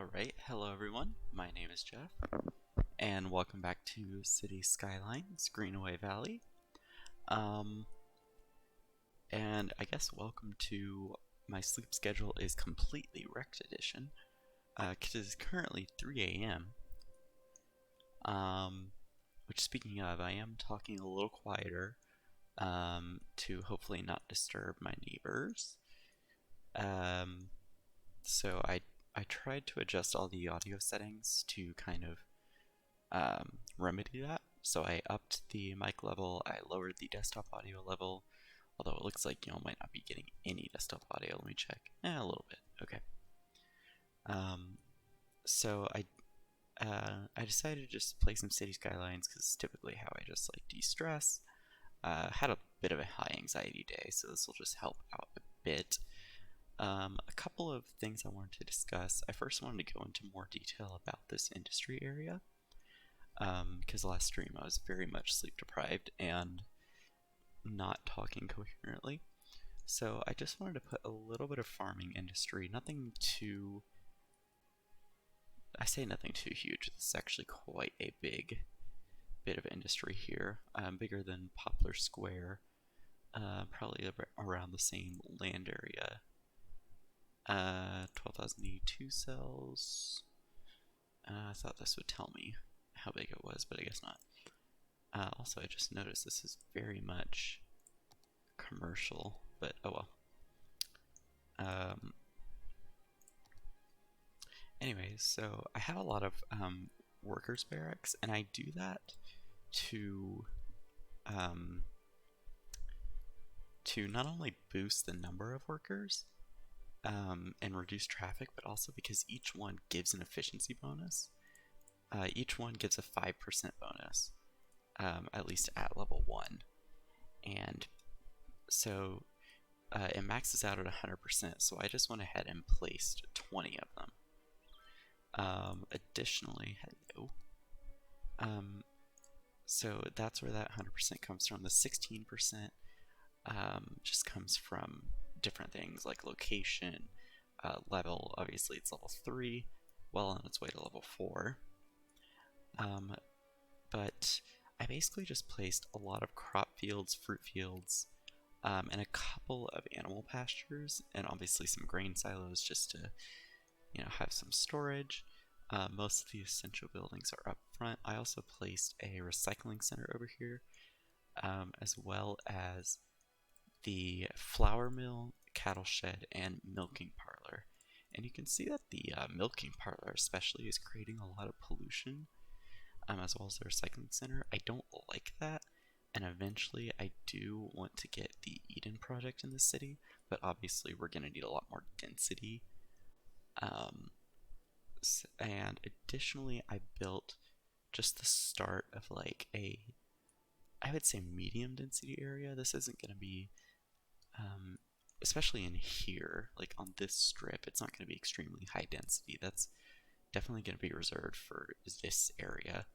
Alright, hello everyone, my name is Jeff, and welcome back to City Skylines, Greenaway Valley. And I guess welcome to my sleep schedule is completely wrecked edition, because it is currently 3 a.m. Which speaking of, I am talking a little quieter, to hopefully not disturb my neighbors. So I tried to adjust all the audio settings to kind of remedy that. So I upped the mic level, I lowered the desktop audio level, although it looks like y'all might not be getting any desktop audio. Let me check. A little bit. Okay. So I decided to just play some City Skylines because it's typically how I just like de-stress. Had a bit of a high anxiety day, so this will just help out a bit. A couple of things I wanted to discuss. I first wanted to go into more detail about this industry area, because last stream I was very much sleep deprived and not talking coherently. So I just wanted to put a little bit of farming industry, nothing too, I say nothing too huge, this is actually quite a big bit of industry here, bigger than Poplar Square, probably around the same land area. 12,082 cells. I thought this would tell me how big it was, but I guess not. Also, I just noticed this is very much commercial, but oh well. Anyways, so I have a lot of workers barracks, and I do that to not only boost the number of workers, and reduce traffic, but also because each one gives an efficiency bonus. Each one gives a 5% bonus, at least at level 1. And so it maxes out at 100%, so I just went ahead and placed 20 of them. Additionally, hello. So that's where that 100% comes from. The 16% just comes from different things like location, level. Obviously it's level 3, well on its way to level 4. But I basically just placed a lot of crop fields, fruit fields, and a couple of animal pastures, and obviously some grain silos just to, have some storage. Most of the essential buildings are up front. I also placed a recycling center over here, as well as the flour mill, cattle shed, and milking parlor. And you can see that the milking parlor especially is creating a lot of pollution, as well as the recycling center. I don't like that, and eventually I do want to get the Eden project in the city, but obviously we're going to need a lot more density. And additionally, I built just the start of like I would say medium density area. This isn't going to be, especially in here, like on this strip, it's not going to be extremely high density. That's definitely going to be reserved for this area.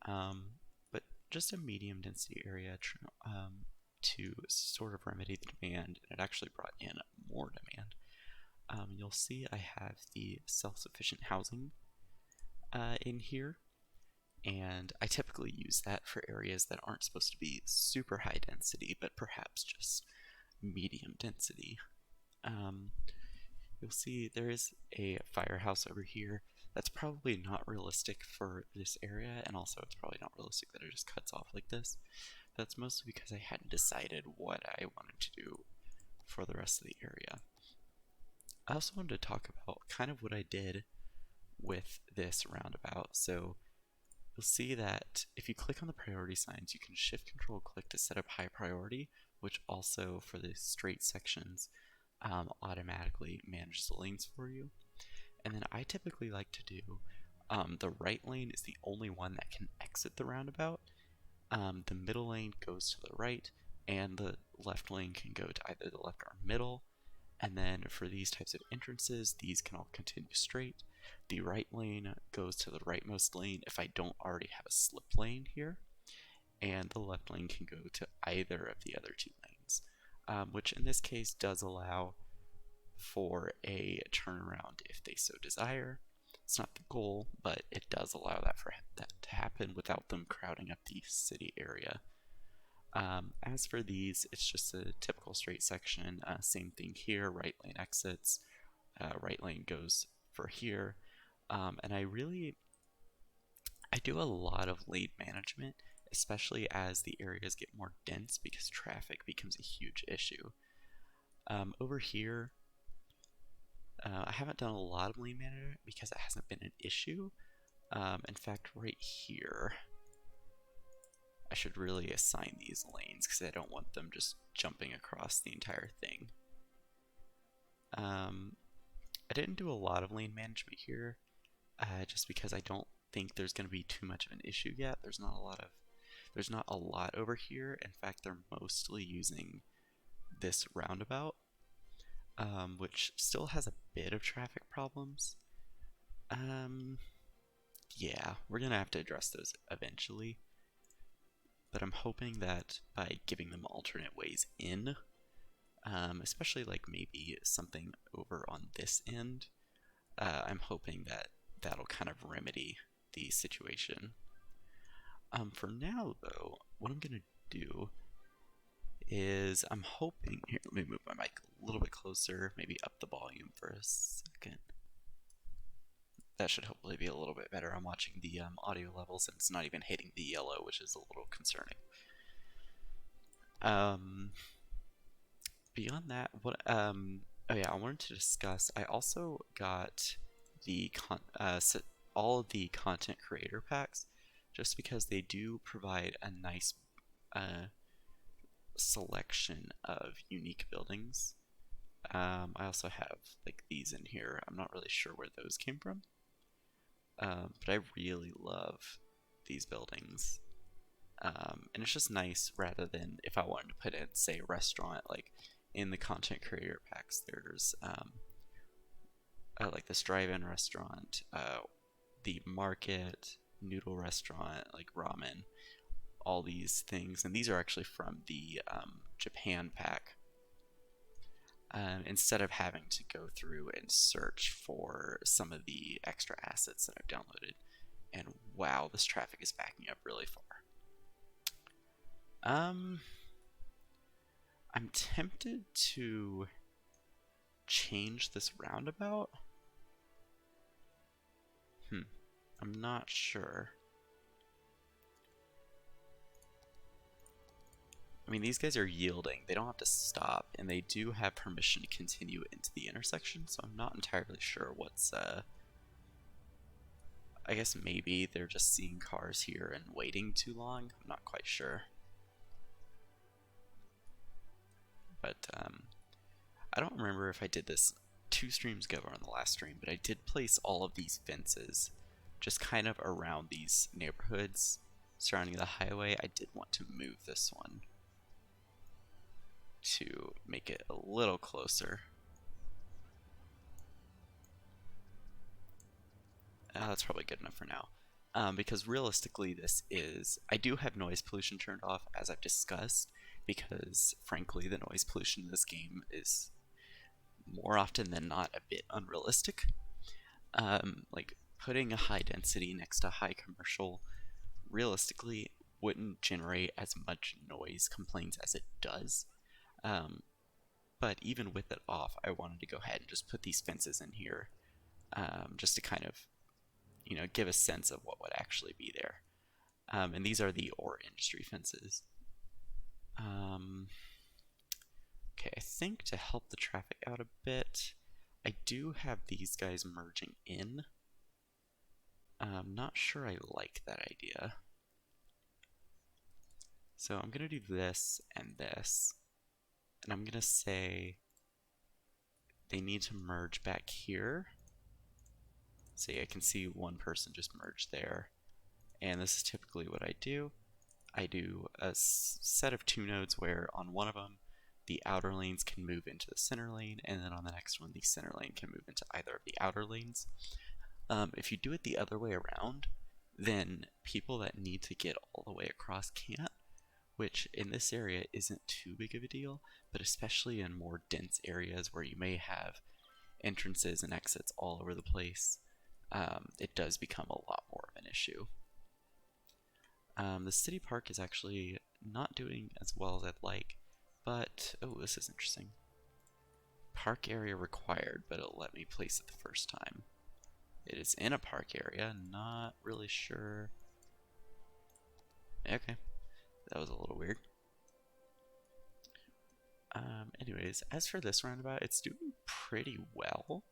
But just a medium density area to sort of remedy the demand, and it actually brought in more demand. You'll see I have the self-sufficient housing in here, and I typically use that for areas that aren't supposed to be super high density, but perhaps just medium density. You'll see there is a firehouse over here. That's probably not realistic for this area, and also it's probably not realistic that it just cuts off like this. That's mostly because I hadn't decided what I wanted to do for the rest of the area. I also wanted to talk about kind of what I did with this roundabout. So you'll see that if you click on the priority signs, you can shift control click to set up high priority, which also for the straight sections automatically manages the lanes for you. And then I typically like to do the right lane is the only one that can exit the roundabout. The middle lane goes to the right, and the left lane can go to either the left or middle. And then for these types of entrances, these can all continue straight. The right lane goes to the rightmost lane if I don't already have a slip lane here, and the left lane can go to either of the other two lanes, which in this case does allow for a turnaround if they so desire. It's not the goal, but it does allow that for that to happen without them crowding up the city area. As for these, it's just a typical straight section. Same thing here, right lane exits, right lane goes for here. And I do a lot of lane management, especially as the areas get more dense because traffic becomes a huge issue. Over here, I haven't done a lot of lane management because it hasn't been an issue. In fact, right here, I should really assign these lanes because I don't want them just jumping across the entire thing. I didn't do a lot of lane management here, just because I don't think there's going to be too much of an issue yet. There's not a lot over here. In fact, they're mostly using this roundabout, which still has a bit of traffic problems. Yeah, we're gonna have to address those eventually. But I'm hoping that by giving them alternate ways in, especially like maybe something over on this end, I'm hoping that that'll kind of remedy the situation. For now, though, what I'm gonna do is I'm hoping, here, let me move my mic a little bit closer, maybe up the volume for a second. That should hopefully be a little bit better. I'm watching the audio levels and it's not even hitting the yellow, which is a little concerning. Beyond that, oh yeah, I wanted to discuss, I also got the all of the content creator packs, just because they do provide a nice selection of unique buildings. I also have like these in here. I'm not really sure where those came from, but I really love these buildings. And it's just nice, rather than if I wanted to put in, say, a restaurant, like in the content creator packs, there's like this drive-in restaurant, the market, noodle restaurant, like ramen, all these things. And these are actually from the Japan pack. Instead of having to go through and search for some of the extra assets that I've downloaded. And wow, this traffic is backing up really far. I'm tempted to change this roundabout. I'm not sure. I mean, these guys are yielding. They don't have to stop, and they do have permission to continue into the intersection, so I'm not entirely sure what's, I guess maybe they're just seeing cars here and waiting too long. I'm not quite sure. But, I don't remember if I did this 2 streams ago or on the last stream, but I did place all of these fences just kind of around these neighborhoods surrounding the highway. I did want to move this one to make it a little closer. That's probably good enough for now. Because realistically, I do have noise pollution turned off, as I've discussed, because frankly, the noise pollution in this game is more often than not a bit unrealistic. Like putting a high density next to high commercial realistically wouldn't generate as much noise complaints as it does. But even with it off, I wanted to go ahead and just put these fences in here, just to kind of, give a sense of what would actually be there. And these are the ore industry fences. Okay, I think to help the traffic out a bit, I do have these guys merging in. I'm not sure I like that idea. So I'm going to do this and this. And I'm going to say they need to merge back here. See, I can see one person just merged there. And this is typically what I do. I do a set of 2 nodes where on one of them, the outer lanes can move into the center lane, and then on the next one, the center lane can move into either of the outer lanes. If you do it the other way around, then people that need to get all the way across can't, which in this area isn't too big of a deal, but especially in more dense areas where you may have entrances and exits all over the place, it does become a lot more of an issue. The city park is actually not doing as well as I'd like, but, oh, this is interesting. Park area required, but it'll let me place it the first time. It is in a park area, not really sure. Okay, that was a little weird. Anyways, as for this roundabout, it's doing pretty well,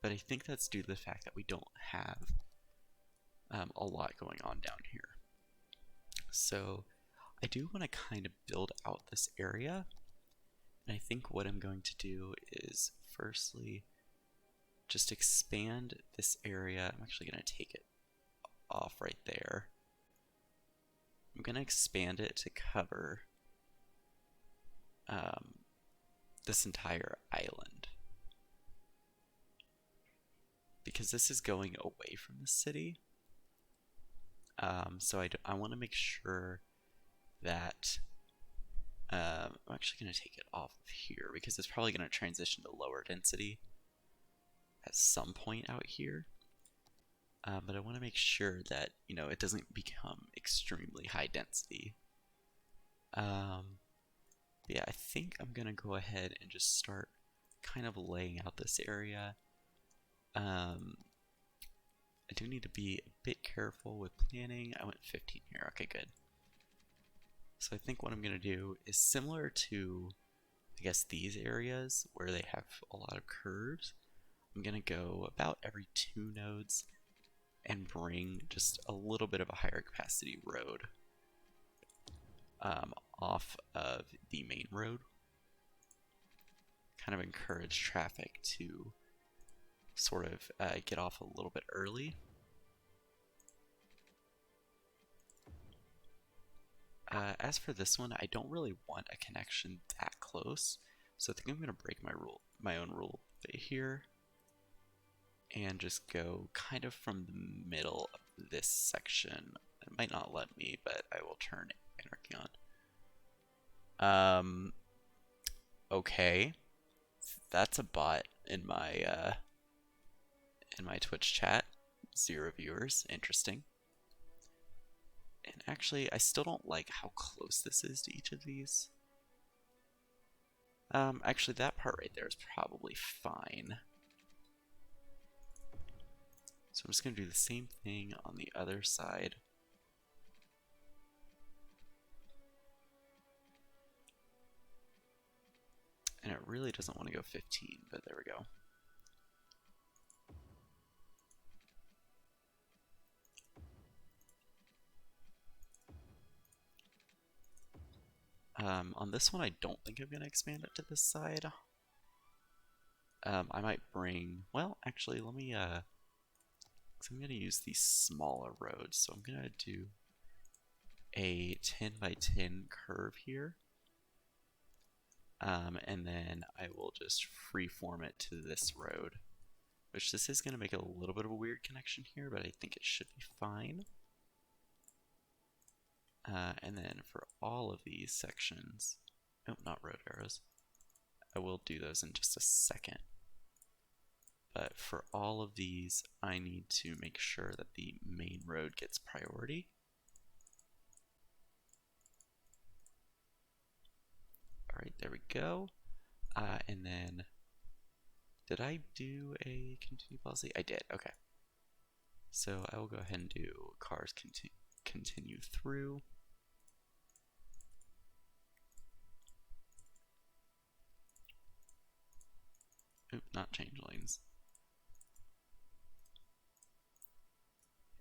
but I think that's due to the fact that we don't have a lot going on down here. So I do want to kind of build out this area, and I think what I'm going to do is firstly just expand this area. I'm actually going to take it off right there. I'm going to expand it to cover this entire island, because this is going away from the city. So I want to make sure that I'm actually going to take it off of here, because it's probably going to transition to lower density at some point out here. But I want to make sure that, you know, it doesn't become extremely high density. Yeah, I think I'm going to go ahead and just start kind of laying out this area. I do need to be a bit careful with planning. I went 15 here. Okay, good. So I think what I'm going to do is similar to, I guess, these areas where they have a lot of curves. I'm going to go about every 2 nodes and bring just a little bit of a higher capacity road off of the main road. Kind of encourage traffic to sort of get off a little bit early. As for this one, I don't really want a connection that close, so I think I'm going to break my own rule here, and just go kind of from the middle of this section. It might not let me, but I will turn anarchy on. Okay, that's a bot in my Twitch chat. 0 viewers. Interesting. And actually, I still don't like how close this is to each of these. Actually, that part right there is probably fine. So I'm just going to do the same thing on the other side. And it really doesn't want to go 15, but there we go. On this one, I don't think I'm going to expand it to this side. I might bring, well, actually, let me, because I'm going to use these smaller roads, so I'm going to do a 10 by 10 curve here. And then I will just freeform it to this road, which this is going to make a little bit of a weird connection here, but I think it should be fine. And then for all of these sections, oh, not road arrows, I will do those in just a second. But for all of these, I need to make sure that the main road gets priority. All right, there we go. And then, did I do a continue policy? I did, okay. So I will go ahead and do cars continue through. Oop, not change lanes.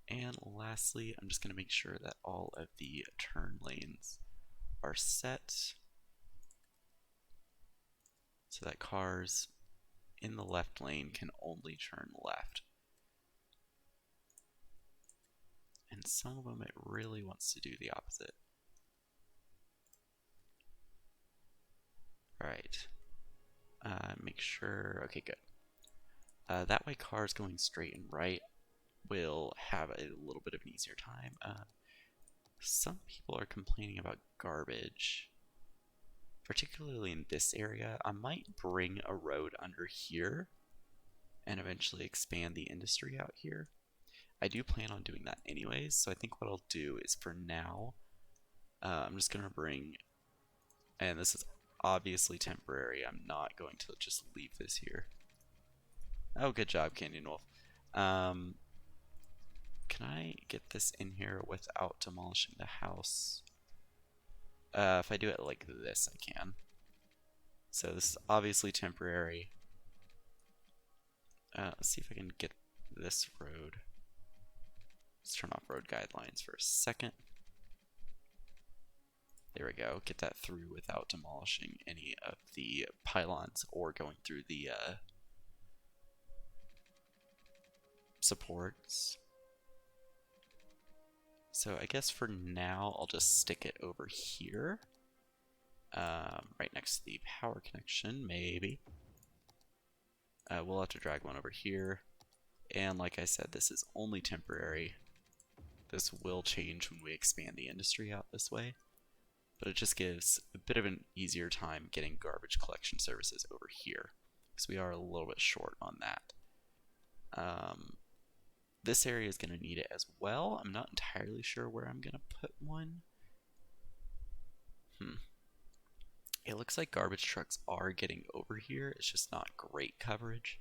And lastly, I'm just going to make sure that all of the turn lanes are set so that cars in the left lane can only turn left. And some of them, it really wants to do the opposite. All right. Make sure, okay, good. That way cars going straight and right will have a little bit of an easier time. Some people are complaining about garbage, particularly in this area. I might bring a road under here and eventually expand the industry out here. I do plan on doing that anyways, so I think what I'll do is for now, I'm just gonna bring, and this is obviously temporary, I'm not going to just leave this here. Oh, good job, Canyon Wolf. Can I get this in here without demolishing the house? If I do it like this, I can. So this is obviously temporary. Let's see if I can get this road. Let's turn off road guidelines for a second. There we go. Get that through without demolishing any of the pylons or going through the supports. So I guess for now, I'll just stick it over here. Right next to the power connection, maybe. We'll have to drag one over here. And like I said, this is only temporary. This will change when we expand the industry out this way. But it just gives a bit of an easier time getting garbage collection services over here, because we are a little bit short on that. This area is going to need it as well. I'm not entirely sure where I'm going to put one. It looks like garbage trucks are getting over here. It's just not great coverage.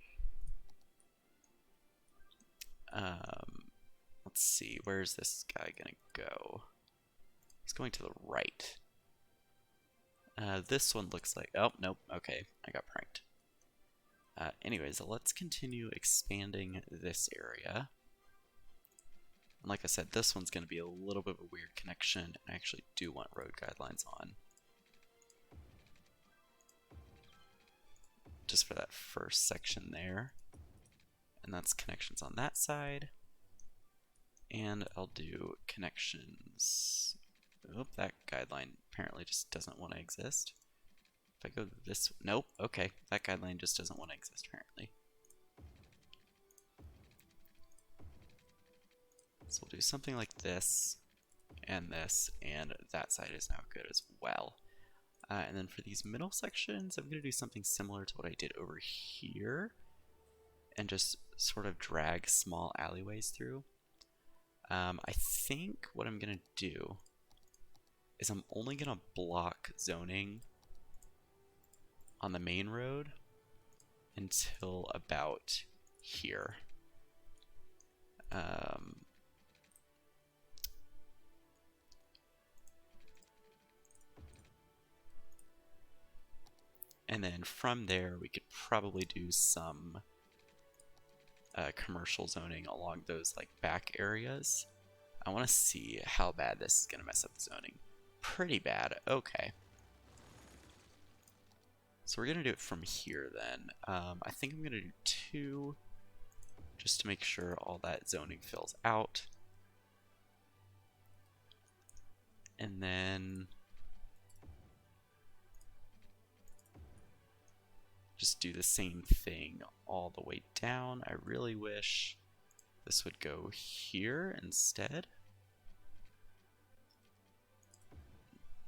Let's see, where's this guy going to go? He's going to the right. This one looks like, oh, nope, okay, I got pranked. Anyways, let's continue expanding this area. And like I said, this one's going to be a little bit of a weird connection, and I actually do want road guidelines on. Just for that first section there. And that's connections on that side. And I'll do connections. Oh, that guideline apparently just doesn't want to exist. If I go this, nope, okay, that guideline just doesn't want to exist apparently. So we'll do something like this, and that side is now good as well. And then for these middle sections, I'm going to do something similar to what I did over here, and just sort of drag small alleyways through. I think what I'm going to do is I'm only going to block zoning on the main road until about here. And then from there, we could probably do some commercial zoning along those like back areas. I want to see how bad this is going to mess up the zoning. Pretty bad. Okay. So we're going to do it from here then. I think I'm going to do 2 just to make sure all that zoning fills out. And then just do the same thing all the way down. I really wish this would go here instead.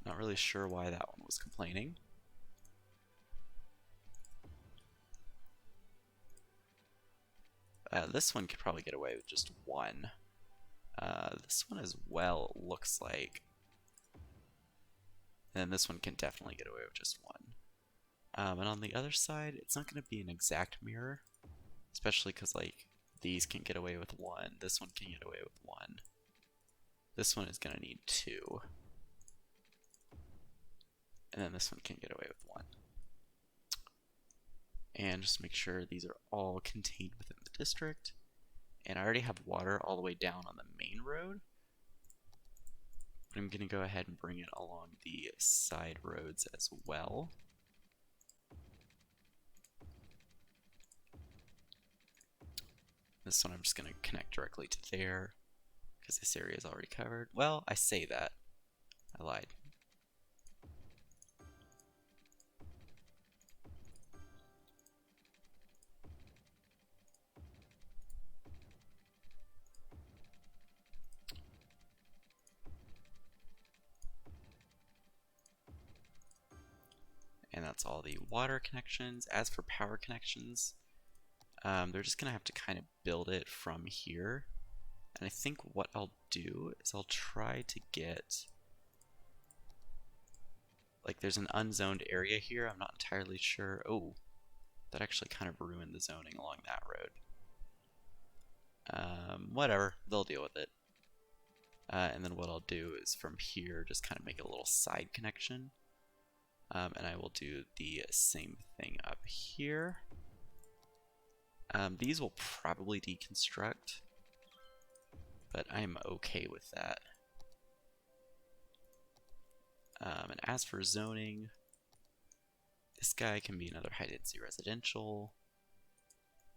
Not really sure why that one was complaining. This one could probably get away with just 1. This one as well looks like. And this one can definitely get away with just 1. And on the other side, it's not going to be an exact mirror, especially because like these can get away with 1. This one can get away with 1. This one is going to need 2. And then this one can get away with 1. And just make sure these are all contained within the district. And I already have water all the way down on the main road. But I'm going to go ahead and bring it along the side roads as well. This one I'm just going to connect directly to there, because this area is already covered. Well, I say that. I lied. And that's all the water connections. As for power connections, they're just going to have to kind of build it from here. And I think what I'll do is I'll try to get, like, there's an unzoned area here. I'm not entirely sure. Oh, that actually kind of ruined the zoning along that road. Whatever, they'll deal with it. And then what I'll do is from here just kind of make a little side connection. And I will do the same thing up here. These will probably deconstruct, but I'm okay with that. And as for zoning, this guy can be another high density residential.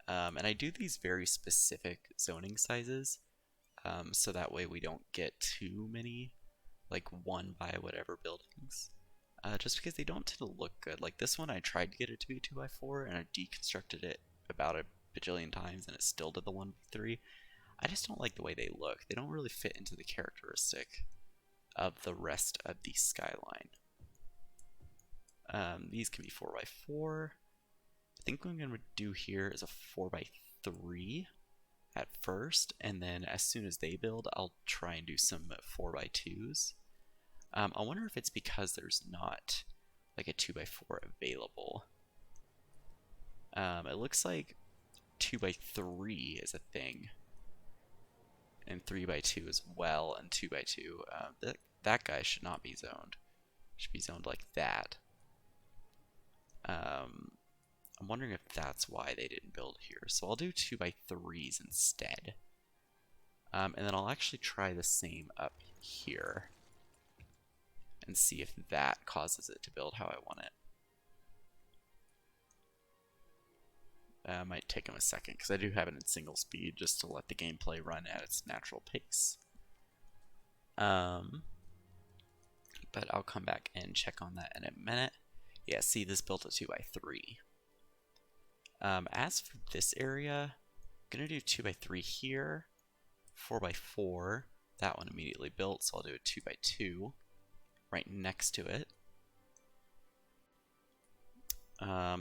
And I do these very specific zoning sizes, so that way we don't get too many, like 1 by whatever buildings. Just because they don't tend to look good. Like this one, I tried to get it to be 2x4, and I deconstructed it about a bajillion times, and it still did the 1x3. I just don't like the way they look. They don't really fit into the characteristic of the rest of the skyline. These can be 4x4. I think what I'm going to do here is a 4x3 at first, and then as soon as they build, I'll try and do some 4x2s. I wonder if it's because there's not like a 2x4 available. It looks like 2x3 is a thing, and 3x2 as well, and 2x2. That guy should not be zoned. It should be zoned like that. I'm wondering if that's why they didn't build here. So I'll do 2x3s instead. And then I'll actually try the same up here and see if that causes it to build how I want it. Might take them a second because I do have it in single speed just to let the gameplay run at its natural pace. But I'll come back and check on that in a minute. Yeah, see, this built a 2x3. As for this area, I'm going to do 2x3 here, 4x4. That one immediately built, so I'll do a 2x2 right next to it.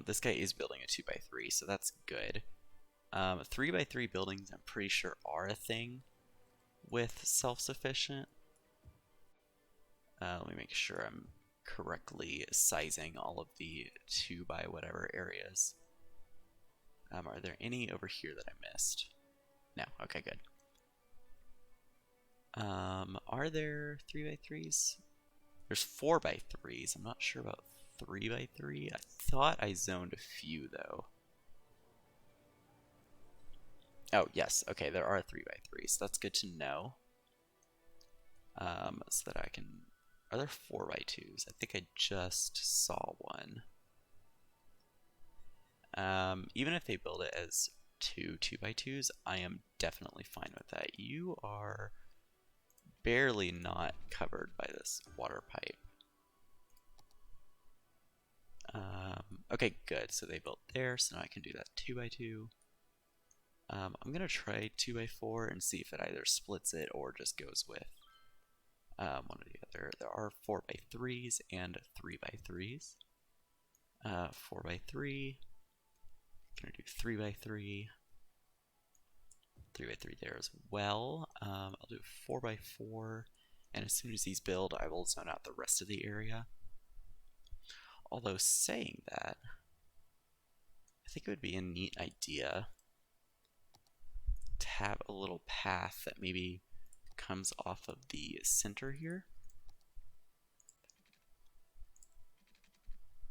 This guy is building a 2x3, so that's good. 3x3 buildings, I'm pretty sure, are a thing with self-sufficient. Let me make sure I'm correctly sizing all of the 2 by whatever areas. Are there any over here that I missed? No. Okay, good. Are there 3x3s? There's 4x3s. I'm not sure about 3x3. I thought I zoned a few, though. Oh, yes. Okay, there are 3x3s. That's good to know. So that I can... Are there 4x2s? I think I just saw one. Even if they build it as 2x2s, I am definitely fine with that. You are barely not covered by this water pipe. Okay, good. So they built there, so now I can do that 2x2. I'm going to try 2x4 and see if it either splits it or just goes with one or the other. There are 4x3s and 3x3s. 4x3. Gonna do 3x3. 3x3 there as well. I'll do 4x4, and as soon as these build, I will zone out the rest of the area. Although saying that, I think it would be a neat idea to have a little path that maybe comes off of the center here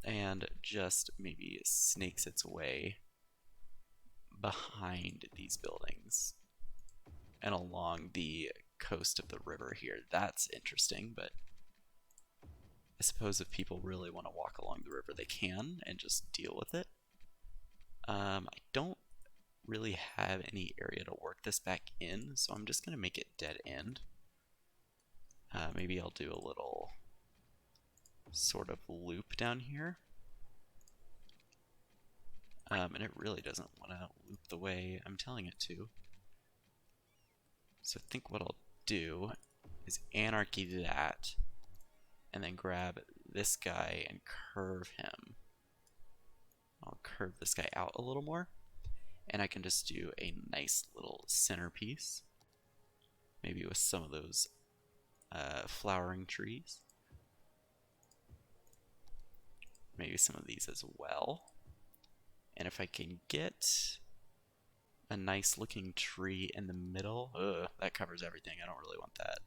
and just maybe snakes its way behind these buildings and along the coast of the river here. That's interesting, but I suppose if people really want to walk along the river, they can and just deal with it. I don't really have any area to work this back in, so I'm just going to make it dead end. Maybe I'll do a little sort of loop down here. And it really doesn't want to loop the way I'm telling it to. So I think what I'll do is anarchy that, and then grab this guy and curve him. I'll curve this guy out a little more, and I can just do a nice little centerpiece. Maybe with some of those flowering trees. Maybe some of these as well. And if I can get a nice looking tree in the middle, that covers everything. I don't really want that.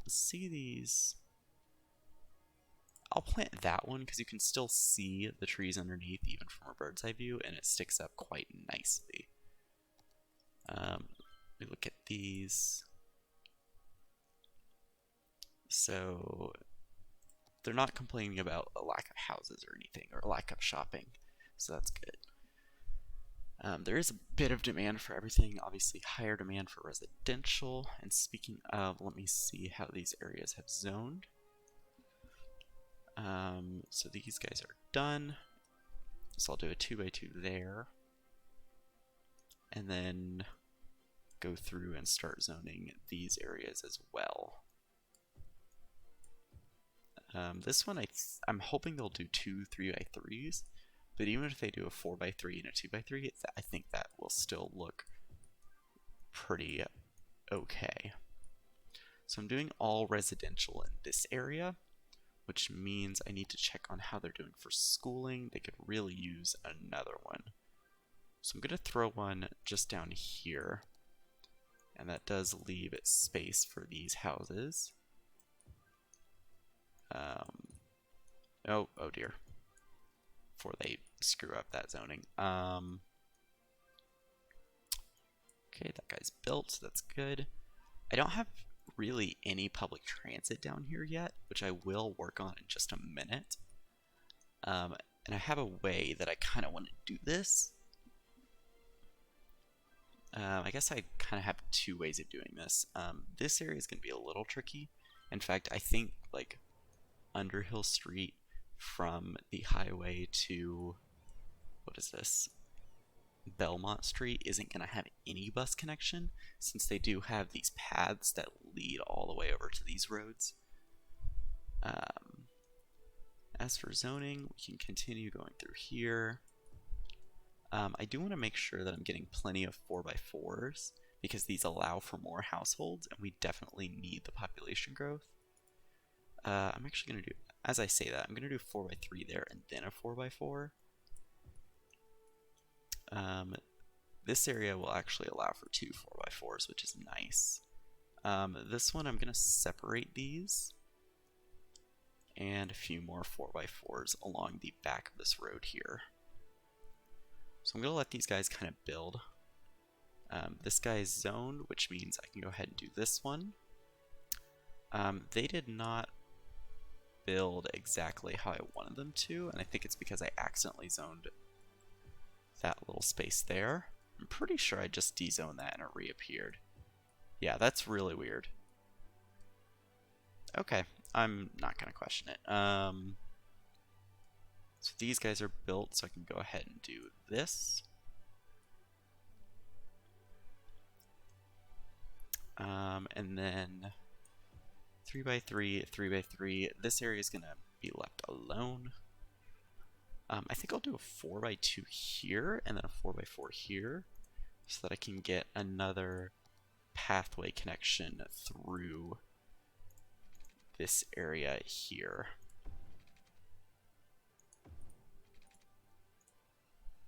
See these. I'll plant that one because you can still see the trees underneath even from a bird's eye view, and it sticks up quite nicely. We look at these. So they're not complaining about a lack of houses or anything, or a lack of shopping, so that's good. There is a bit of demand for everything, obviously higher demand for residential. And speaking of, let me see how these areas have zoned. So these guys are done. So I'll do a 2x2 there. And then go through and start zoning these areas as well. This one, I'm hoping they'll do 2 3x3s, but even if they do a 4x3 and a 2x3, I think that will still look pretty okay. So I'm doing all residential in this area, which means I need to check on how they're doing for schooling. They could really use another one. So I'm going to throw one just down here, and that does leave space for these houses. Oh dear. Before they screw up that zoning. Okay, that guy's built, so that's good. I don't have really any public transit down here yet, which I will work on in just a minute. And I have a way that I kind of want to do this. I guess I kind of have 2 ways of doing this. This area is going to be a little tricky. In fact, I think like Underhill Street from the highway to, what is this, Belmont Street isn't going to have any bus connection, since they do have these paths that lead all the way over to these roads. As for zoning, we can continue going through here. I do want to make sure that I'm getting plenty of 4x4s, because these allow for more households, and we definitely need the population growth. I'm actually going to do, as I say that, I'm going to do 4x3 there and then a 4x4. This area will actually allow for 2 4x4s, which is nice. This one I'm going to separate these and a few more 4x4s along the back of this road here. So I'm going to let these guys kind of build. This guy is zoned, which means I can go ahead and do this one. They did not build exactly how I wanted them to, and I think it's because I accidentally zoned that little space there. I'm pretty sure I just dezoned that and it reappeared. Yeah, that's really weird. Okay, I'm not going to question it. So these guys are built, so I can go ahead and do this. And then 3x3, 3x3. This area is going to be left alone. I think I'll do a 4x2 here and then a 4x4 here, so that I can get another pathway connection through this area here.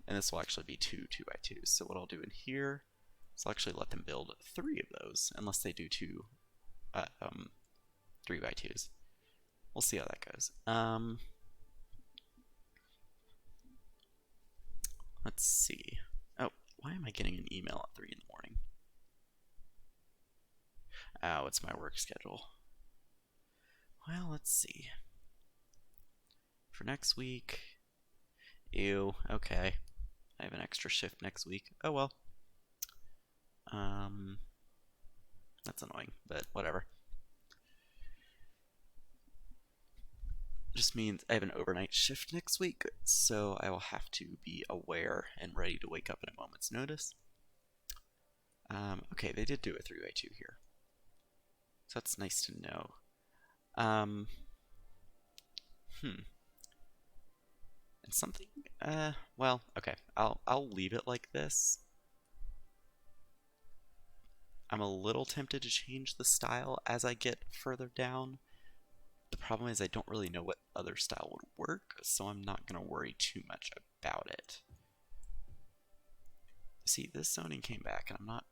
And this will actually be 2 2x2s. So what I'll do in here is I'll actually let them build 3 of those, unless they do 2 3x2s. We'll see how that goes. Let's see. Oh, why am I getting an email at 3 in the morning? Oh, it's my work schedule. Well, let's see. For next week, ew, okay. I have an extra shift next week. Oh well. That's annoying, but whatever. Just means I have an overnight shift next week, so I will have to be aware and ready to wake up at a moment's notice. Okay, they did do a 3x2 here, so that's nice to know. And something, well, okay, I'll leave it like this. I'm a little tempted to change the style as I get further down. The problem is I don't really know what other style would work, so I'm not going to worry too much about it. See, this zoning came back, and I'm not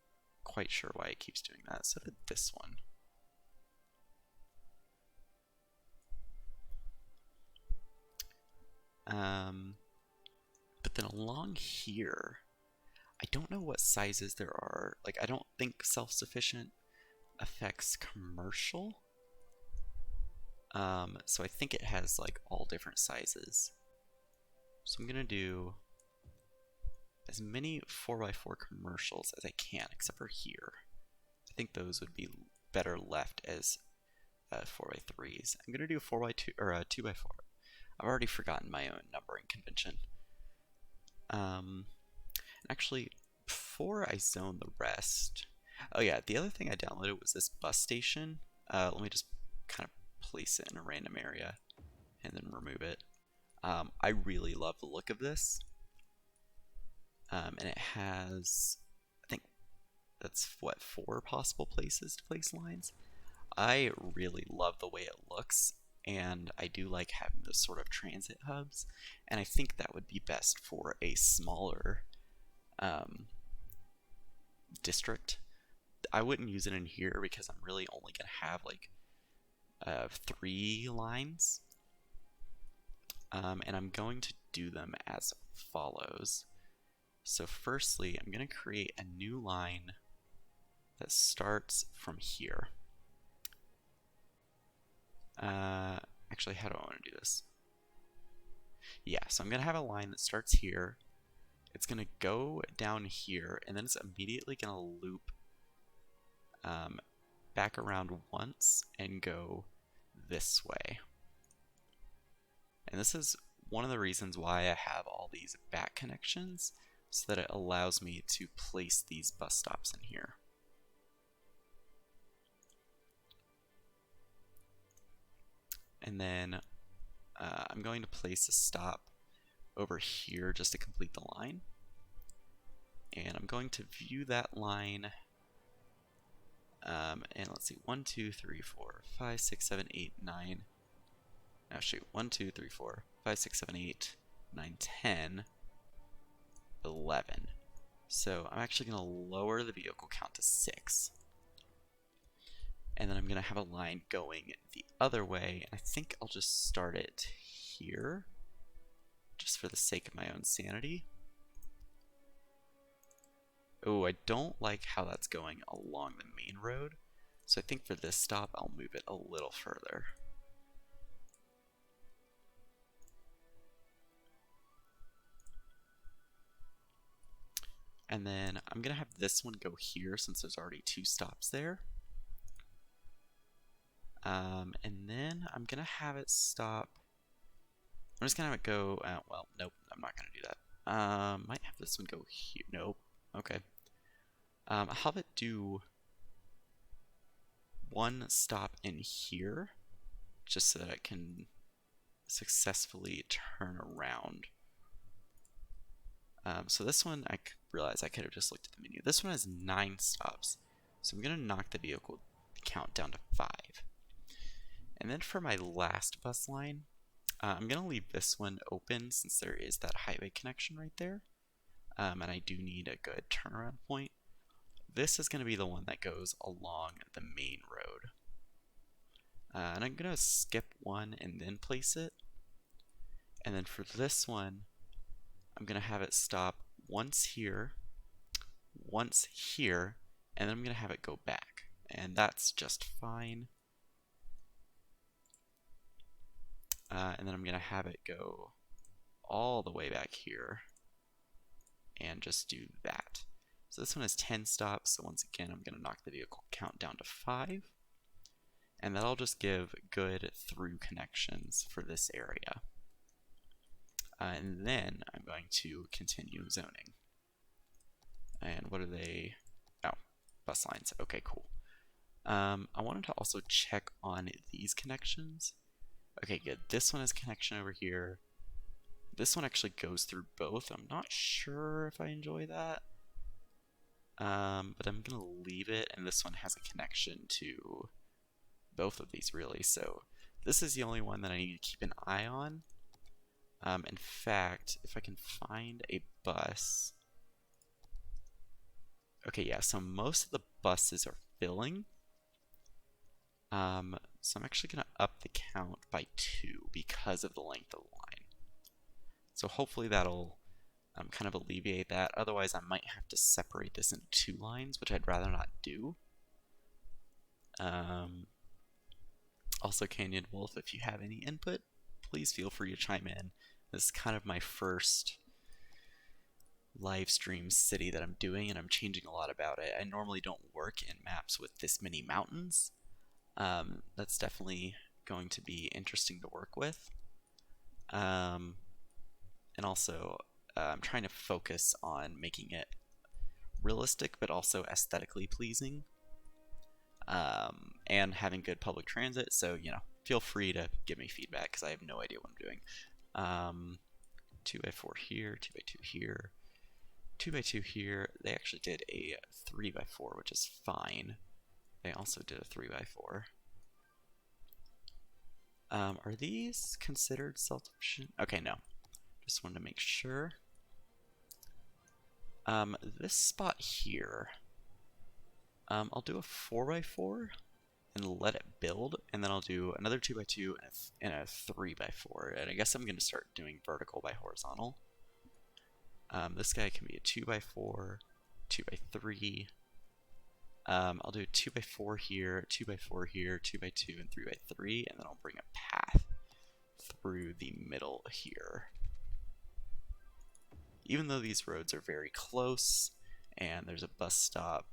quite sure why it keeps doing that. So did this one. But then along here, I don't know what sizes there are. Like, I don't think self-sufficient affects commercial. So I think it has like all different sizes. So I'm gonna do as many 4x4 commercials as I can, except for here. I think those would be better left as 4x3s. I'm gonna do a 4x2 or a 2x4. I've already forgotten my own numbering convention. Actually, before I zone the rest, oh yeah, the other thing I downloaded was this bus station. Let me just kind of place it in a random area and then remove it. I really love the look of this. And it has, I think that's what, 4 possible places to place lines. I really love the way it looks, and I do like having those sort of transit hubs, and I think that would be best for a smaller district. I wouldn't use it in here because I'm really only going to have like 3 lines, and I'm going to do them as follows. So firstly, I'm going to create a new line that starts from here. Actually, how do I want to do this? Yeah, so I'm going to have a line that starts here. It's going to go down here, and then it's immediately going to loop back around once and go this way. And this is one of the reasons why I have all these back connections, so that it allows me to place these bus stops in here. And then I'm going to place a stop over here just to complete the line. And I'm going to view that line. And let's see, 1, 2, 3, 4, 5, 6, 7, 8, 9. Now shoot, 1, 2, 3, 4, 5, 6, 7, 8, 9, 10, 11. So I'm actually going to lower the vehicle count to 6. And then I'm going to have a line going the other way. And I think I'll just start it here, just for the sake of my own sanity. Oh, I don't like how that's going along the main road. So I think for this stop, I'll move it a little further. And then I'm going to have this one go here since there's already 2 stops there. And then I'm going to have it stop. I'm just going to have it go, well, nope, I'm not going to do that. Might have this one go here. Nope. Okay. I'll have it do 1 stop in here, just so that it can successfully turn around. So this one, I realized I could have just looked at the menu. This one has 9 stops, so I'm going to knock the vehicle count down to 5. And then for my last bus line, I'm going to leave this one open since there is that highway connection right there. And I do need a good turnaround point. This is going to be the one that goes along the main road. And I'm going to skip one and then place it. And then for this one, I'm going to have it stop once here, and then I'm going to have it go back. And that's just fine. And then I'm going to have it go all the way back here and just do that. So this one has 10 stops, so once again I'm going to knock the vehicle count down to 5. And that'll just give good through connections for this area. And then I'm going to continue zoning. And what are they? Oh, bus lines. Okay, cool. I wanted to also check on these connections. Okay, good. This one has connection over here. This one actually goes through both. I'm not sure if I enjoy that. But I'm gonna leave it, and this one has a connection to both of these really, so this is the only one that I need to keep an eye on. In fact, if I can find a bus. Okay, yeah, so most of the buses are filling. So I'm actually gonna up the count by 2 because of the length of the line. So hopefully that'll kind of alleviate that. Otherwise, I might have to separate this into 2 lines, which I'd rather not do. Also, Canyon Wolf, if you have any input, please feel free to chime in. This is kind of my first live stream city that I'm doing, and I'm changing a lot about it. I normally don't work in maps with this many mountains. That's definitely going to be interesting to work with. And also, I'm trying to focus on making it realistic but also aesthetically pleasing, and having good public transit. So, feel free to give me feedback because I have no idea what I'm doing. 2x4 here, 2x2 here, 2x2 here. They actually did a 3x4, which is fine. They also did a 3x4. Are these considered self-sufficient? Okay, no. Just wanted to make sure. This spot here, I'll do a 4x4 and let it build, and then I'll do another 2x2 and a 3x4. And I guess I'm going to start doing vertical by horizontal. This guy can be a 2x4, 2x3. I'll do a 2x4 here, 2x4 here, 2x2, and 3x3, and then I'll bring a path through the middle here. Even though these roads are very close, and there's a bus stop.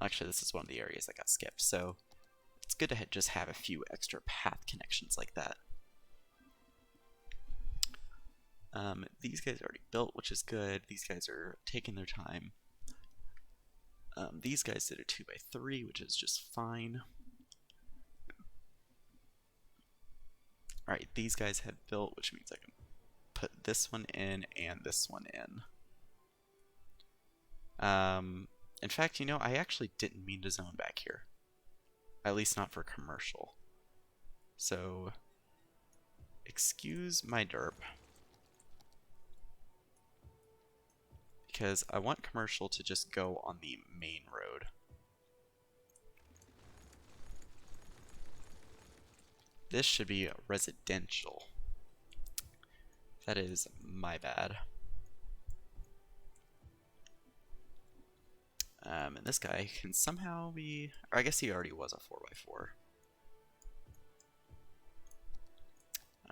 Actually, this is one of the areas that got skipped, so it's good to just have a few extra path connections like that. These guys are already built, which is good. These guys are taking their time. These guys did a 2x3, which is just fine. Alright, these guys have built, which means I can put this one in and this one in. In fact, I actually didn't mean to zone back here. At least not for commercial. So, excuse my derp. Because I want commercial to just go on the main road. This should be residential. That is my bad. And this guy can somehow be, or I guess he already was a 4x4.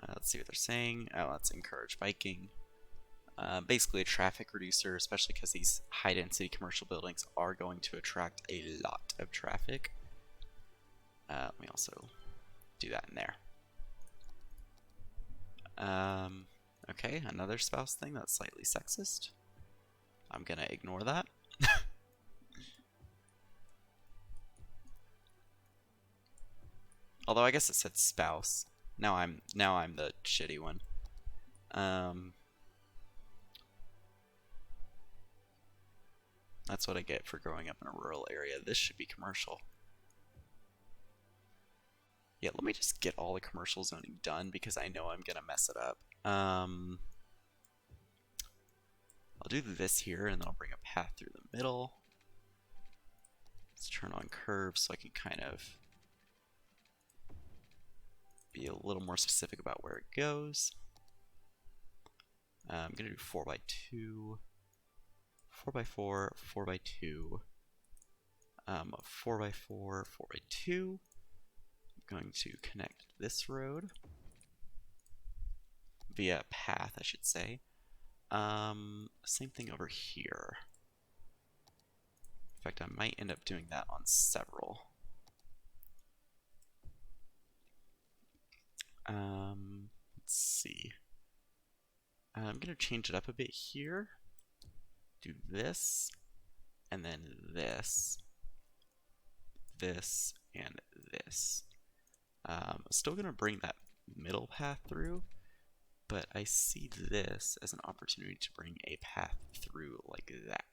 Let's see what they're saying. Oh, let's encourage biking. Basically a traffic reducer, especially because these high density commercial buildings are going to attract a lot of traffic. Let me also do that in there. Okay, another spouse thing that's slightly sexist. I'm gonna ignore that. Although I guess it said spouse. Now I'm the shitty one. That's what I get for growing up in a rural area. This should be commercial. Yeah, let me just get all the commercial zoning done because I know I'm gonna mess it up. I'll do this here and then I'll bring a path through the middle. Let's turn on curves so I can kind of be a little more specific about where it goes. I'm gonna do 4x2, 4x4, 4x2, 4x4, 4x2. I'm going to connect this road via path, I should say. Same thing over here. In fact, I might end up doing that on several. Let's see. I'm gonna change it up a bit here. Do this, and then this, this, and this. Still gonna bring that middle path through, but I see this as an opportunity to bring a path through like that.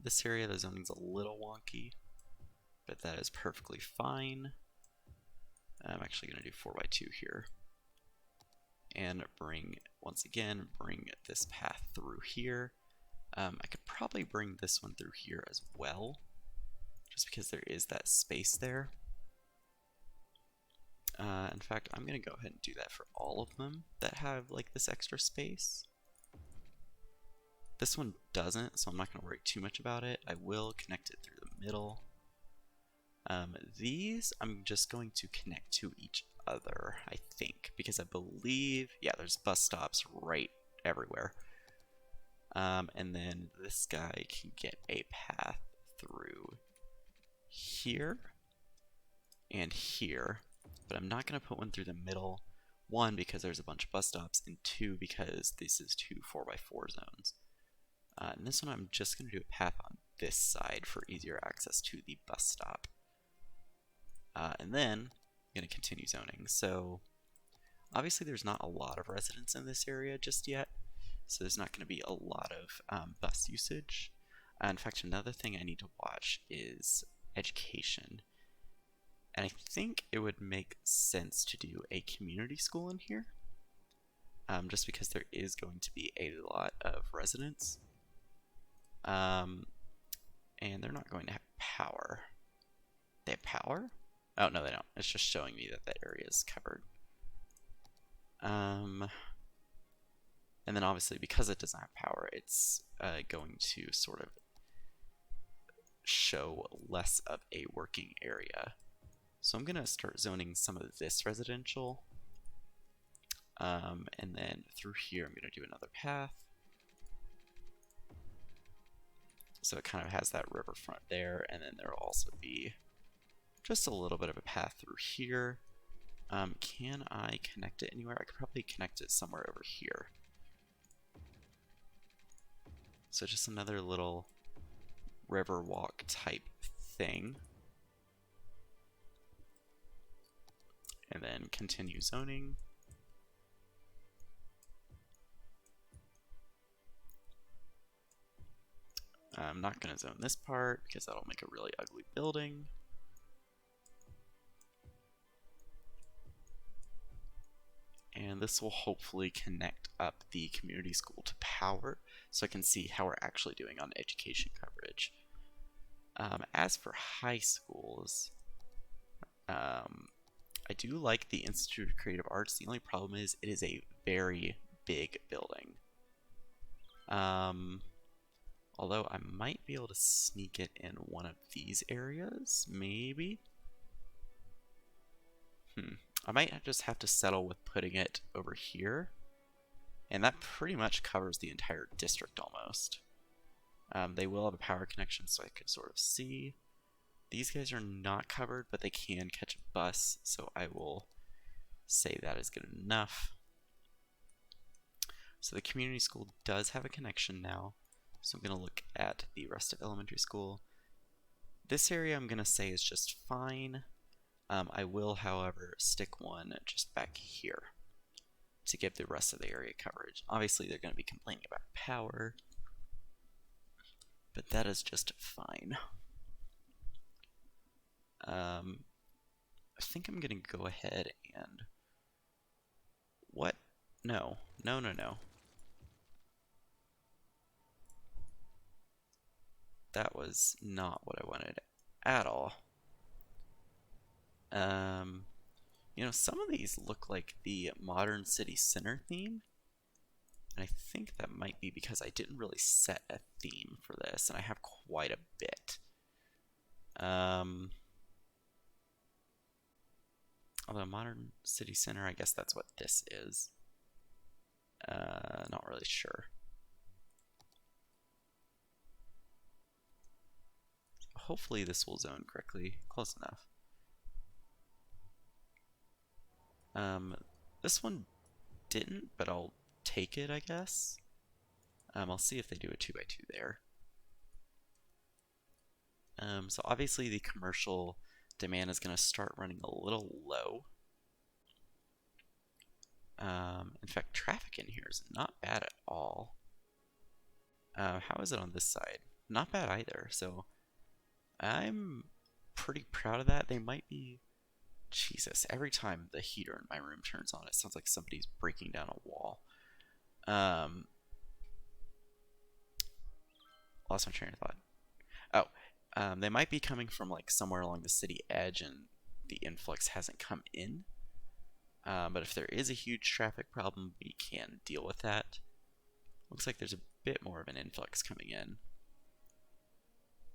This area, the zoning's a little wonky, but that is perfectly fine. I'm actually going to do 4x2 here. And once again, bring this path through here. I could probably bring this one through here as well, just because there is that space there. In fact, I'm going to go ahead and do that for all of them that have like this extra space. This one doesn't, so I'm not going to worry too much about it. I will connect it through the middle. These I'm just going to connect to each other, I think, because I believe, yeah, there's bus stops right everywhere. And then this guy can get a path through here and here, but I'm not going to put one through the middle. One, because there's a bunch of bus stops, and two, because this is two 4x4 zones. And this one I'm just going to do a path on this side for easier access to the bus stop. And then I'm going to continue zoning. So obviously there's not a lot of residents in this area just yet, so there's not going to be a lot of bus usage. In fact, another thing I need to watch is education. And I think it would make sense to do a community school in here, just because there is going to be a lot of residents. And they're not going to have power. They have power? Oh, no, they don't. It's just showing me that that area is covered. And then obviously, because it doesn't have power, it's going to sort of show less of a working area. So I'm going to start zoning some of this residential. And then through here, I'm going to do another path. So it kind of has that riverfront there, and then there will also be just a little bit of a path through here. Can I connect it anywhere? I could probably connect it somewhere over here. So just another little river walk type thing. And then continue zoning. I'm not going to zone this part because that'll make a really ugly building. And this will hopefully connect up the community school to power, so I can see how we're actually doing on education coverage. As for high schools, I do like the Institute of Creative Arts. The only problem is it is a very big building. Although I might be able to sneak it in one of these areas, maybe. I might just have to settle with putting it over here. And that pretty much covers the entire district almost. They will have a power connection, so I could sort of see. These guys are not covered, but they can catch a bus, so I will say that is good enough. So the community school does have a connection now. So I'm going to look at the rest of elementary school. This area I'm going to say is just fine. I will, however, stick one just back here to give the rest of the area coverage. Obviously, they're going to be complaining about power, but that is just fine. I think I'm going to go ahead and... What? No. No, no, no. That was not what I wanted at all. You know, some of these look like the modern city center theme. And I think that might be because I didn't really set a theme for this, and I have quite a bit. Although modern city center, I guess that's what this is. Not really sure. Hopefully this will zone correctly. Close enough. This one didn't, but I'll take it, I guess. I'll see if they do a 2x2 there. So obviously the commercial demand is going to start running a little low. In fact, traffic in here is not bad at all. How is it on this side? not bad either. So I'm pretty proud of that. They might be. Jesus, every time the heater in my room turns on, it sounds like somebody's breaking down a wall. Lost my train of thought. They might be coming from like somewhere along the city edge, and the influx hasn't come in. But if there is a huge traffic problem, we can deal with that. Looks like there's a bit more of an influx coming in.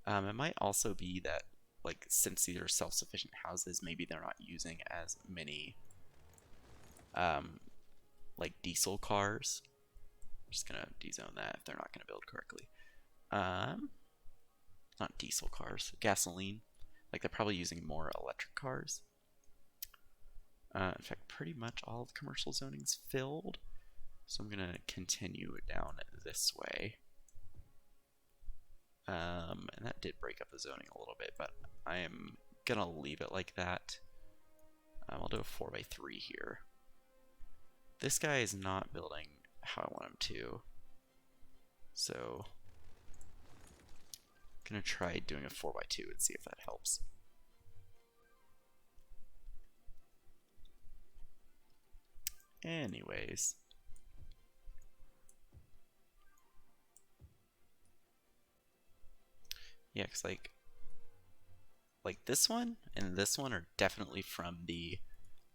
It might also be that, like, since these are self-sufficient houses, maybe they're not using as many, like, diesel cars. I'm just gonna dezone that if they're not gonna build correctly. Not diesel cars, gasoline. Like, they're probably using more electric cars. In fact, pretty much all of commercial zoning's filled. So I'm gonna continue down this way. And that did break up the zoning a little bit, but I am gonna leave it like that. I'll do a 4x3 here. This guy is not building how I want him to, so I'm gonna try doing a 4x2 and see if that helps. Anyways, yeah, cause like this one and this one are definitely from the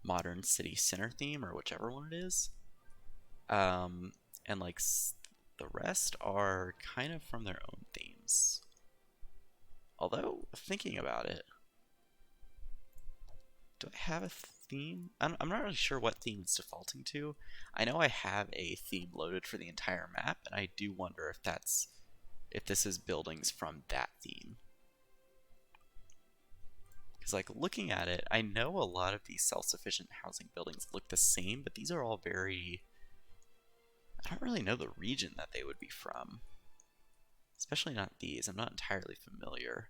modern city center theme, or whichever one it is. And like the rest are kind of from their own themes. Although, thinking about it, do I have a theme? I'm not really sure what theme it's defaulting to. I know I have a theme loaded for the entire map, and I do wonder if this is buildings from that theme. Because, like, looking at it, I know a lot of these self-sufficient housing buildings look the same, but these are all very... I don't really know the region that they would be from. Especially not these. I'm not entirely familiar.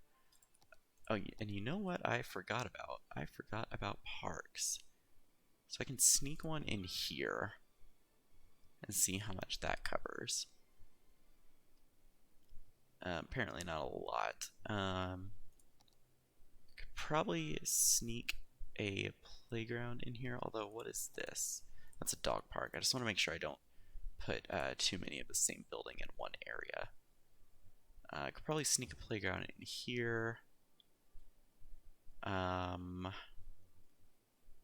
Oh, and you know what I forgot about? I forgot about parks. So I can sneak one in here and see how much that covers. Apparently not a lot. Could probably sneak a playground in here, although what is this? That's a dog park. I just want to make sure I don't put too many of the same building in one area. I could probably sneak a playground in here. Let's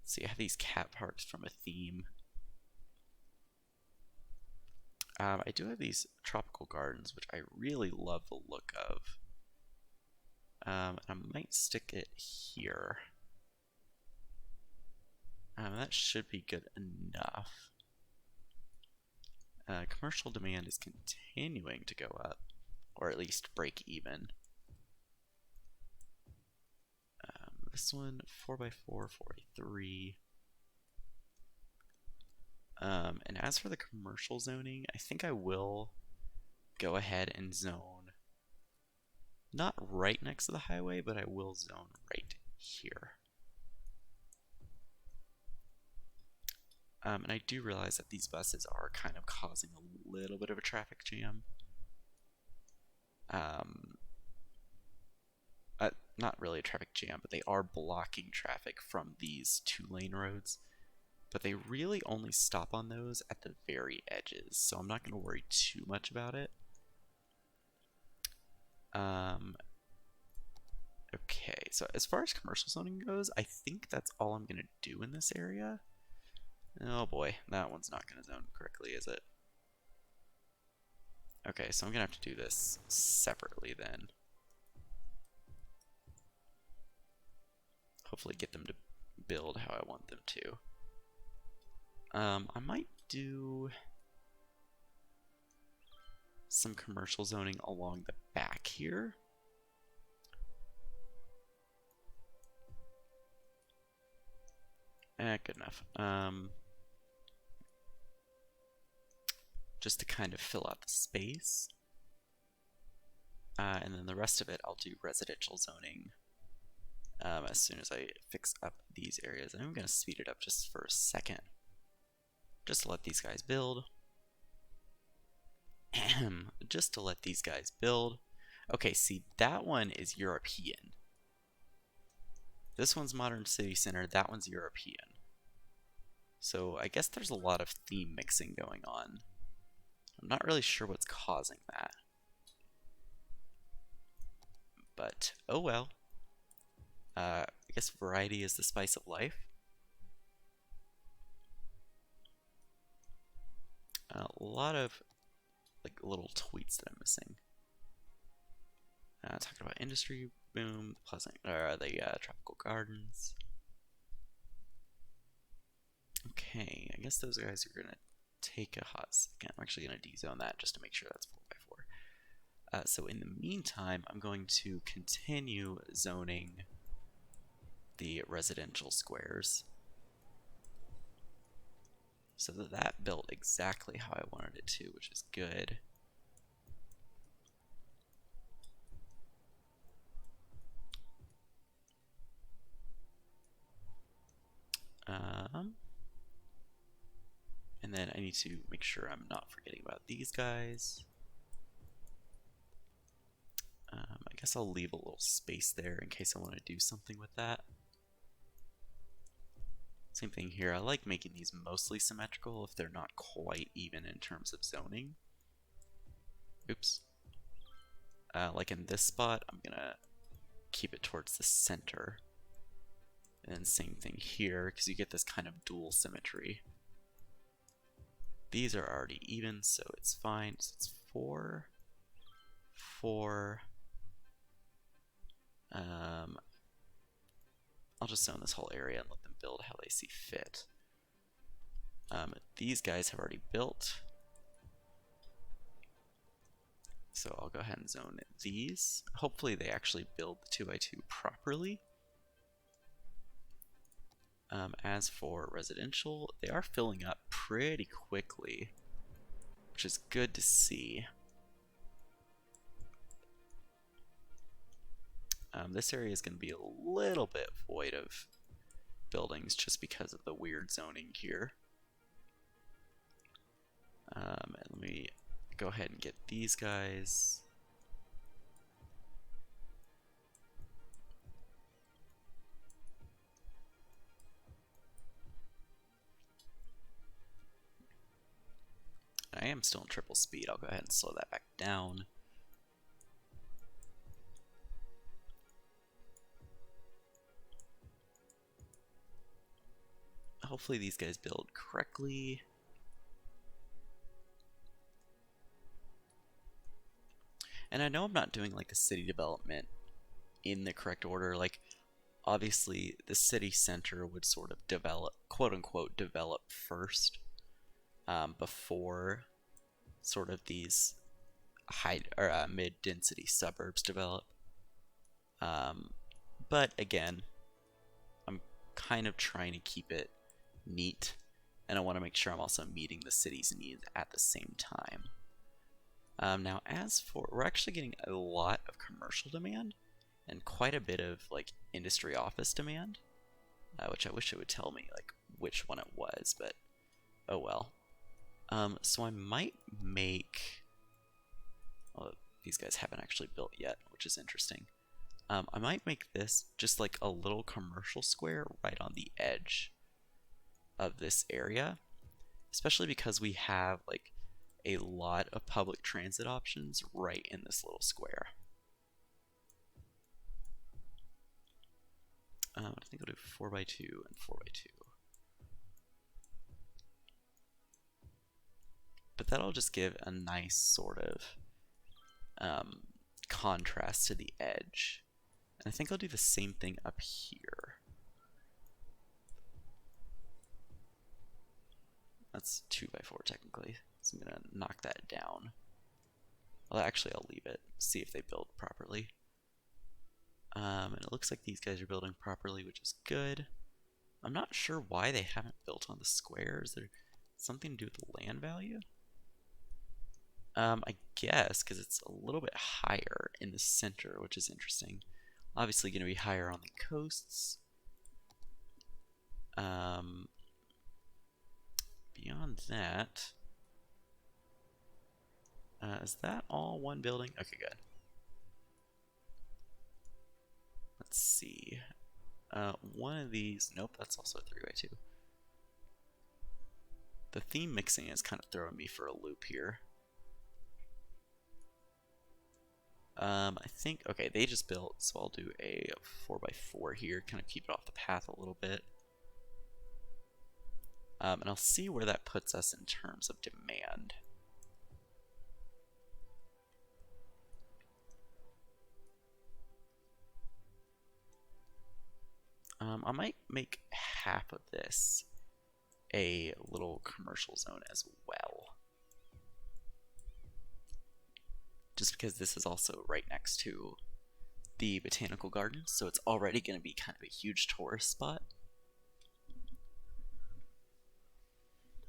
see, I have these cat parks from a theme. I do have these tropical gardens, which I really love the look of. And I might stick it here. That should be good enough. Commercial demand is continuing to go up, or at least break even. This one, 4x4, 4x3. And as for the commercial zoning, I think I will go ahead and zone not right next to the highway, but I will zone right here. And I do realize that these buses are kind of causing a little bit of a traffic jam. Not really a traffic jam, but they are blocking traffic from these 2-lane roads. But they really only stop on those at the very edges, so I'm not going to worry too much about it. Okay, so as far as commercial zoning goes, I think that's all I'm going to do in this area. Oh boy, that one's not going to zone correctly, is it? Okay, so I'm going to have to do this separately then. Hopefully get them to build how I want them to. I might do some commercial zoning along the back here. Good enough. Just to kind of fill out the space. And then the rest of it I'll do residential zoning as soon as I fix up these areas. And I'm going to speed it up just for a second, just to let these guys build. Okay, see, that one is European. This one's Modern City Center, that one's European. So I guess there's a lot of theme mixing going on. I'm not really sure what's causing that. But, oh well. I guess variety is the spice of life. A lot of like little tweets that I'm missing. Talking about industry boom, the tropical gardens. Okay, I guess those guys are gonna take a hot second. I'm actually gonna dezone that just to make sure that's 4x4. So in the meantime, I'm going to continue zoning the residential squares so that that built exactly how I wanted it to, which is good. And then I need to make sure I'm not forgetting about these guys. I guess I'll leave a little space there in case I want to do something with that. Same thing here. I like making these mostly symmetrical if they're not quite even in terms of zoning. Oops. Like in this spot, I'm gonna keep it towards the center. And same thing here, because you get this kind of dual symmetry. These are already even, so it's fine. So it's 4, 4. I'll just zone this whole area and let them build how they see fit. These guys have already built. So I'll go ahead and zone these. Hopefully they actually build the 2x2 properly. As for residential, they are filling up pretty quickly, which is good to see. This area is going to be a little bit void of buildings just because of the weird zoning here. And let me go ahead and get these guys. I am still in triple speed. I'll go ahead and slow that back down. Hopefully these guys build correctly. And I know I'm not doing like the city development in the correct order. Like, obviously the city center would sort of develop, quote unquote, develop first, before sort of these high or mid-density suburbs develop. But again, I'm kind of trying to keep it neat, and I want to make sure I'm also meeting the city's needs at the same time. Now, as for, we're actually getting a lot of commercial demand and quite a bit of like industry office demand, which I wish it would tell me like which one it was, but oh well. So I might make, well, these guys haven't actually built yet, which is interesting. I might make this just like a little commercial square right on the edge of this area, especially because we have like a lot of public transit options right in this little square. I think I'll do 4x2 and 4x2. But that'll just give a nice sort of contrast to the edge. And I think I'll do the same thing up here. That's 2x4 technically, so I'm gonna knock that down. Well, actually I'll leave it, see if they build properly. And it looks like these guys are building properly, which is good. I'm not sure why they haven't built on the square. Is there something to do with the land value? I guess because it's a little bit higher in the center, which is interesting. Obviously going to be higher on the coasts. Beyond that, is that all one building? Okay, good. let's see. One of these, nope, that's also a 3x2. The theme mixing is kind of throwing me for a loop here. I think, okay, they just built, so I'll do a 4x4 here, kind of keep it off the path a little bit. And I'll see where that puts us in terms of demand. I might make half of this a little commercial zone as well. Just because this is also right next to the botanical garden, so it's already going to be kind of a huge tourist spot.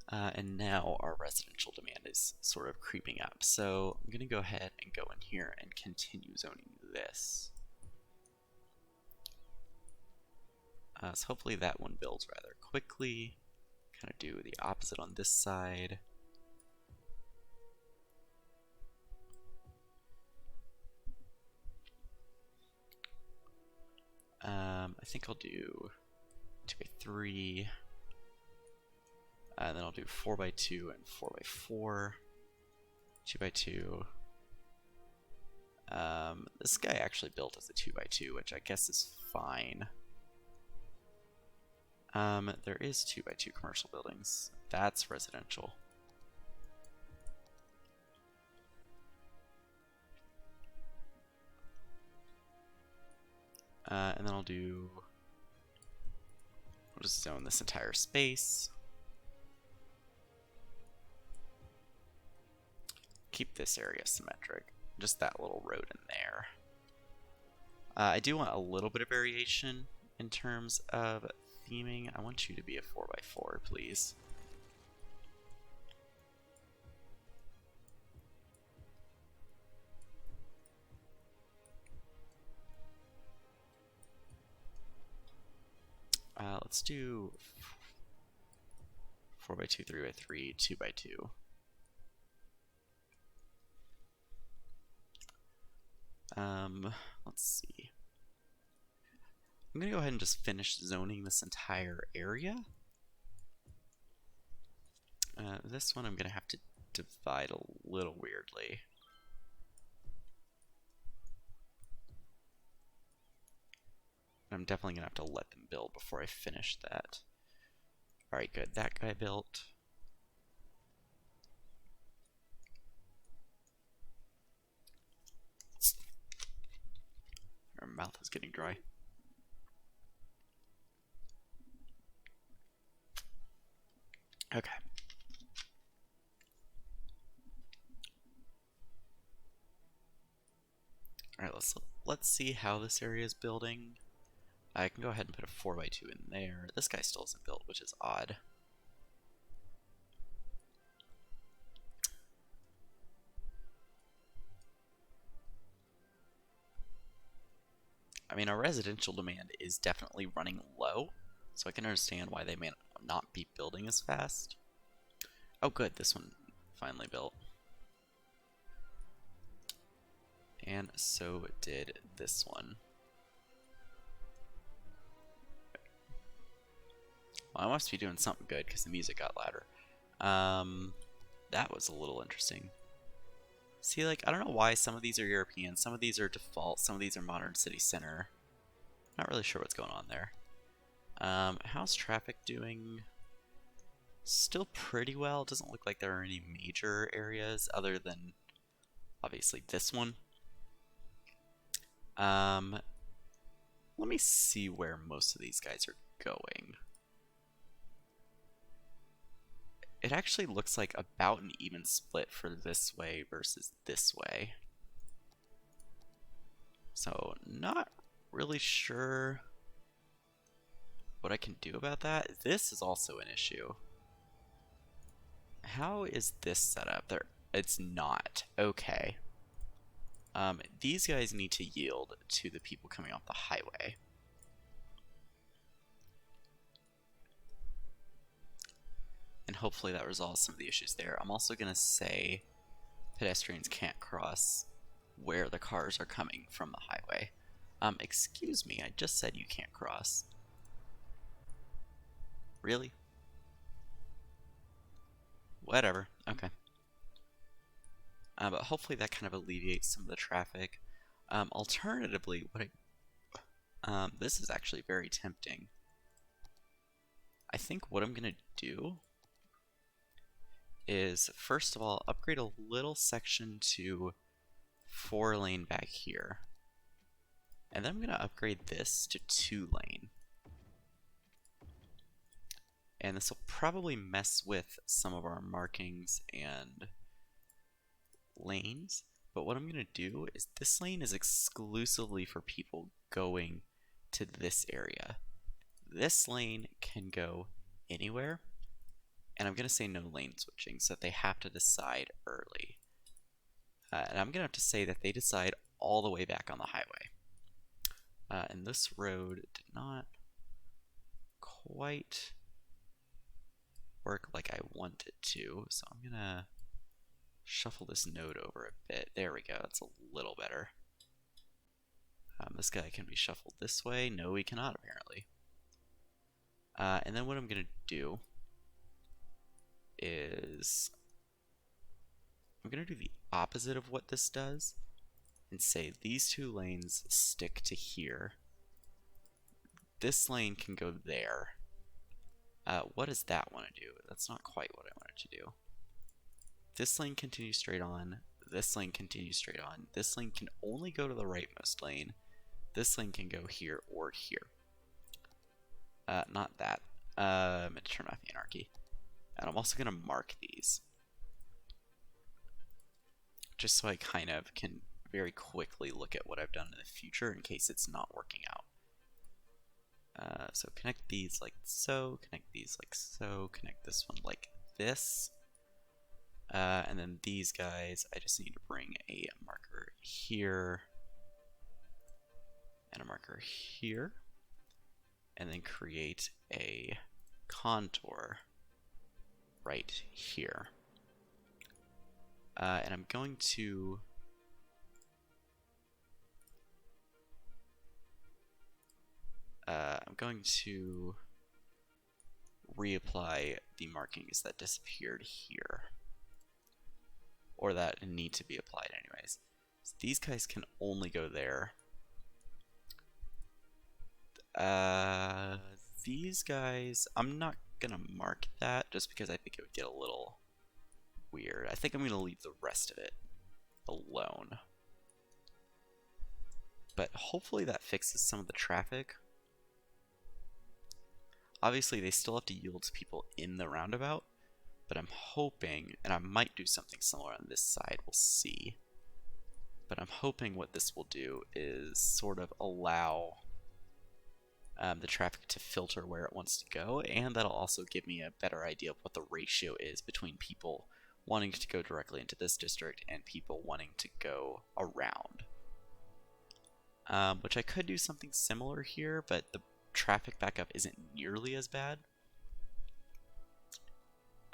And now our residential demand is sort of creeping up. So I'm going to go ahead and go in here and continue zoning this. So hopefully that one builds rather quickly. Kind of do the opposite on this side. I think I'll do 2x3. And then I'll do 4x2 and 4x4. 2x2. This guy actually built as a 2x2, which I guess is fine. There is 2x2 commercial buildings. That's residential. And then I'll just zone this entire space. Keep this area symmetric. Just that little road in there. I do want a little bit of variation in terms of theming. I want you to be a 4x4, please. Let's do 4x2, 3x3, 2x2. Let's see. I'm gonna go ahead and just finish zoning this entire area. This one I'm gonna have to divide a little weirdly. I'm definitely gonna have to let them build before I finish that. Alright, good. That guy built. Our mouth is getting dry. Okay. Alright, let's see how this area is building. I can go ahead and put a 4x2 in there. This guy still isn't built, which is odd. I mean, our residential demand is definitely running low, so I can understand why they may not be building as fast. Oh good, this one finally built. And so did this one. Well, I must be doing something good because the music got louder. That was a little interesting. See, like, I don't know why some of these are European, some of these are default, some of these are modern city center. Not really sure what's going on there. How's traffic doing? Still pretty well. It doesn't look like there are any major areas other than obviously this one. Let me see where most of these guys are going. It actually looks like about an even split for this way versus this way. So not really sure what I can do about that. This is also an issue. How is this set up? There, it's not. Okay. These guys need to yield to the people coming off the highway. And hopefully that resolves some of the issues there. I'm also going to say pedestrians can't cross where the cars are coming from the highway. Excuse me, I just said you can't cross. Really? Whatever. Okay. But hopefully that kind of alleviates some of the traffic. Alternatively, this is actually very tempting. I think what I'm gonna do is, first of all, upgrade a little section to 4-lane back here. And then I'm gonna upgrade this to 2-lane. And this will probably mess with some of our markings and lanes. But what I'm going to do is, this lane is exclusively for people going to this area. This lane can go anywhere. And I'm going to say no lane switching, so that they have to decide early. And I'm going to have to say that they decide all the way back on the highway. And this road did not quite work like I want it to, so I'm gonna shuffle this node over a bit. There we go, that's a little better. This guy can be shuffled this way. No, he cannot, apparently. And then what I'm gonna do is I'm gonna do the opposite of what this does and say these 2 lanes stick to here. This lane can go there. What does that want to do? That's not quite what I wanted to do. This lane continues straight on. This lane continues straight on. This lane can only go to the rightmost lane. This lane can go here or here. Not that. I'm going to turn off anarchy. And I'm also going to mark these, just so I kind of can very quickly look at what I've done in the future in case it's not working out. So connect these like so, connect these like so, connect this one like this. And then these guys, I just need to bring a marker here and a marker here, and then create a contour right here. And I'm going to reapply the markings that disappeared here, or that need to be applied anyways. So these guys can only go there. These guys, I'm not gonna mark that just because I think it would get a little weird. I think I'm gonna leave the rest of it alone. But hopefully that fixes some of the traffic. Obviously they still have to yield to people in the roundabout, but I'm hoping, and I might do something similar on this side, we'll see. But I'm hoping what this will do is sort of allow the traffic to filter where it wants to go, and that'll also give me a better idea of what the ratio is between people wanting to go directly into this district and people wanting to go around. Which I could do something similar here, but the traffic backup isn't nearly as bad.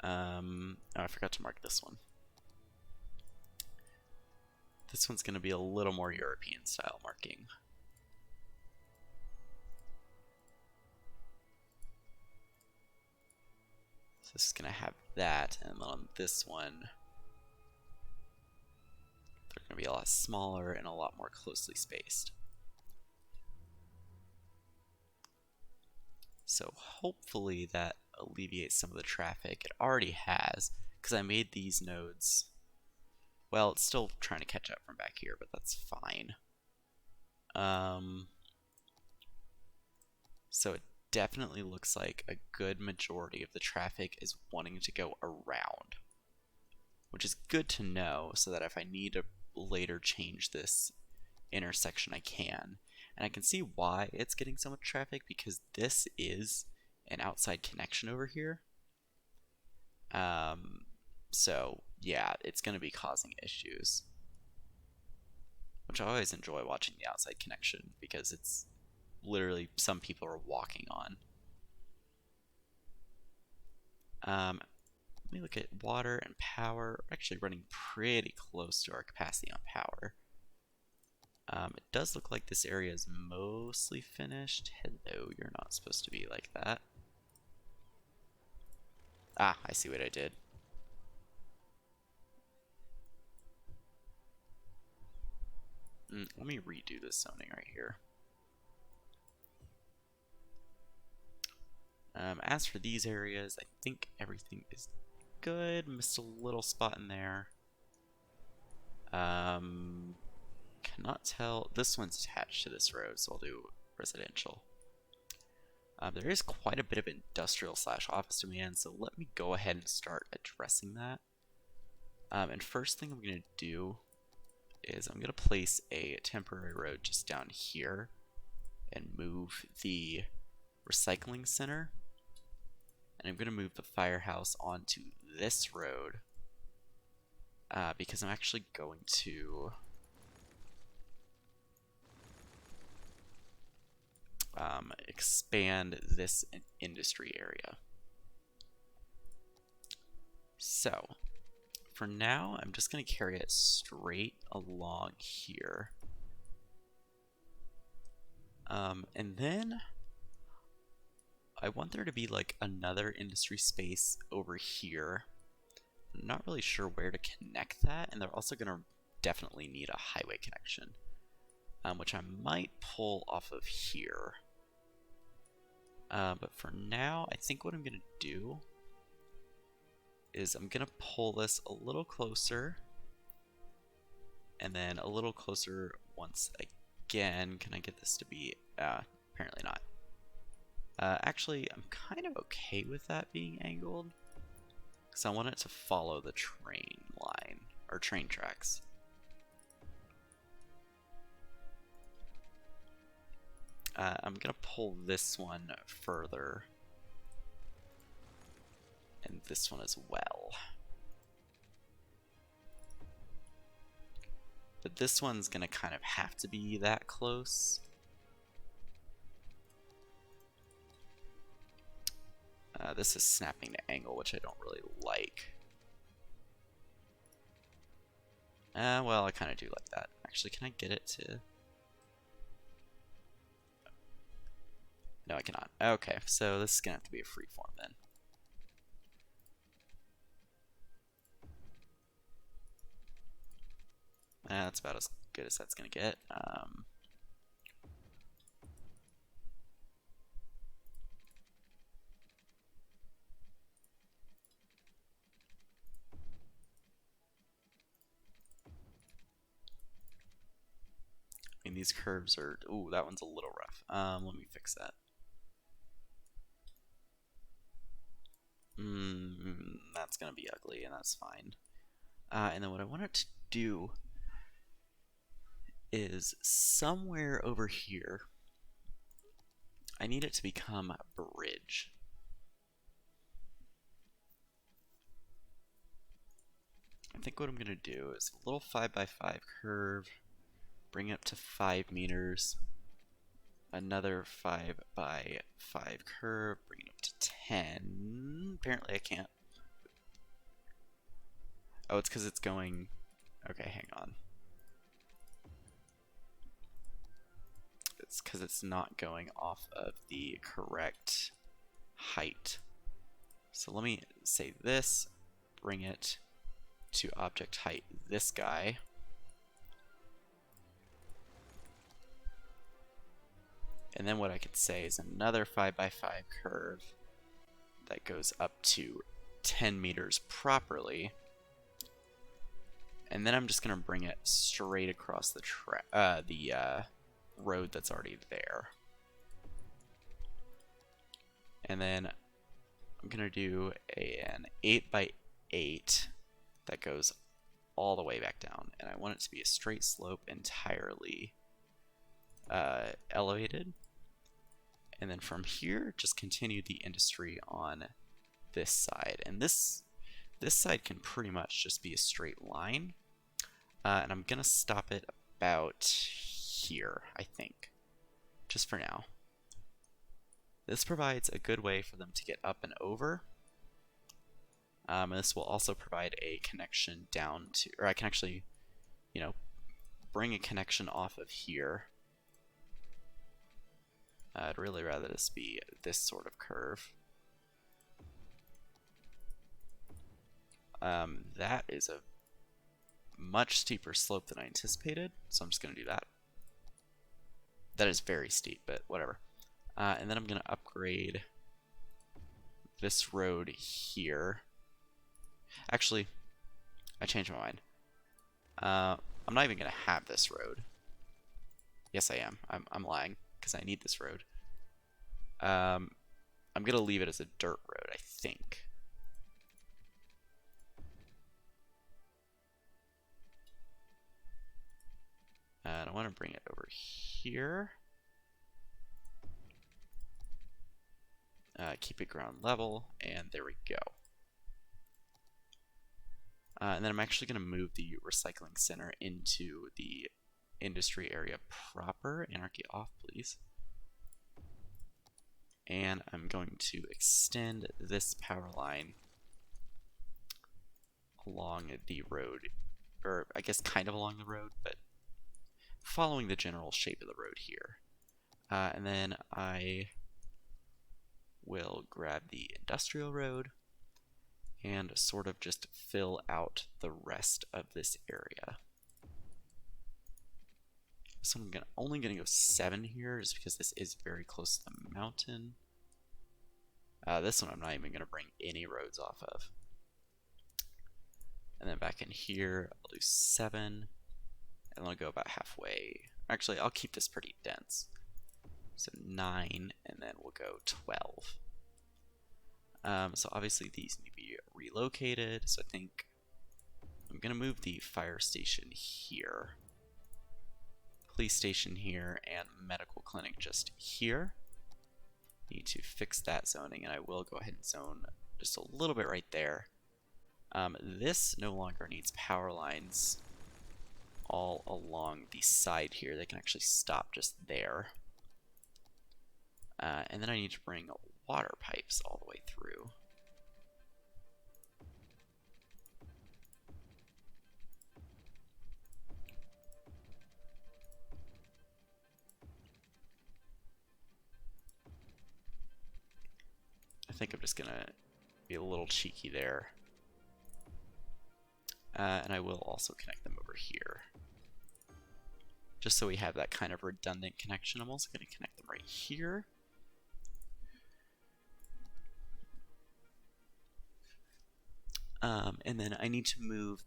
Oh, I forgot to mark this one. This one's going to be a little more European style marking. So this is going to have that, and then on this one, they're going to be a lot smaller and a lot more closely spaced. So hopefully that alleviates some of the traffic. It already has, because I made these nodes. Well, it's still trying to catch up from back here, but that's fine. So it definitely looks like a good majority of the traffic is wanting to go around, which is good to know, so that if I need to later change this intersection, I can. And I can see why it's getting so much traffic, because this is an outside connection over here. So yeah, it's going to be causing issues, which I always enjoy watching the outside connection, because it's literally some people are walking on. Let me look at water and power. We're actually running pretty close to our capacity on power. It does look like this area is mostly finished. Hello, you're not supposed to be like that. Ah, I see what I did. Let me redo this zoning right here. As for these areas, I think everything is good. Missed a little spot in there. Cannot tell. This one's attached to this road, so I'll do residential. There is quite a bit of industrial / office demand, so let me go ahead and start addressing that. And first thing I'm going to do is I'm going to place a temporary road just down here and move the recycling center. And I'm going to move the firehouse onto this road because I'm actually going to expand this industry area. So for now, I'm just going to carry it straight along here. And then I want there to be like another industry space over here. I'm not really sure where to connect that, and they're also going to definitely need a highway connection, which I might pull off of here. But for now, I think what I'm going to do is I'm going to pull this a little closer, and then a little closer once again. Can I get this to be, apparently not. Actually, I'm kind of okay with that being angled, because I want it to follow the train line, or train tracks. I'm going to pull this one further, and this one as well. But this one's going to kind of have to be that close. This is snapping to angle, which I don't really like. Well, I kind of do like that. Actually, can I get it to... No, I cannot. Okay, so this is going to have to be a freeform then. That's about as good as that's going to get. I mean, these curves are... Ooh, that one's a little rough. Let me fix that. That's going to be ugly, and that's fine. And then what I want it to do is somewhere over here, I need it to become a bridge. I think what I'm going to do is a little 5x5 curve, bring it up to 5 meters, another 5x5 curve, bring it up to 10. Apparently I can't. Oh, it's because it's going... Okay, hang on. It's because it's not going off of the correct height. So let me say this, bring it to object height this guy. And then what I could say is another 5x5 curve that goes up to 10 meters properly. And then I'm just going to bring it straight across the road that's already there. And then I'm going to do an 8x8 that goes all the way back down. And I want it to be a straight slope, entirely elevated. And then from here, just continue the industry on this side. And this side can pretty much just be a straight line. And I'm going to stop it about here, I think, just for now. This provides a good way for them to get up and over. And this will also provide a connection down to, or I can actually, you know, bring a connection off of here. I'd really rather this be this sort of curve. That is a much steeper slope than I anticipated, so I'm just going to do that. That is very steep, but whatever. And then I'm going to upgrade this road here. Actually, I changed my mind. I'm not even going to have this road. Yes, I am. I'm lying, because I need this road. I'm going to leave it as a dirt road, I think. And I want to bring it over here. Keep it ground level, and there we go. And then I'm actually going to move the recycling center into the industry area proper. Anarchy off, please. And I'm going to extend this power line along the road, or I guess kind of along the road, but following the general shape of the road here. And then I will grab the industrial road and sort of just fill out the rest of this area. So I'm only going to go 7 here just because this is very close to the mountain. This one I'm not even going to bring any roads off of. And then back in here, I'll do 7. And then I'll go about halfway. Actually, I'll keep this pretty dense. So 9, and then we'll go 12. So obviously these need to be relocated. So I think I'm going to move the fire station here, police station here, and medical clinic just here. Need to fix that zoning, and I will go ahead and zone just a little bit right there. This no longer needs power lines all along the side here. They can actually stop just there. And then I need to bring water pipes all the way through. I think I'm just gonna be a little cheeky there. And I will also connect them over here. Just so we have that kind of redundant connection. I'm also going to connect them right here. And then I need to move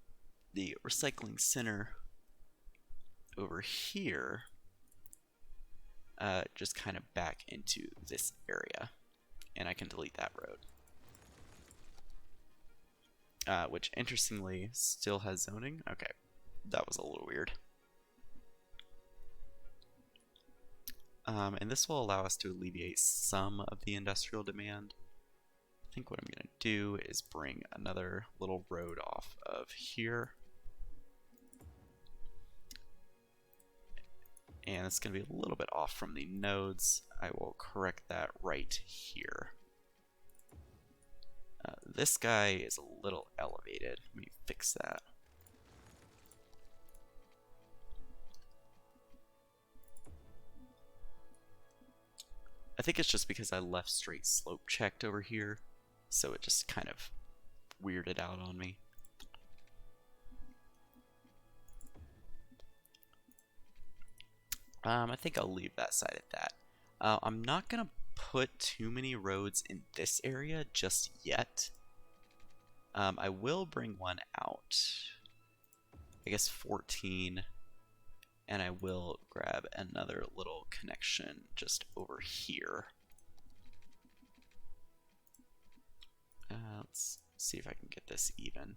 the recycling center over here, just kind of back into this area. And I can delete that road. Which interestingly still has zoning. Okay, that was a little weird. And this will allow us to alleviate some of the industrial demand. I think what I'm going to do is bring another little road off of here. And it's going to be a little bit off from the nodes. I will correct that right here. This guy is a little elevated. Let me fix that. I think it's just because I left straight slope checked over here, so it just kind of weirded out on me. I think I'll leave that side at that. I'm not going to put too many roads in this area just yet. I will bring one out, I guess 14, and I will grab another little connection just over here. Let's see if I can get this even.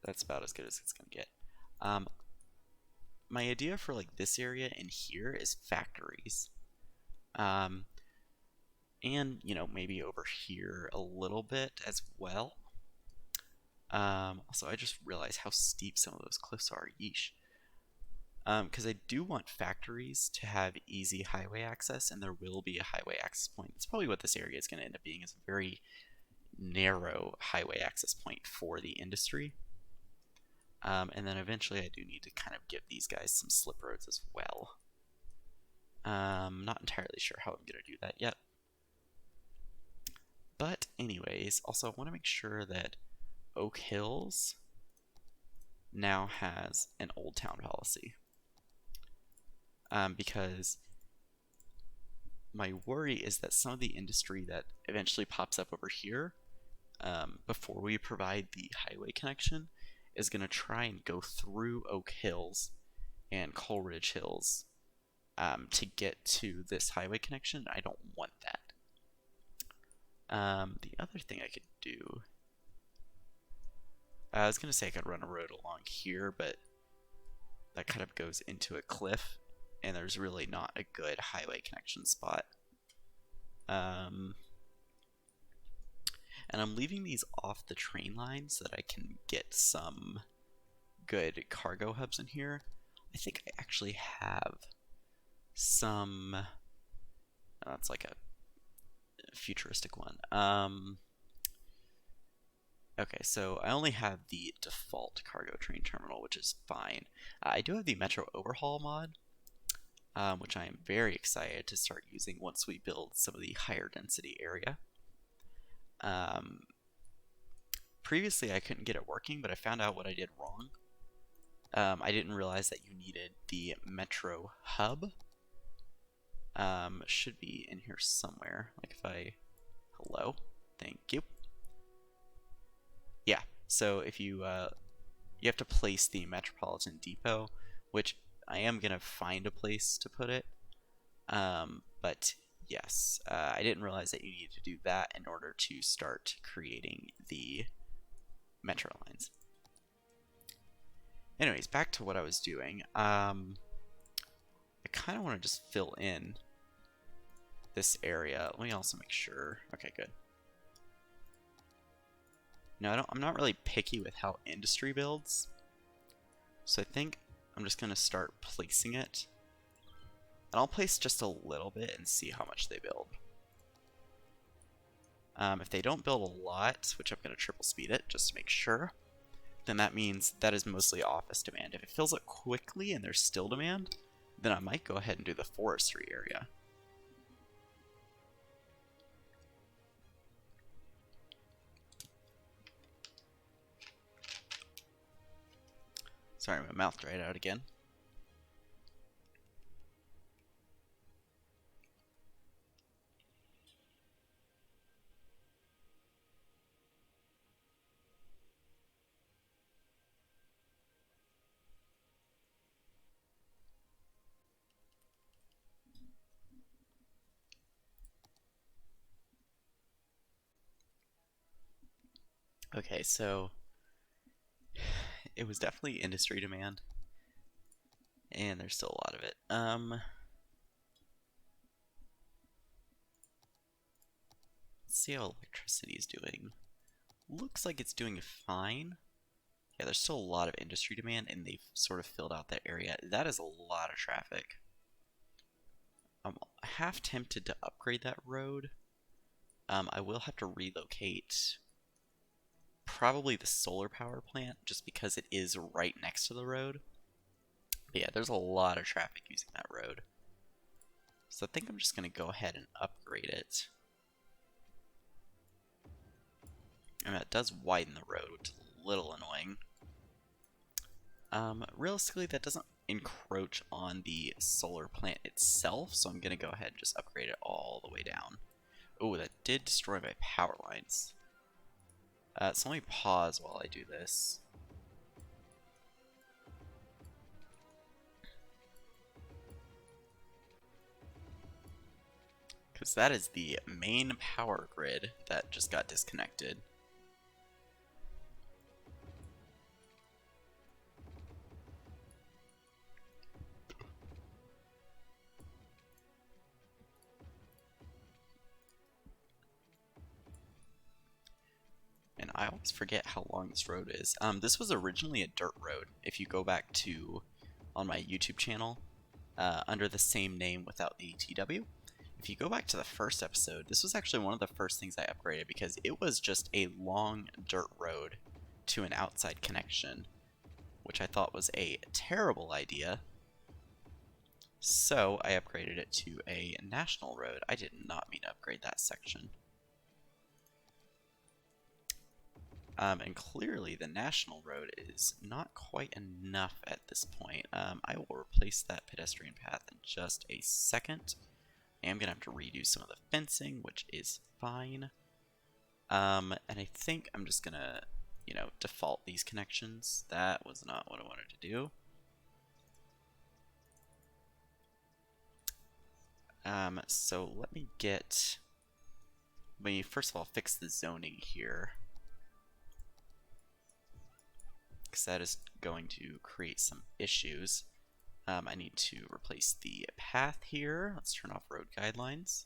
That's about as good as it's going to get. My idea for like this area in here is factories. And, you know, maybe over here a little bit as well. Also, I just realized how steep some of those cliffs are. Yeesh. Because I do want factories to have easy highway access, and there will be a highway access point. That's probably what this area is going to end up being, is a very narrow highway access point for the industry. And then eventually I do need to kind of give these guys some slip roads as well. Not entirely sure how I'm going to do that yet. But anyways, also I want to make sure that Oak Hills now has an Old Town policy. Because my worry is that some of the industry that eventually pops up over here before we provide the highway connection is going to try and go through Oak Hills and Coleridge Hills to get to this highway connection. I don't want that. The other thing I could do, I was going to say I could run a road along here, but that kind of goes into a cliff, and there's really not a good highway connection spot. And I'm leaving these off the train line so that I can get some good cargo hubs in here. I think I actually have some, it's like a futuristic one. Okay, so I only have the default cargo train terminal, which is fine. I do have the Metro Overhaul mod, which I am very excited to start using once we build some of the higher density area. Previously I couldn't get it working, but I found out what I did wrong. I didn't realize that you needed the Metro Hub. Should be in here somewhere. Like if I, hello, thank you. Yeah, so if you you have to place the Metropolitan Depot, which I am gonna find a place to put it. But yes, I didn't realize that you needed to do that in order to start creating the metro lines. Anyways, back to what I was doing. I kind of want to just fill in this area. Let me also make sure. Okay, good. No, I'm not really picky with how industry builds. So I think I'm just going to start placing it. And I'll place just a little bit and see how much they build. If they don't build a lot, which I'm going to triple speed it just to make sure, then that means that is mostly office demand. If it fills up quickly and there's still demand, then I might go ahead and do the forestry area. Sorry, my mouth dried out again. Okay, so it was definitely industry demand, and there's still a lot of it. Let's see how electricity is doing. Looks like it's doing fine. Yeah, there's still a lot of industry demand, and they've sort of filled out that area. That is a lot of traffic. I'm half tempted to upgrade that road. I will have to relocate probably the solar power plant just because it is right next to the road. But yeah, there's a lot of traffic using that road. So I think I'm just going to go ahead and upgrade it. I mean, it does widen the road, which is a little annoying. Realistically, that doesn't encroach on the solar plant itself, so I'm going to go ahead and just upgrade it all the way down. Oh, that did destroy my power lines. So let me pause while I do this. Because that is the main power grid that just got disconnected. And I always forget how long this road is. This was originally a dirt road. If you go back to on my YouTube channel, under the same name without the TW, if you go back to the first episode, this was actually one of the first things I upgraded because it was just a long dirt road to an outside connection. which I thought was a terrible idea. So I upgraded it to a national road. I did not mean to upgrade that section. And clearly the national road is not quite enough at this point. I will replace that pedestrian path in just a second. I am going to have to redo some of the fencing, which is fine. And I think I'm just going to, default these connections. That was not what I wanted to do. So let me first of all fix the zoning here, because that is going to create some issues. I need to replace the path here. Let's turn off road guidelines.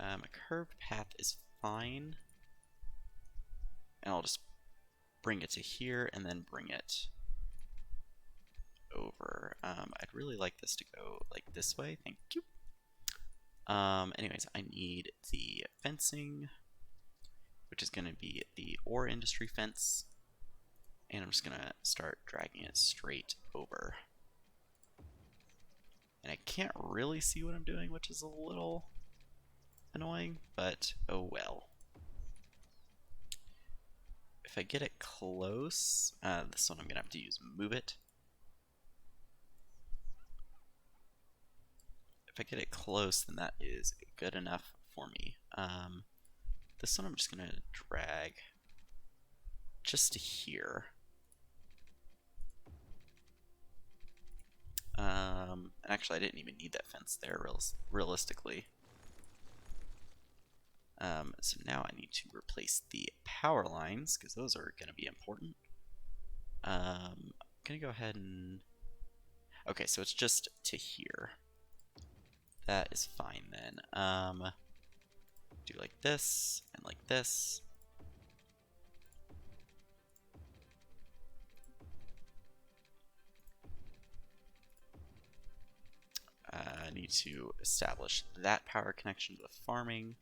A curved path is fine. And I'll just bring it to here and then bring it over. I'd really like this to go like this way. Thank you. Anyways, I need the fencing, which is going to be the ore industry fence. And I'm just going to start dragging it straight over. And I can't really see what I'm doing, which is a little annoying, but oh well. If I get it close, this one I'm going to have to use move it. If I get it close, then that is good enough for me. This one I'm just going to drag just to here. And actually, I didn't even need that fence there, realistically. So now I need to replace the power lines, because those are going to be important. I'm going to go ahead and... Okay, so it's just to here. That is fine then. Do like this, and like this. I need to establish that power connection to the farming.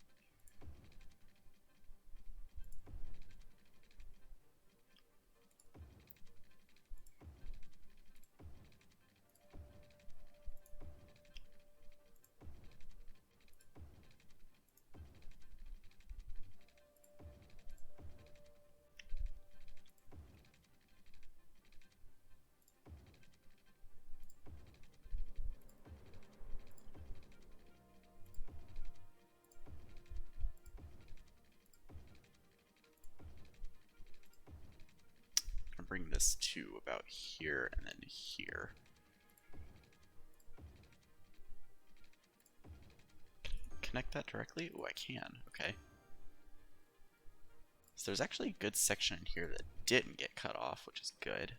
Bring this to about here and then here. Connect that directly? Oh, I can. Okay. So there's actually a good section in here that didn't get cut off, which is good.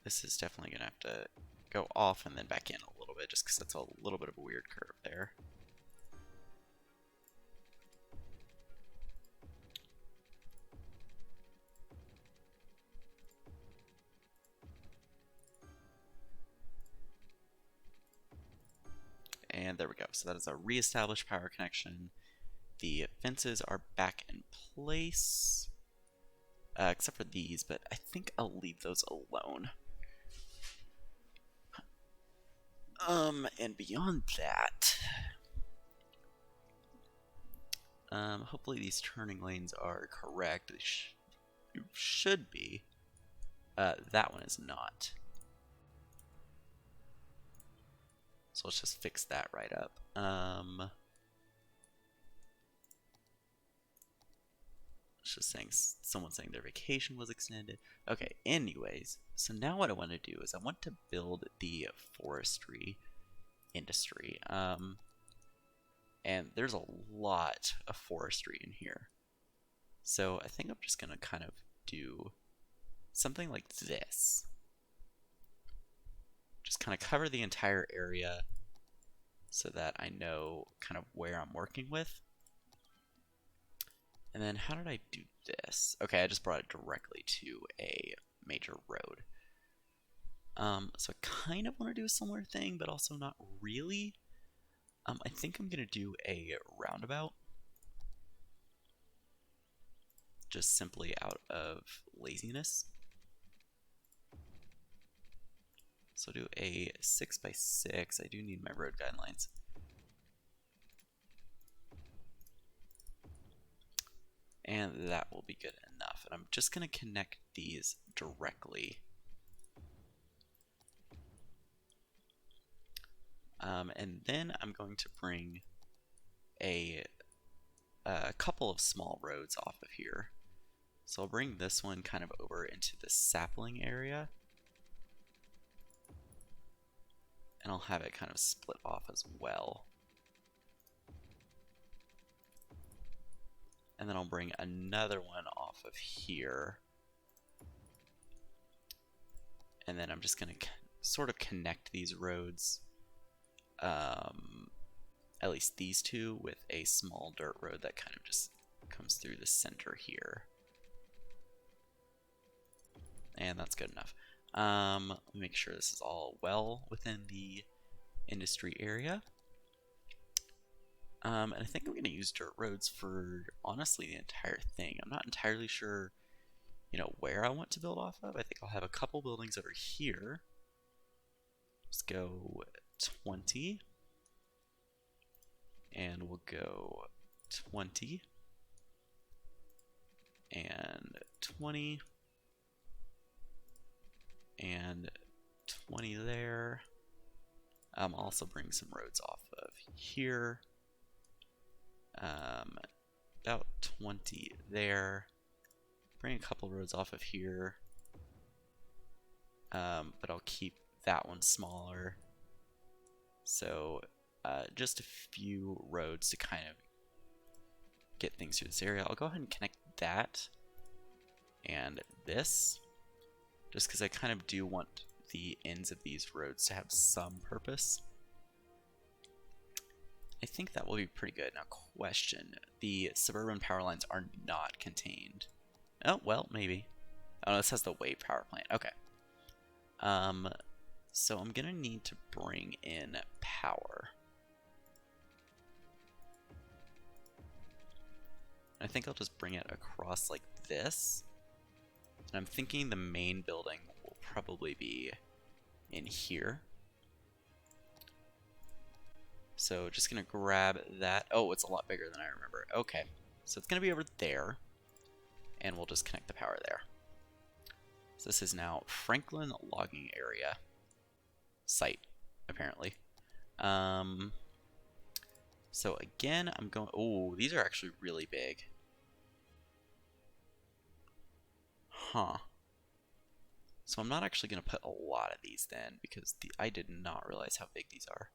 This is definitely going to have to go off and then back in a little bit, just because that's a little bit of a weird curve there. And there we go. So that is a reestablished power connection. The fences are back in place, except for these, but I think I'll leave those alone. And beyond that, hopefully these turning lanes are correct. They should be. That one is not. So let's just fix that right up. It's just saying, someone saying their vacation was extended. Okay, anyways, so now what I want to do is I want to build the forestry industry. And there's a lot of forestry in here. So I think I'm just going to kind of do something like this. Just kind of cover the entire area so that I know kind of where I'm working with. And then how did I do this? Okay, I just brought it directly to a major road. So I kind of want to do a similar thing, but also not really. I think I'm going to do a roundabout. just simply out of laziness. So I'll do a 6x6. I do need my road guidelines. And that will be good enough. And I'm just going to connect these directly. And then I'm going to bring a couple of small roads off of here. So I'll bring this one kind of over into the sapling area. And I'll have it kind of split off as well. And then I'll bring another one off of here. And then I'm just going to sort of connect these roads, at least these two, with a small dirt road that kind of just comes through the center here. And that's good enough. Let me make sure this is all well within the industry area. And I think I'm going to use dirt roads for, honestly, the entire thing. I'm not entirely sure, where I want to build off of. I think I'll have a couple buildings over here. Let's go 20. And we'll go 20. And 20. And 20 there. I'll also bring some roads off of here. About 20 there. Bring a couple roads off of here. But I'll keep that one smaller. So just a few roads to kind of get things through this area. I'll go ahead and connect that and this, just because I kind of do want the ends of these roads to have some purpose. I think that will be pretty good. Now, question. The suburban power lines are not contained. Oh, well, maybe. Oh, this has the wave power plant. Okay. So I'm going to need to bring in power. I think I'll just bring it across like this. And I'm thinking the main building will probably be in here. So just going to grab that. Oh, it's a lot bigger than I remember. Okay. So it's going to be over there. And we'll just connect the power there. So this is now Franklin Logging Area site, apparently. So again, I'm going... Oh, these are actually really big. Huh. So I'm not actually going to put a lot of these then, because I did not realize how big these are.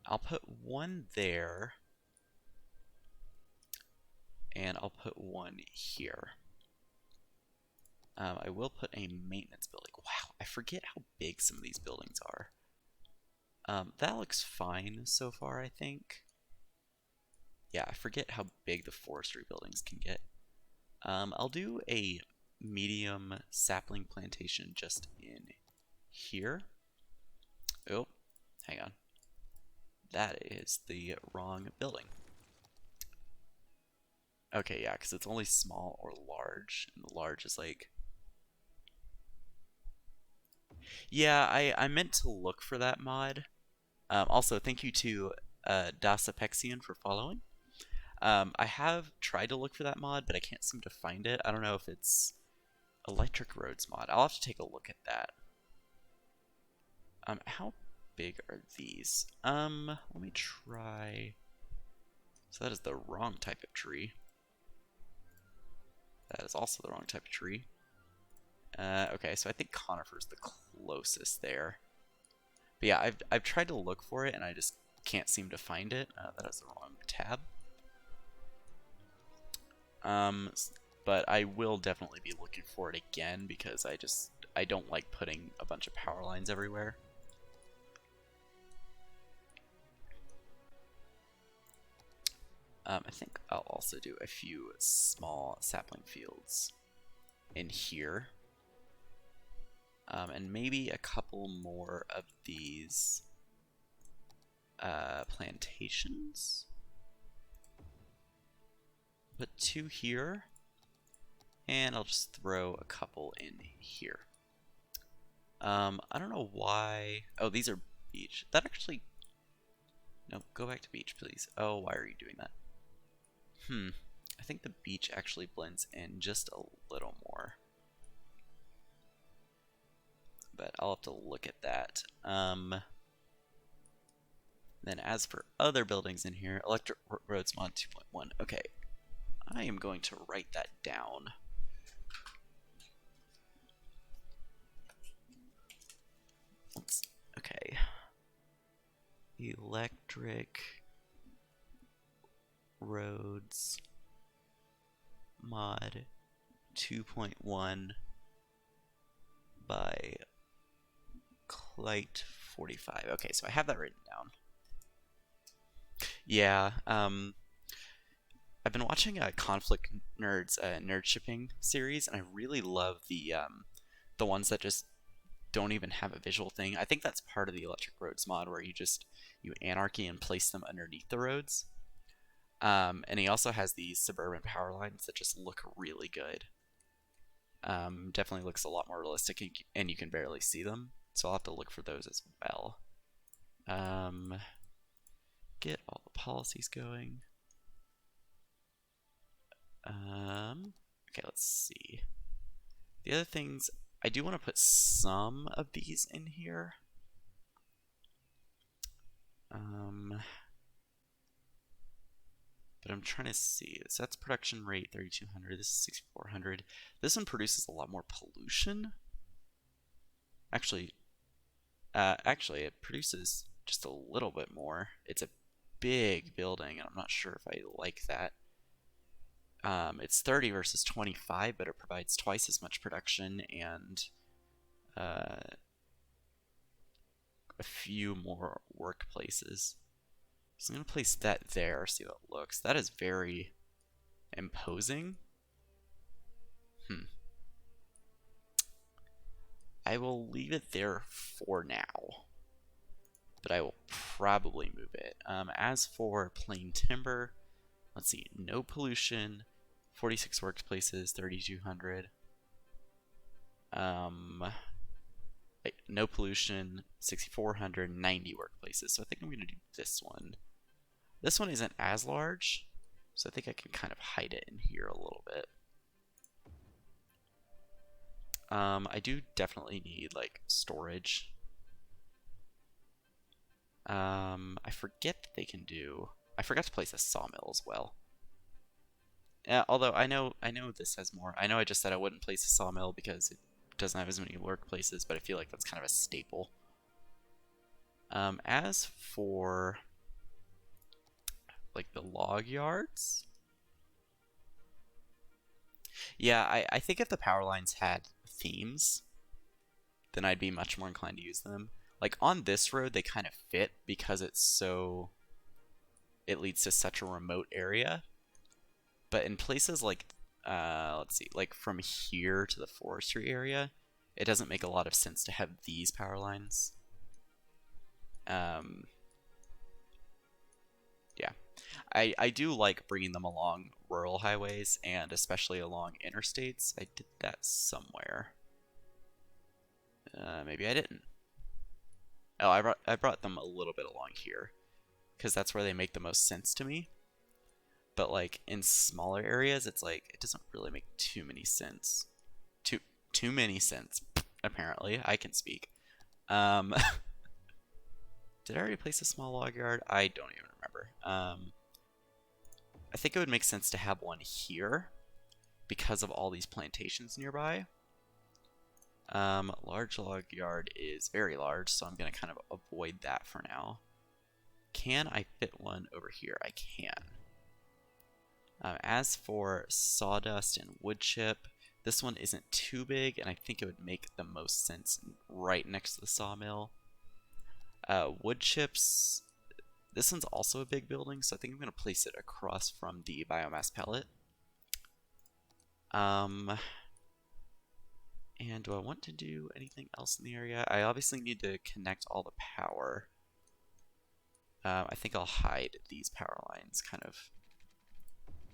I'll put one there. And I'll put one here. I will put a maintenance building. Wow, I forget how big some of these buildings are. That looks fine so far, I think. Yeah, I forget how big the forestry buildings can get. I'll do a medium sapling plantation just in here. Oh, hang on. That is the wrong building. Okay, yeah, because it's only small or large, and the large is like... Yeah, I meant to look for that mod. Also, thank you to Dasapexian for following. I have tried to look for that mod, but I can't seem to find it. I don't know if it's Electric Roads mod. I'll have to take a look at that. How big are these? Let me try... So that is the wrong type of tree. That is also the wrong type of tree. Okay, so I think conifer's the closest there. But yeah, I've tried to look for it, and I just can't seem to find it. That is the wrong tab. But I will definitely be looking for it again, because I don't like putting a bunch of power lines everywhere. I think I'll also do a few small sapling fields in here. And maybe a couple more of these plantations. Put 2 here. And I'll just throw a couple in here. I don't know why. Oh, these are beach. That actually. No, go back to beach, please. Oh, why are you doing that? I think the beach actually blends in just a little more. But I'll have to look at that. Then as for other buildings in here, electric roads mod 2.1. Okay, I am going to write that down. Okay. Electric roads mod 2.1 by Clyte 45. Okay, so I have that written down. Yeah, I've been watching a Conflict Nerds nerd shipping series, and I really love the ones that just don't even have a visual thing. I think that's part of the electric roads mod, where you anarchy and place them underneath the roads. And he also has these suburban power lines that just look really good. Definitely looks a lot more realistic, and you can barely see them. So I'll have to look for those as well. Get all the policies going. Okay, let's see. The other things, I do want to put some of these in here. But I'm trying to see. So that's production rate 3,200. This is 6,400. This one produces a lot more pollution. Actually, it produces just a little bit more. It's a big building, and I'm not sure if I like that. It's 30 versus 25, but it provides twice as much production and a few more workplaces. So I'm going to place that there, see how it looks. That is very imposing. I will leave it there for now, but I will probably move it. As for plain timber, let's see, no pollution, 46 workplaces, 3,200. No pollution, 6,400, 90 workplaces. So I think I'm going to do this one. This one isn't as large, so I think I can kind of hide it in here a little bit. I do definitely need like storage. I forget that they can do. I forgot to place a sawmill as well. Although I know this has more. I know I just said I wouldn't place a sawmill because it doesn't have as many workplaces, but I feel like that's kind of a staple. As for like the log yards, yeah, I think if the power lines had themes, then I'd be much more inclined to use them. Like on this road, they kind of fit because it leads to such a remote area. But in places like, let's see, like from here to the forestry area, it doesn't make a lot of sense to have these power lines. Yeah, I do like bringing them along rural highways and especially along interstates. I did that somewhere. Maybe I didn't. Oh, I brought them a little bit along here because that's where they make the most sense to me. But like in smaller areas, it's like it doesn't really make too many sense. Too many sense. Apparently, I can speak. Did I already place a small log yard? I don't even remember. I think it would make sense to have one here because of all these plantations nearby. Large log yard is very large, so I'm going to kind of avoid that for now. Can I fit one over here? I can. As for sawdust and wood chip, this one isn't too big, and I think it would make the most sense right next to the sawmill. Wood chips, this one's also a big building, so I think I'm going to place it across from the biomass pellet. And do I want to do anything else in the area? I obviously need to connect all the power. I think I'll hide these power lines kind of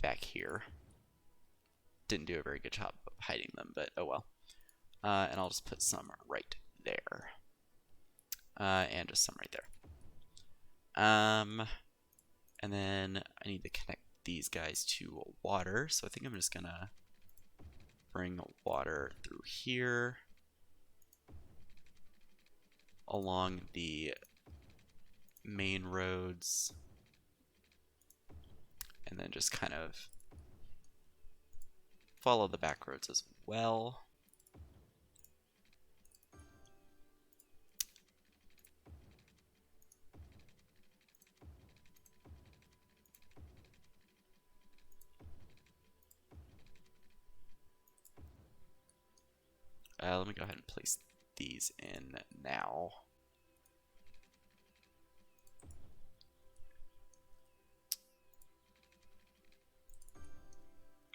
back here. didn't do a very good job of hiding them, but oh well. And I'll just put some right there. And just some right there. And then I need to connect these guys to water, so I think I'm just gonna bring water through here along the main roads, and then just kind of follow the back roads as well. Let me go ahead and place these in now.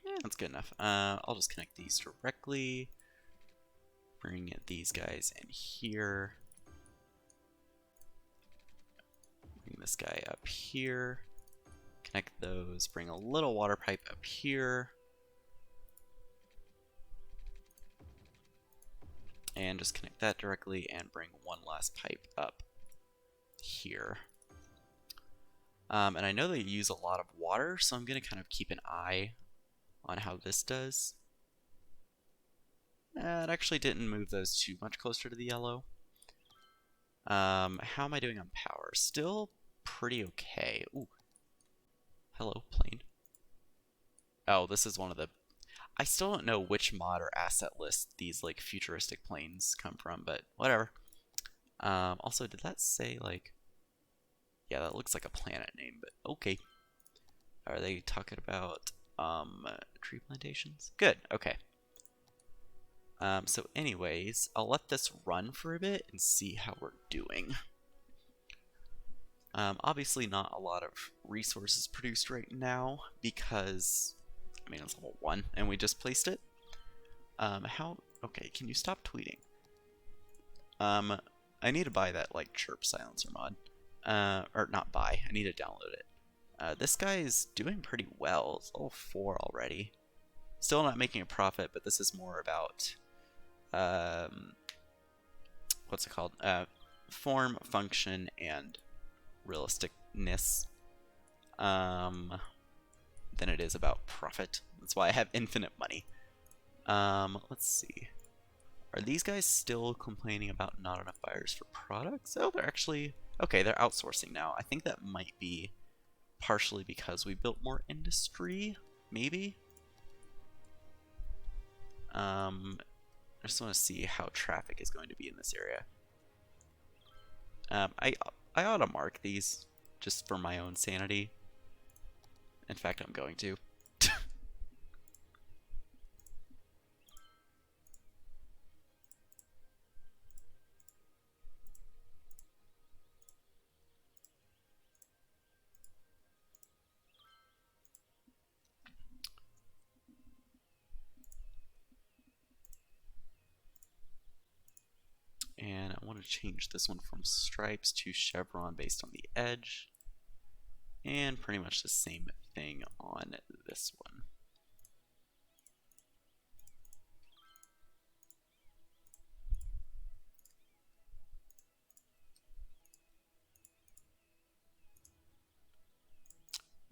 Yeah, that's good enough. I'll just connect these directly. Bring these guys in here. Bring this guy up here. Connect those. Bring a little water pipe up here. And just connect that directly and bring one last pipe up here. And I know they use a lot of water, so I'm going to kind of keep an eye on how this does. It actually didn't move those too much closer to the yellow. How am I doing on power? Still pretty okay. Ooh. Hello, plane. Oh, this is one of the... I still don't know which mod or asset list these like futuristic planes come from, but whatever. Also, did that say like... Yeah, that looks like a planet name, but okay. Are they talking about tree plantations? Good, okay. So anyways, I'll let this run for a bit and see how we're doing. Obviously not a lot of resources produced right now because, I mean, it's level 1 and we just placed it. Okay, can you stop tweeting? I need to buy that, like, chirp silencer mod. Or not buy, I need to download it. This guy is doing pretty well. It's level 4 already. Still not making a profit, but this is more about, what's it called? Form, function, and realisticness than it is about profit. That's why I have infinite money. Let's see. Are these guys still complaining about not enough buyers for products? Oh, they're actually... Okay, they're outsourcing now. I think that might be partially because we built more industry, maybe? I just want to see how traffic is going to be in this area. I ought to mark these just for my own sanity. In fact, I'm going to. And I want to change this one from stripes to chevron based on the edge. And pretty much the same thing on this one.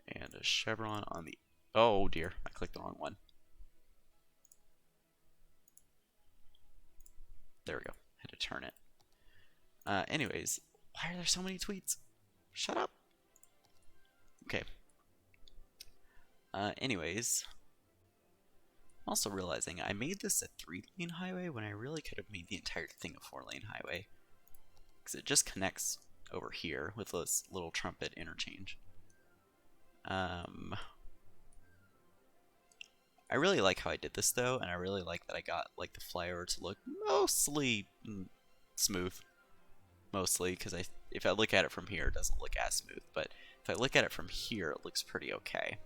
And a chevron on the... Oh dear, I clicked the wrong one. There we go. Had to turn it. Anyways, why are there so many tweets? Shut up. Okay. Anyways, I'm also realizing I made this a 3-lane highway when I really could have made the entire thing a 4-lane highway. Because it just connects over here with this little trumpet interchange. I really like how I did this though, and I really like that I got like the flyover to look mostly smooth. Mostly, because if I look at it from here, it doesn't look as smooth, but if I look at it from here, it looks pretty okay.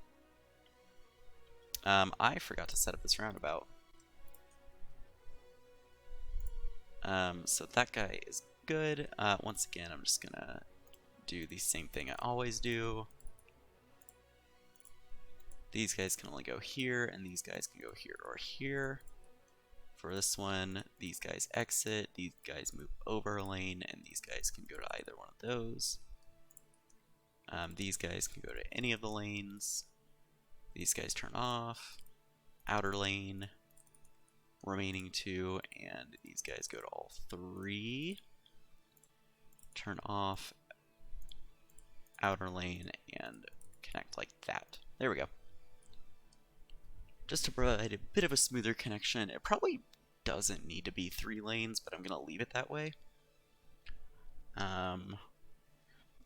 I forgot to set up this roundabout. So that guy is good. Once again, I'm just gonna do the same thing I always do. these guys can only go here, and these guys can go here or here. For this one, these guys exit, these guys move over a lane, and these guys can go to either one of those. These guys can go to any of the lanes. These guys turn off, outer lane, remaining 2, and these guys go to all 3. Turn off, outer lane, and connect like that. There we go. Just to provide a bit of a smoother connection. It probably doesn't need to be 3 lanes, but I'm going to leave it that way.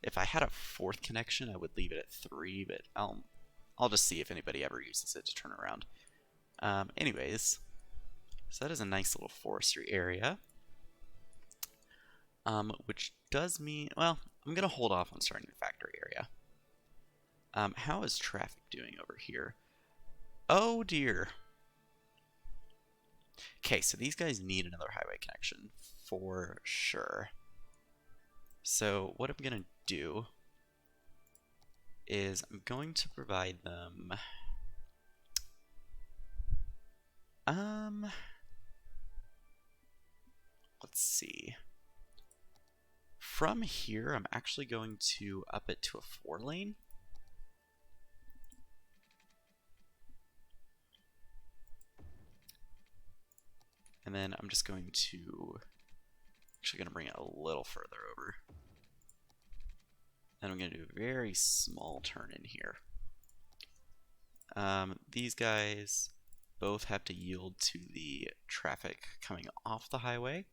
If I had a 4th connection, I would leave it at 3, but I'll just see if anybody ever uses it to turn around. Anyways, so that is a nice little forestry area. Which does mean, well, I'm going to hold off on starting the factory area. How is traffic doing over here? Oh dear. Okay, so these guys need another highway connection for sure. So what I'm going to do is I'm going to provide them let's see. From here, I'm actually going to up it to a 4 lane. And then I'm just going to, actually going to bring it a little further over. And I'm going to do a very small turn in here. These guys both have to yield to the traffic coming off the highway.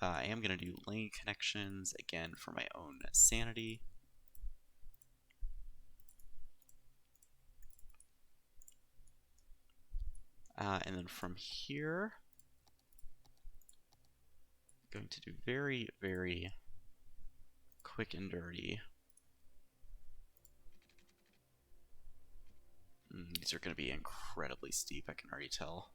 I am going to do lane connections, again, for my own sanity. And then from here, I'm going to do very, very quick and dirty. These are going to be incredibly steep, I can already tell.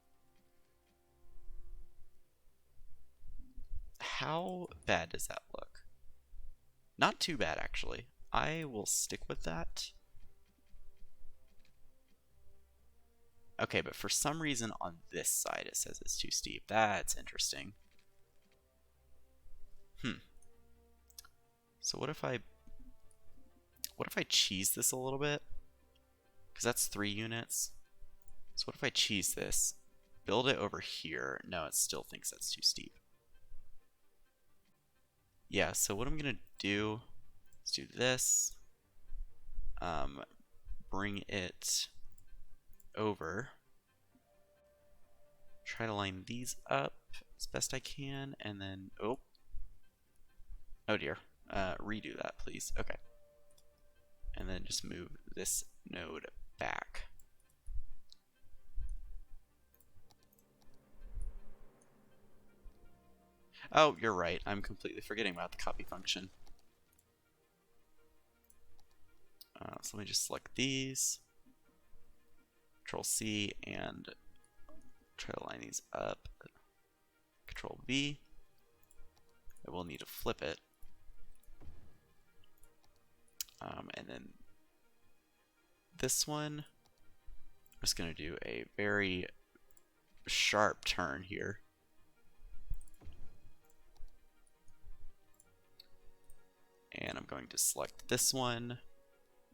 How bad does that look? Not too bad, actually. I will stick with that. Okay, but for some reason on this side it says it's too steep. That's interesting. So what if I cheese this a little bit? Because that's 3 units. So what if I cheese this? Build it over here. No, it still thinks that's too steep. Yeah, so what I'm going to do is do this. Bring it over. Try to line these up as best I can, and then, oh dear. Redo that, please. Okay. And then just move this node back. Oh, you're right. I'm completely forgetting about the copy function. So let me just select these. Control C and try to line these up. Control V. I will need to flip it. And then this one, I'm just going to do a very sharp turn here. And I'm going to select this one.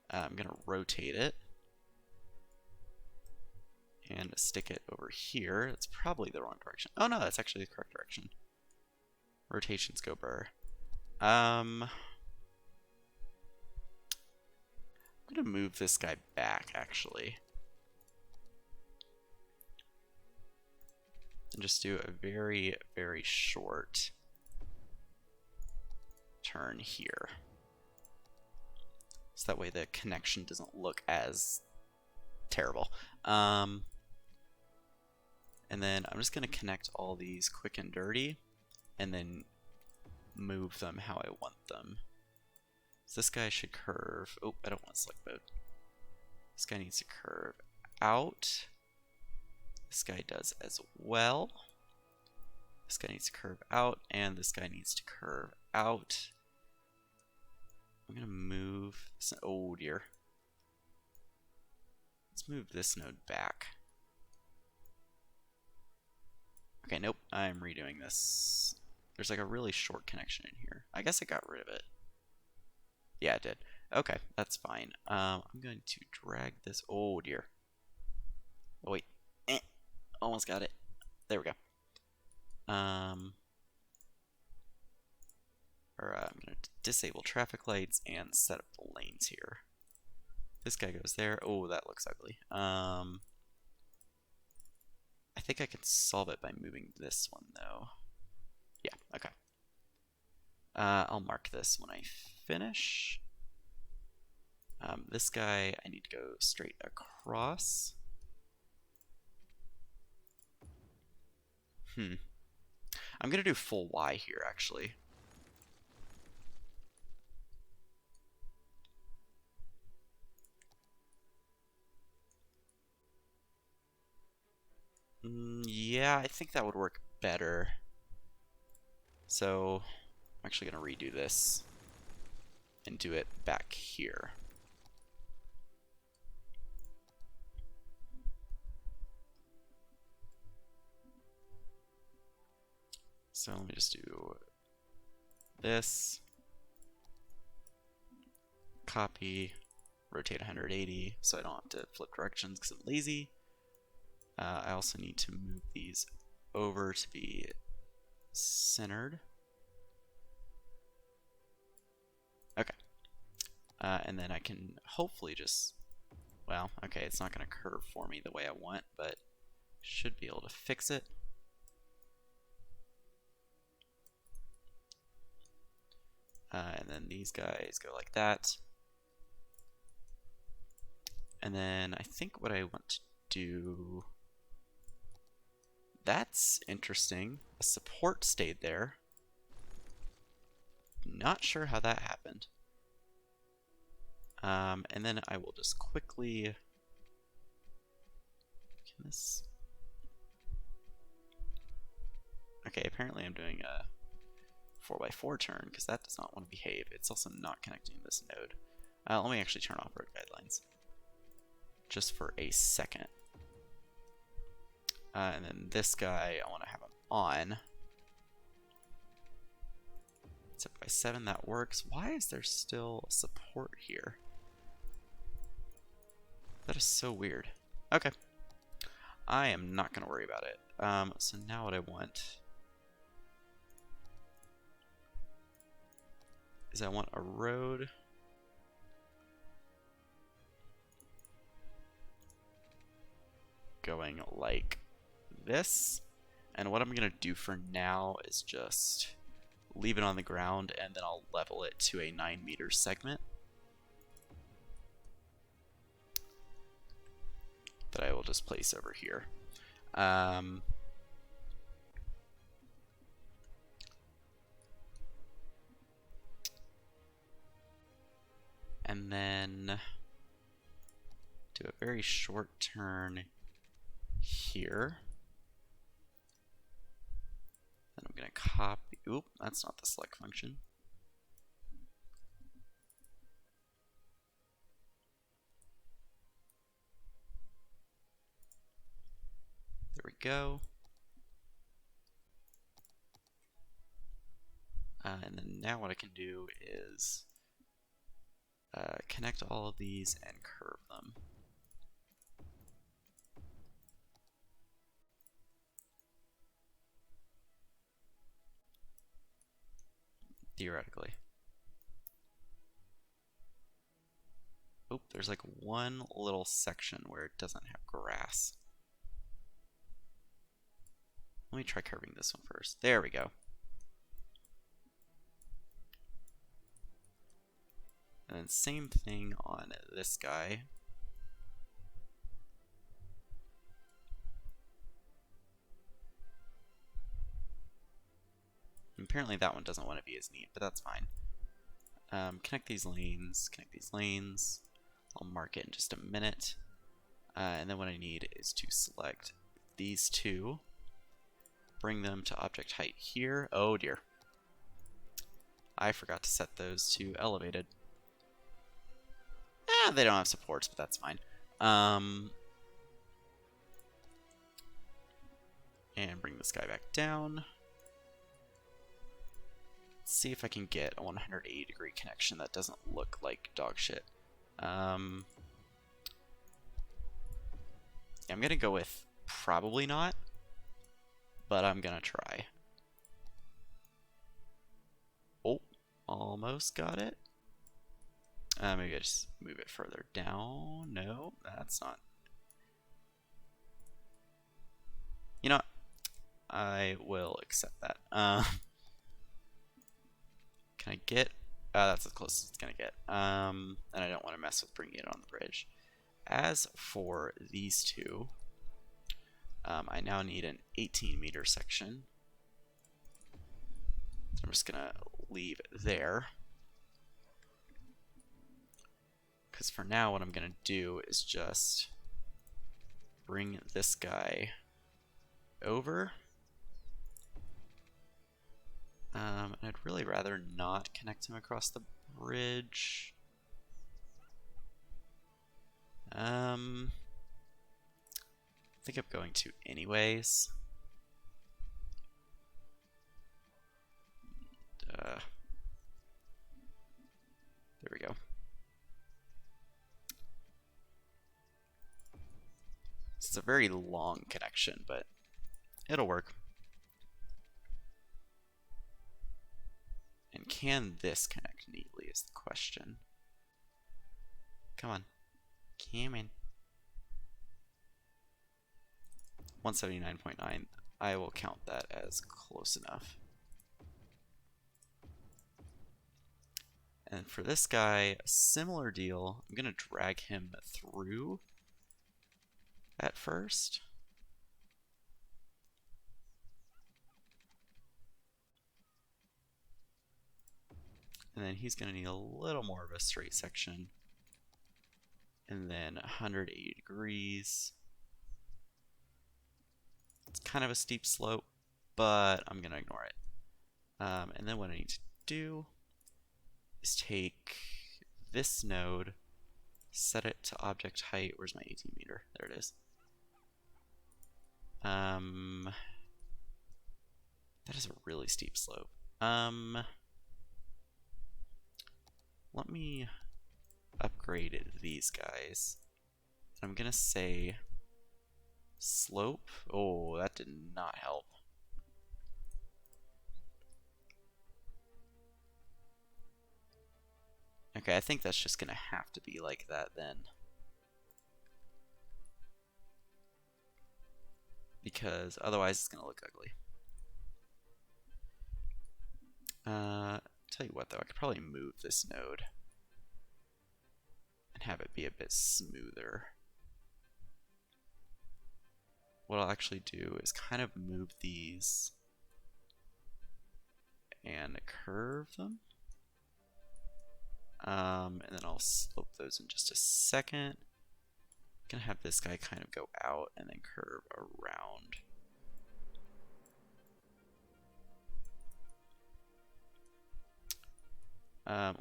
I'm going to rotate it and stick it over here. It's probably the wrong direction. Oh no, that's actually the correct direction. Rotations go burr. I'm going to move this guy back, actually. And just do a very, very short turn here. So that way the connection doesn't look as terrible. And then I'm just going to connect all these quick and dirty and then move them how I want them. So this guy should curve. Oh, I don't want to select mode. This guy needs to curve out. This guy does as well. This guy needs to curve out, and this guy needs to curve out. I'm going to move this. Oh dear. Let's move this node back. Okay, nope, I'm redoing this. There's like a really short connection in here. I guess I got rid of it. Yeah, it did. Okay, that's fine. I'm going to drag this. Oh dear. Oh wait. Almost got it. There we go. I'm going to disable traffic lights and set up the lanes here. This guy goes there. Oh, that looks ugly. I think I can solve it by moving this one though. Yeah, okay. I'll mark this when I finish. This guy, I need to go straight across. I'm gonna do full Y here, actually. Yeah, I think that would work better. So, I'm actually gonna redo this and do it back here. So let me just do this, copy, rotate 180 so I don't have to flip directions because I'm lazy. I also need to move these over to be centered. Okay. And then I can hopefully just, well, okay, it's not going to curve for me the way I want, but should be able to fix it. And then these guys go like that. And then I think what I want to do, that's interesting. A support stayed there. Not sure how that happened. And then I will just quickly, can this, okay, apparently I'm doing a 4x4 turn because that does not want to behave. It's also not connecting to this node. Let me actually turn off road guidelines just for a second. And then this guy, I want to have him on. 7x7, that works. Why is there still support here? That is so weird. Okay. I am not going to worry about it. So now what I want is I want a road going like this. And what I'm going to do for now is just leave it on the ground and then I'll level it to a 9-meter segment that I will just place over here. And then do a very short turn here. Then I'm going to copy. Oop, that's not the select function. There we go. And then now what I can do is connect all of these and curve them. Theoretically. Oh, there's like one little section where it doesn't have grass. Let me try curving this one first. There we go. And then same thing on this guy. And apparently that one doesn't want to be as neat, but that's fine. Connect these lanes, connect these lanes. I'll mark it in just a minute. And then what I need is to select these two, bring them to object height here. Oh dear. I forgot to set those to elevated. They don't have supports, but that's fine. And bring this guy back down. Let's see if I can get a 180-degree connection that doesn't look like dog shit. Yeah, I'm gonna go with probably not, but I'm gonna try. Oh, almost got it. Maybe I just move it further down. No, that's not. You know what? I will accept that. Can I get? That's as close as it's gonna get. And I don't want to mess with bringing it on the bridge. As for these two, I now need an 18-meter section. So I'm just gonna leave it there. Because for now, what I'm gonna do is just bring this guy over. And I'd really rather not connect him across the bridge. I think I'm going to anyways. There we go. It's a very long connection, but it'll work. And can this connect neatly is the question. Come on. Come in. 179.9. I will count that as close enough. And for this guy, a similar deal. I'm going to drag him through at first. And then he's going to need a little more of a straight section. And then 180 degrees. It's kind of a steep slope, but I'm going to ignore it. And then what I need to do is take this node, set it to object height. Where's my 18 meter? There it is. That is a really steep slope. Let me upgrade these guys. I'm gonna say slope. Oh, that did not help. Okay, I think that's just gonna have to be like that then. Because otherwise it's gonna look ugly. Tell you what though, I could probably move this node and have it be a bit smoother. What I'll actually do is kind of move these and curve them. And then I'll slope those in just a second. I'm gonna have this guy kind of go out and then curve around.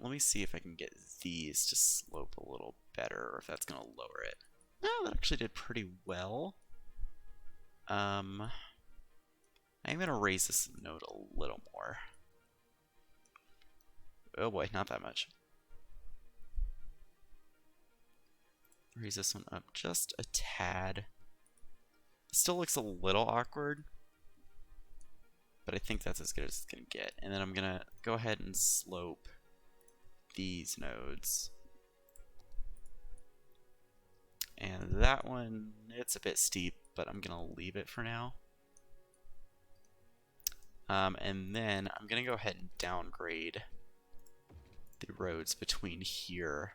Let me see if I can get these to slope a little better, or if that's gonna lower it. No, that actually did pretty well. I'm gonna raise this node a little more. Oh boy, not that much. Raise this one up just a tad. It still looks a little awkward, but I think that's as good as it's gonna get. And then I'm gonna go ahead and slope these nodes. And that one, it's a bit steep, but I'm gonna leave it for now. And then I'm gonna go ahead and downgrade the roads between here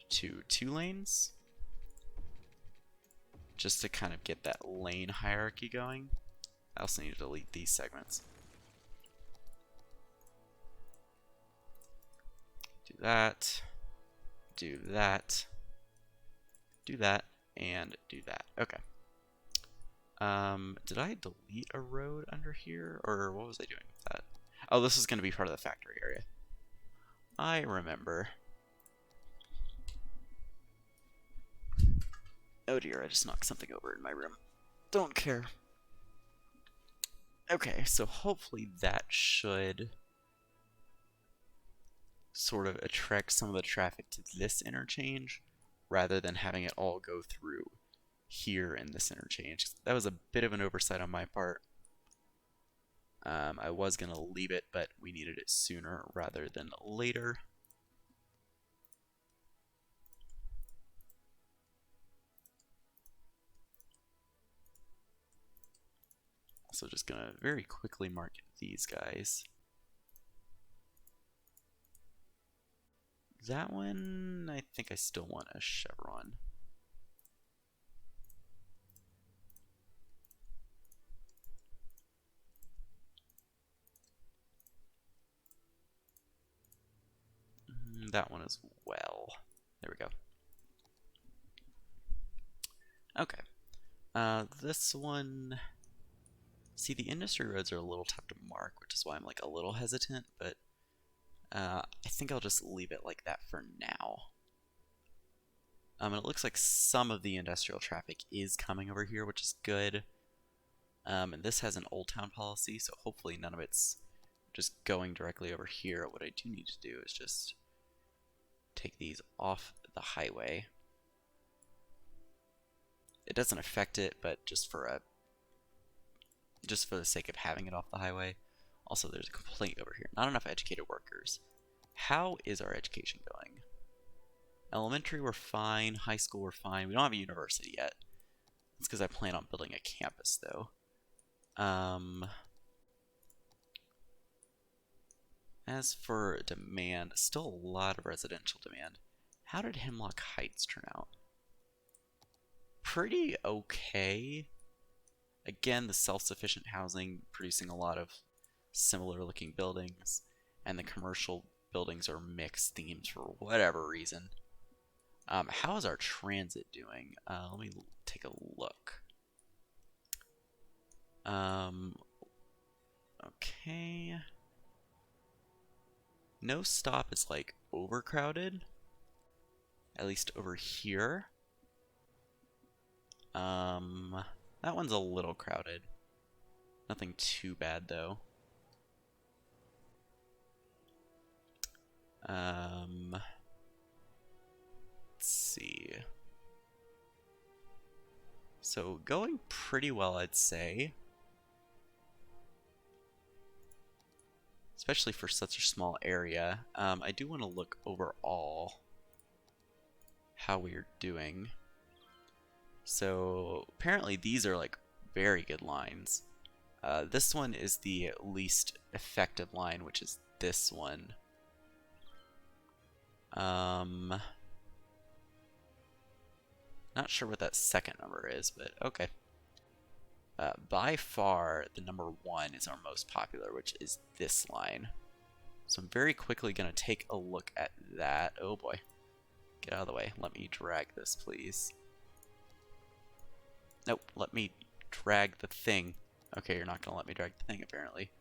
to 2 lanes, just to kind of get that lane hierarchy going. I also need to delete these segments. Do that, do that, do that, and do that. Okay. Did I delete a road under here, or what was I doing with that? Oh, this is going to be part of the factory area. I remember. Oh dear, I just knocked something over in my room. Don't care. Okay, so hopefully that should sort of attract some of the traffic to this interchange rather than having it all go through here in this interchange. That was a bit of an oversight on my part. I was going to leave it, but we needed it sooner rather than later. Also just going to very quickly mark these guys. That one, I think I still want a chevron. That one as well. There we go. Okay. This one... See, the industry roads are a little tough to mark, which is why I'm like a little hesitant, but I think I'll just leave it like that for now. And it looks like some of the industrial traffic is coming over here, which is good. And this has an Old Town policy, so hopefully none of it's just going directly over here. What I do need to do is just take these off the highway. It doesn't affect it, but just for the sake of having it off the highway. Also, there's a complaint over here. Not enough educated workers. How is our education going? Elementary, we're fine. High school, we're fine. We don't have a university yet. It's because I plan on building a campus, though. As for demand, still a lot of residential demand. How did Hemlock Heights turn out? Pretty okay. Again, the self-sufficient housing producing a lot of similar looking buildings, and the commercial buildings are mixed themes for whatever reason. How is our transit doing? Let me take a look. Okay. No stop is like overcrowded, at least over here. That one's a little crowded. Nothing too bad though. Let's see. So going pretty well, I'd say. Especially for such a small area. I do want to look overall how we're doing. So apparently these are like very good lines. This one is the least effective line, which is this one. Not sure what that second number is, but okay. By far, the number 1 is our most popular, which is this line. So I'm very quickly going to take a look at that. Oh boy. Get out of the way. Let me drag this, please. Nope, let me drag the thing. Okay, you're not going to let me drag the thing, apparently.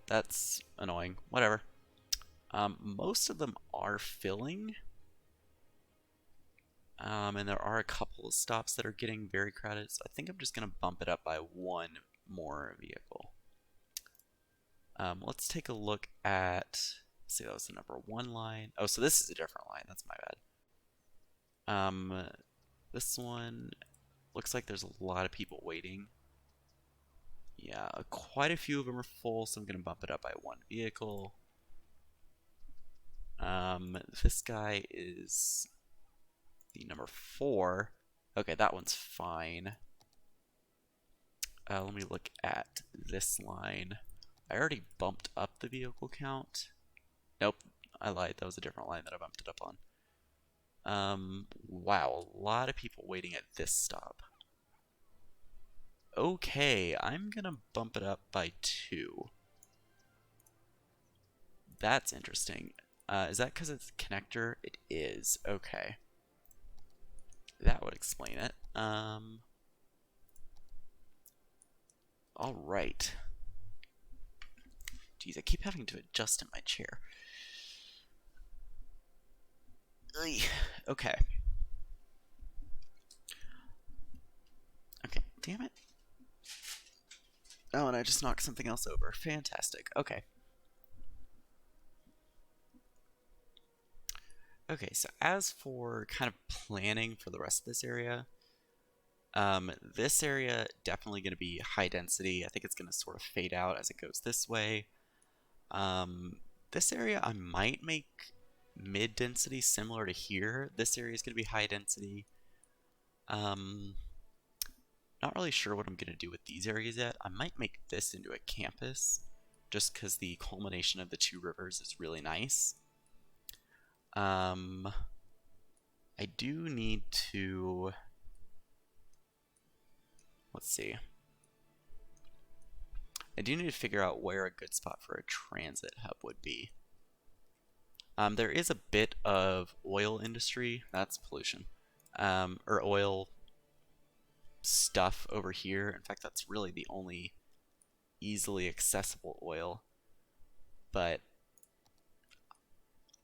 That's annoying. Whatever. Most of them are filling. And there are a couple of stops that are getting very crowded, so I think I'm just going to bump it up by 1 more vehicle. Let's take a look at, let's see, that was the number 1 line. Oh, so this is a different line. That's my bad. This one looks like there's a lot of people waiting. Yeah, quite a few of them are full, so I'm going to bump it up by 1 vehicle. This guy is the number 4. Okay, that one's fine. Let me look at this line. I already bumped up the vehicle count. Nope, I lied. That was a different line that I bumped it up on. Wow, a lot of people waiting at this stop. Okay, I'm gonna bump it up by 2. That's interesting. Is that because it's a connector? It is. Okay. That would explain it. Alright. Geez, I keep having to adjust in my chair. Okay. Damn it. Oh, and I just knocked something else over. Fantastic. Okay. Okay, so as for kind of planning for the rest of this area definitely going to be high density. I think it's going to sort of fade out as it goes this way. This area I might make mid density similar to here. This area is going to be high density. Not really sure what I'm going to do with these areas yet. I might make this into a campus just because the culmination of the two rivers is really nice. I do need to, let's see. I do need to figure out where a good spot for a transit hub would be. There is a bit of oil industry, that's pollution, or oil stuff over here. In fact, that's really the only easily accessible oil. But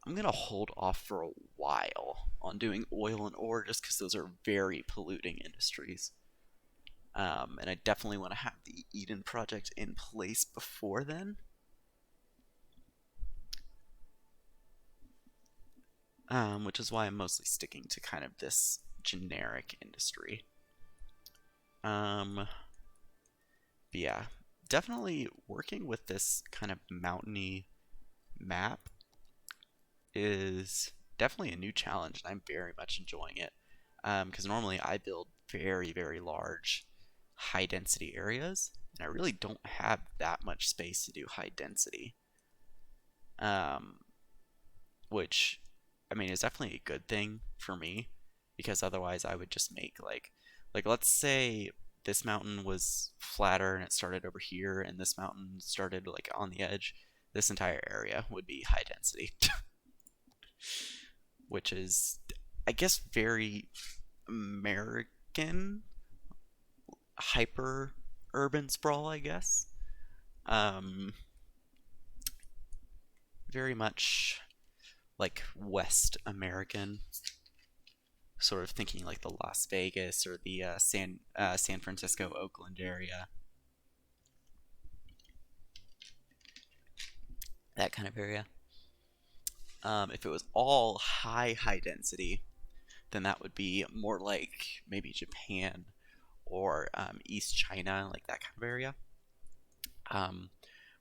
I'm going to hold off for a while on doing oil and ore just because those are very polluting industries. And I definitely want to have the Eden project in place before then. Which is why I'm mostly sticking to kind of this generic industry. But yeah, definitely working with this kind of mountainy map is definitely a new challenge, and I'm very much enjoying it. Because normally I build very, very large, high density areas, and I really don't have that much space to do high density. Which, I mean, is definitely a good thing for me, because otherwise I would just make like let's say this mountain was flatter and it started over here, and this mountain started like on the edge. This entire area would be high density. Which is, I guess, very American hyper urban sprawl, I guess. Very much like West American, sort of thinking like the Las Vegas or the San Francisco, Oakland area. That kind of area. If it was all high density, then that would be more like maybe Japan or East China, like that kind of area.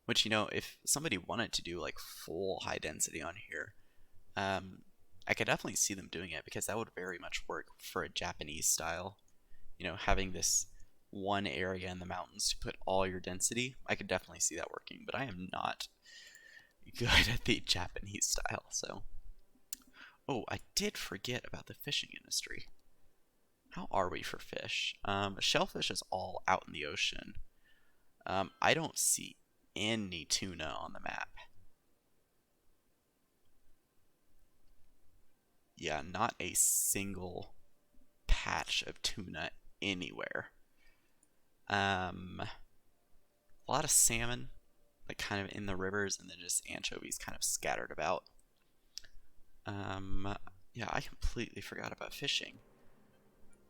Which, you know, if somebody wanted to do like full high density on here, I could definitely see them doing it, because that would very much work for a Japanese style. You know, having this one area in the mountains to put all your density, I could definitely see that working, but I am not good at the Japanese style, so. Oh, I did forget about the fishing industry. How are we for fish? Shellfish is all out in the ocean. I don't see any tuna on the map. Yeah, not a single patch of tuna anywhere. A lot of salmon, like kind of in the rivers, and then just anchovies kind of scattered about. Yeah, I completely forgot about fishing.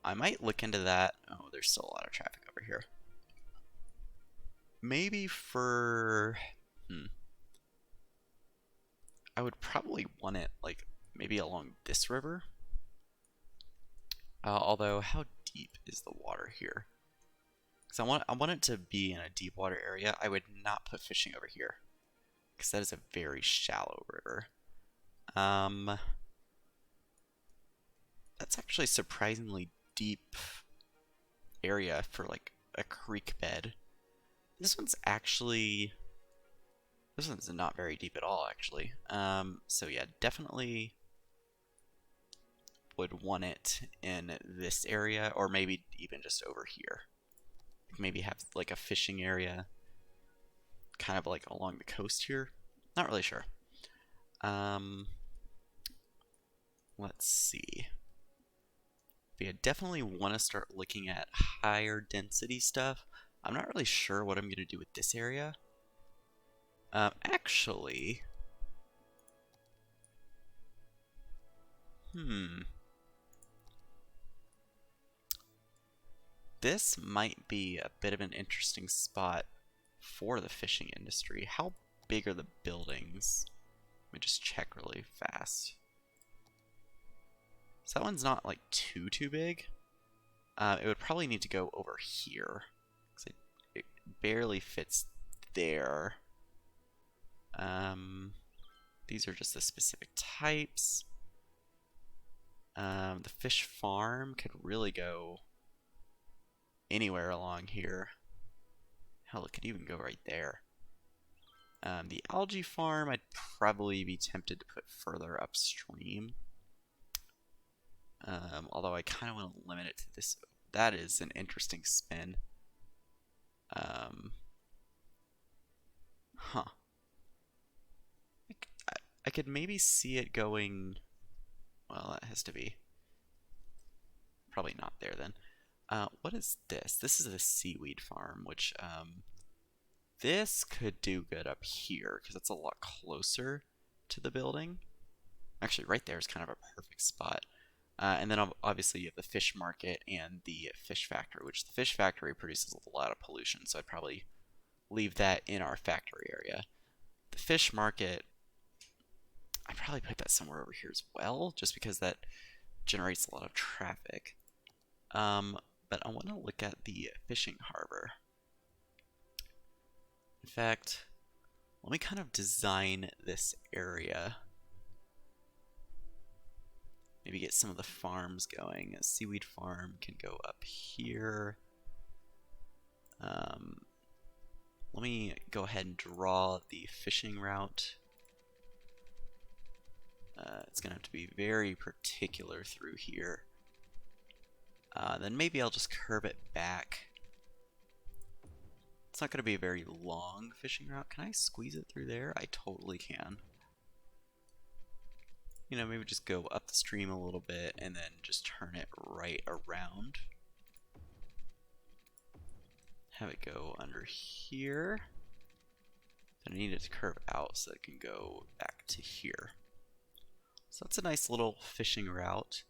I might look into that. Oh, there's still a lot of traffic over here. Maybe for... I would probably want it, like, maybe along this river. Although, how deep is the water here? Because I want it to be in a deep water area. I would not put fishing over here, because that is a very shallow river. That's actually surprisingly deep area for like a creek bed. This one's not very deep at all, actually. So yeah, definitely would want it in this area, or maybe even just over here. Maybe have like a fishing area kind of like along the coast here. Not really sure. Let's see. But yeah, definitely want to start looking at higher density stuff. I'm not really sure what I'm going to do with this area. Actually... this might be a bit of an interesting spot for the fishing industry. How big are the buildings? Let me just check really fast. So that one's not like too big. It would probably need to go over here, because it barely fits there. These are just the specific types. The fish farm could really go anywhere along here. Hell, it could even go right there. The algae farm, I'd probably be tempted to put further upstream. Although I kind of want to limit it to this. That is an interesting spin. Huh. I could maybe see it going. Well, that has to be probably not there then. What is this? This is a seaweed farm, which this could do good up here because it's a lot closer to the building. Actually, right there is kind of a perfect spot. And then obviously you have the fish market and the fish factory, which the fish factory produces a lot of pollution, so I'd probably leave that in our factory area. The fish market, I'd probably put that somewhere over here as well, just because that generates a lot of traffic. But I want to look at the fishing harbor. In fact, let me kind of design this area. Maybe get some of the farms going. A seaweed farm can go up here. Let me go ahead and draw the fishing route. It's going to have to be very particular through here. Then maybe I'll just curve it back. It's not going to be a very long fishing route. Can I squeeze it through there? I totally can. You know, maybe just go up the stream a little bit and then just turn it right around. Have it go under here. Then I need it to curve out so it can go back to here. So that's a nice little fishing route.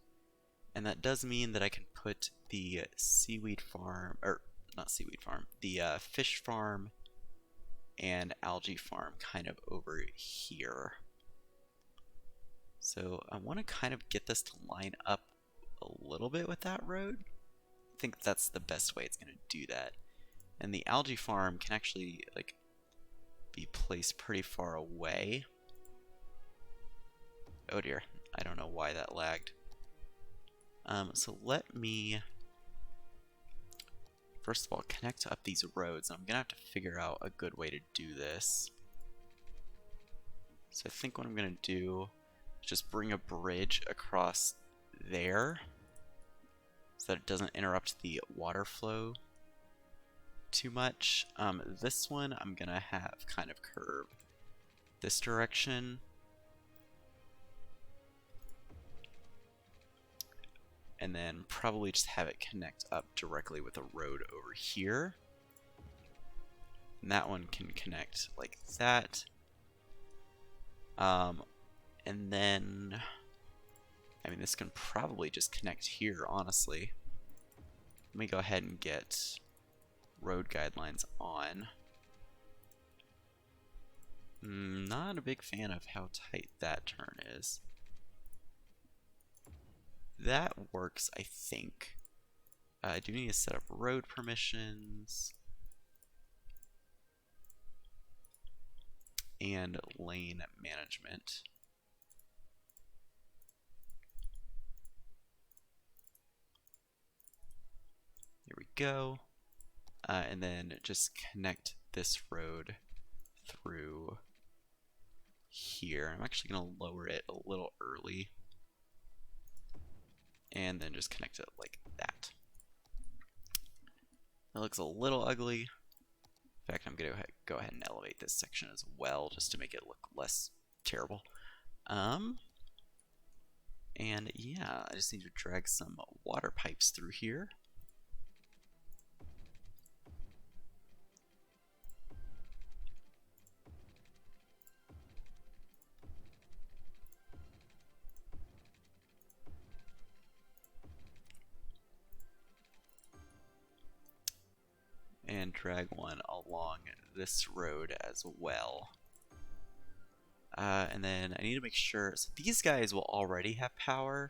And that does mean that I can put the seaweed farm, or not seaweed farm, the fish farm and algae farm kind of over here. So I want to kind of get this to line up a little bit with that road. I think that's the best way it's going to do that. And the algae farm can actually like be placed pretty far away. Oh dear, I don't know why that lagged. So let me first of all connect up these roads. I'm gonna have to figure out a good way to do this. So I think what I'm gonna do is just bring a bridge across there so that it doesn't interrupt the water flow too much. This one I'm gonna have kind of curve this direction. And then probably just have it connect up directly with a road over here. And that one can connect like that. And then, I mean, this can probably just connect here, honestly. Let me go ahead and get road guidelines on. Not a big fan of how tight that turn is. That works, I think. I do need to set up road permissions and lane management. There we go. And then just connect this road through here. I'm actually going to lower it a little early. And then just connect it like that. That looks a little ugly. In fact, I'm going to go ahead and elevate this section as well, just to make it look less terrible. And yeah, I just need to drag some water pipes through here. and drag one along this road as well. And then I need to make sure, so these guys will already have power.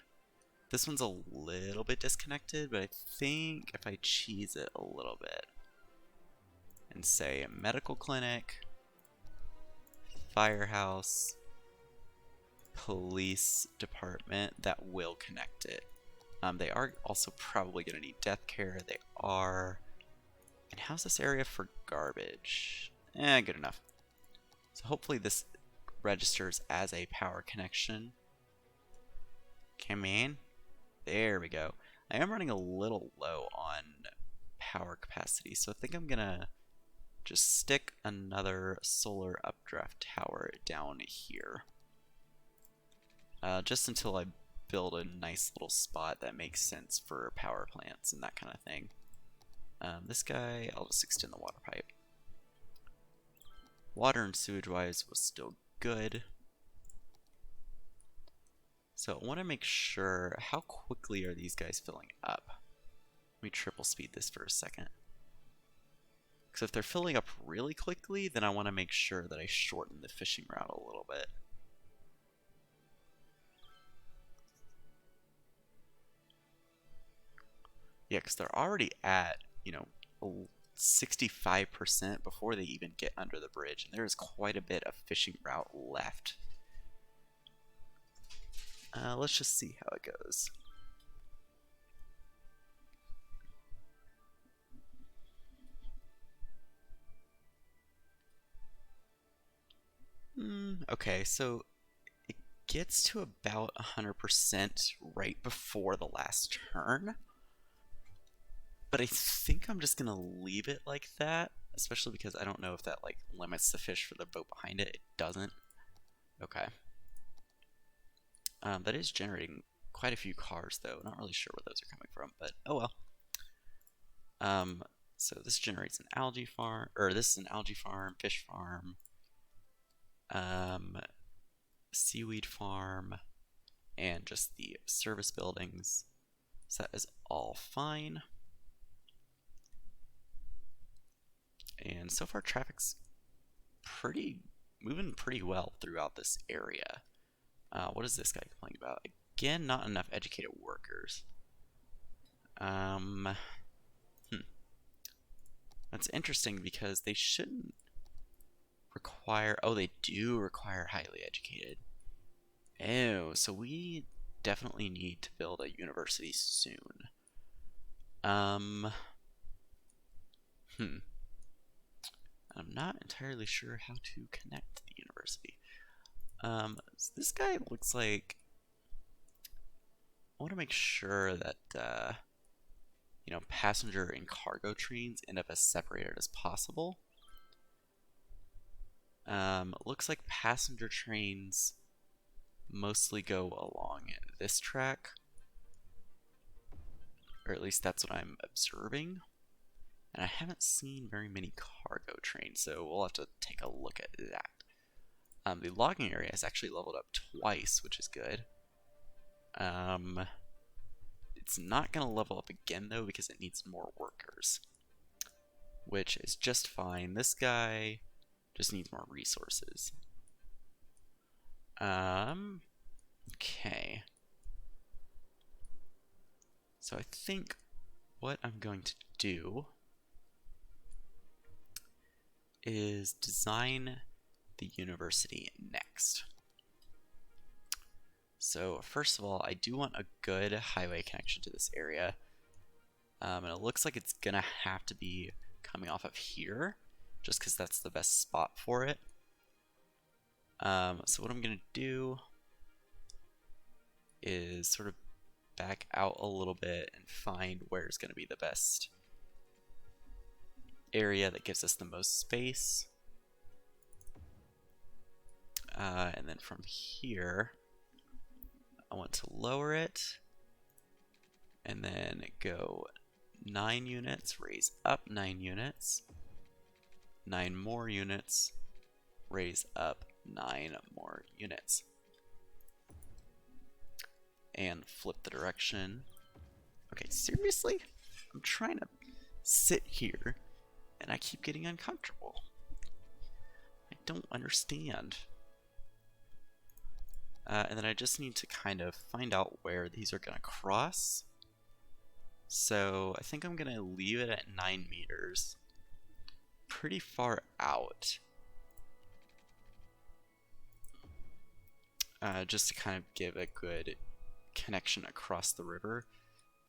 This one's a little bit disconnected, but I think if I cheese it a little bit and say a medical clinic, firehouse, police department, that will connect it. They are also probably going to need death care. They are. And how's this area for garbage? Good enough. So hopefully this registers as a power connection. Come in. There we go. I am running a little low on power capacity, so I think I'm going to just stick another solar updraft tower down here. Just until I build a nice little spot that makes sense for power plants and that kind of thing. This guy, I'll just extend the water pipe. Water and sewage wise was still good. So I want to make sure, how quickly are these guys filling up? Let me triple speed this for a second. Because if they're filling up really quickly, then I want to make sure that I shorten the fishing route a little bit. Yeah, because they're already at, 65% before they even get under the bridge. And there is quite a bit of fishing route left. Let's just see how it goes. Okay, so it gets to about 100% right before the last turn. But I think I'm just going to leave it like that, especially because I don't know if that limits the fish for the boat behind it. It doesn't. Okay. That is generating quite a few cars, though. Not really sure where those are coming from, but oh well. So this generates an algae farm, or this is an algae farm, fish farm, seaweed farm, and just the service buildings. So that is all fine. And so far traffic's moving pretty well throughout this area. What is this guy complaining about? Again, not enough educated workers. That's interesting because they shouldn't require, oh, they do require highly educated. Oh, so we definitely need to build a university soon. I'm not entirely sure how to connect to the university. So this guy looks like, I want to make sure that, passenger and cargo trains end up as separated as possible. Looks like passenger trains mostly go along this track, or at least that's what I'm observing. And I haven't seen very many cargo trains, so we'll have to take a look at that. The logging area is actually leveled up twice, which is good. It's not going to level up again, though, because it needs more workers, which is just fine. This guy just needs more resources. Okay. So I think what I'm going to do is design the university next. So first of all, I do want a good highway connection to this area. And it looks like it's gonna have to be coming off of here, just because that's the best spot for it. So what I'm gonna do is sort of back out a little bit and find where's gonna be the best area that gives us the most space. And then from here, I want to lower it and then go 9 units, raise up 9 units, 9 more units, raise up 9 more units. And flip the direction. Okay, seriously? I'm trying to sit here and I keep getting uncomfortable. I don't understand. And then I just need to kind of find out where these are going to cross. So I think I'm going to leave it at 9 meters. Pretty far out. Just to kind of give a good connection across the river.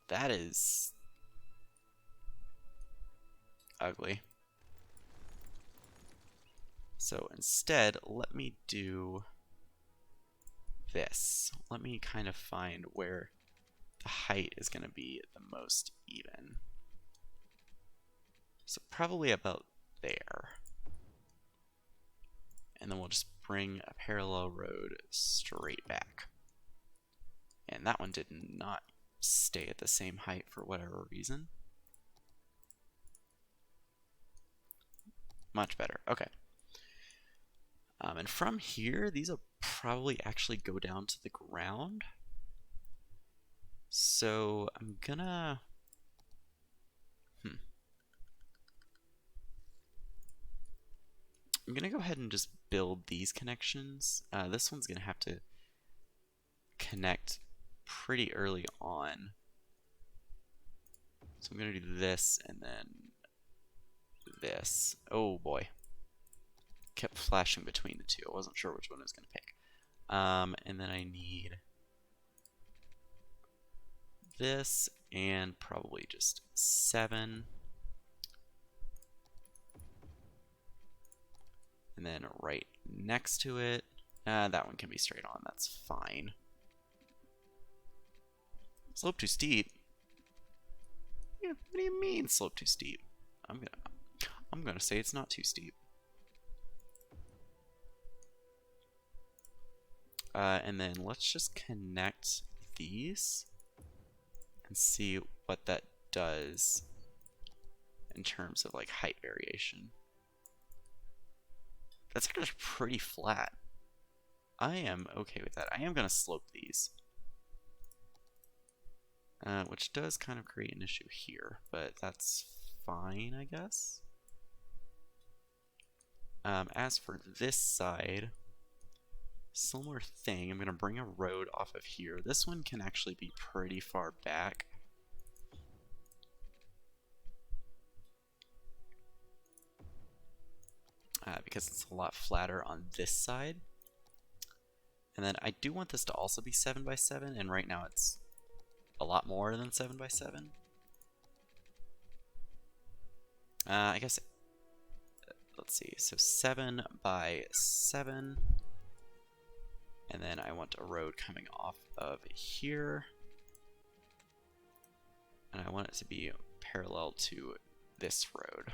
That is ugly. So instead, let me do this. Let me kind of find where the height is going to be the most even. So probably about there. And then we'll just bring a parallel road straight back. And that one did not stay at the same height for whatever reason. Much better. Okay. And from here, these will probably actually go down to the ground. So I'm gonna... I'm gonna go ahead and just build these connections. This one's gonna have to connect pretty early on. So I'm gonna do this and then this. Oh boy. Kept flashing between the two. I wasn't sure which one I was gonna pick. And then I need this and probably just 7. And then right next to it, that one can be straight on, that's fine. Slope too steep? Yeah, what do you mean slope too steep? I'm gonna say it's not too steep. And then let's just connect these and see what that does in terms of like height variation. That's actually pretty flat. I am okay with that. I am going to slope these. Which does kind of create an issue here, but that's fine, I guess. As for this side, similar thing. I'm going to bring a road off of here. This one can actually be pretty far back. Because it's a lot flatter on this side. And then I do want this to also be 7 by 7, and right now it's a lot more than 7 by 7. I guess, let's see, so 7 by 7. And then I want a road coming off of here. And I want it to be parallel to this road.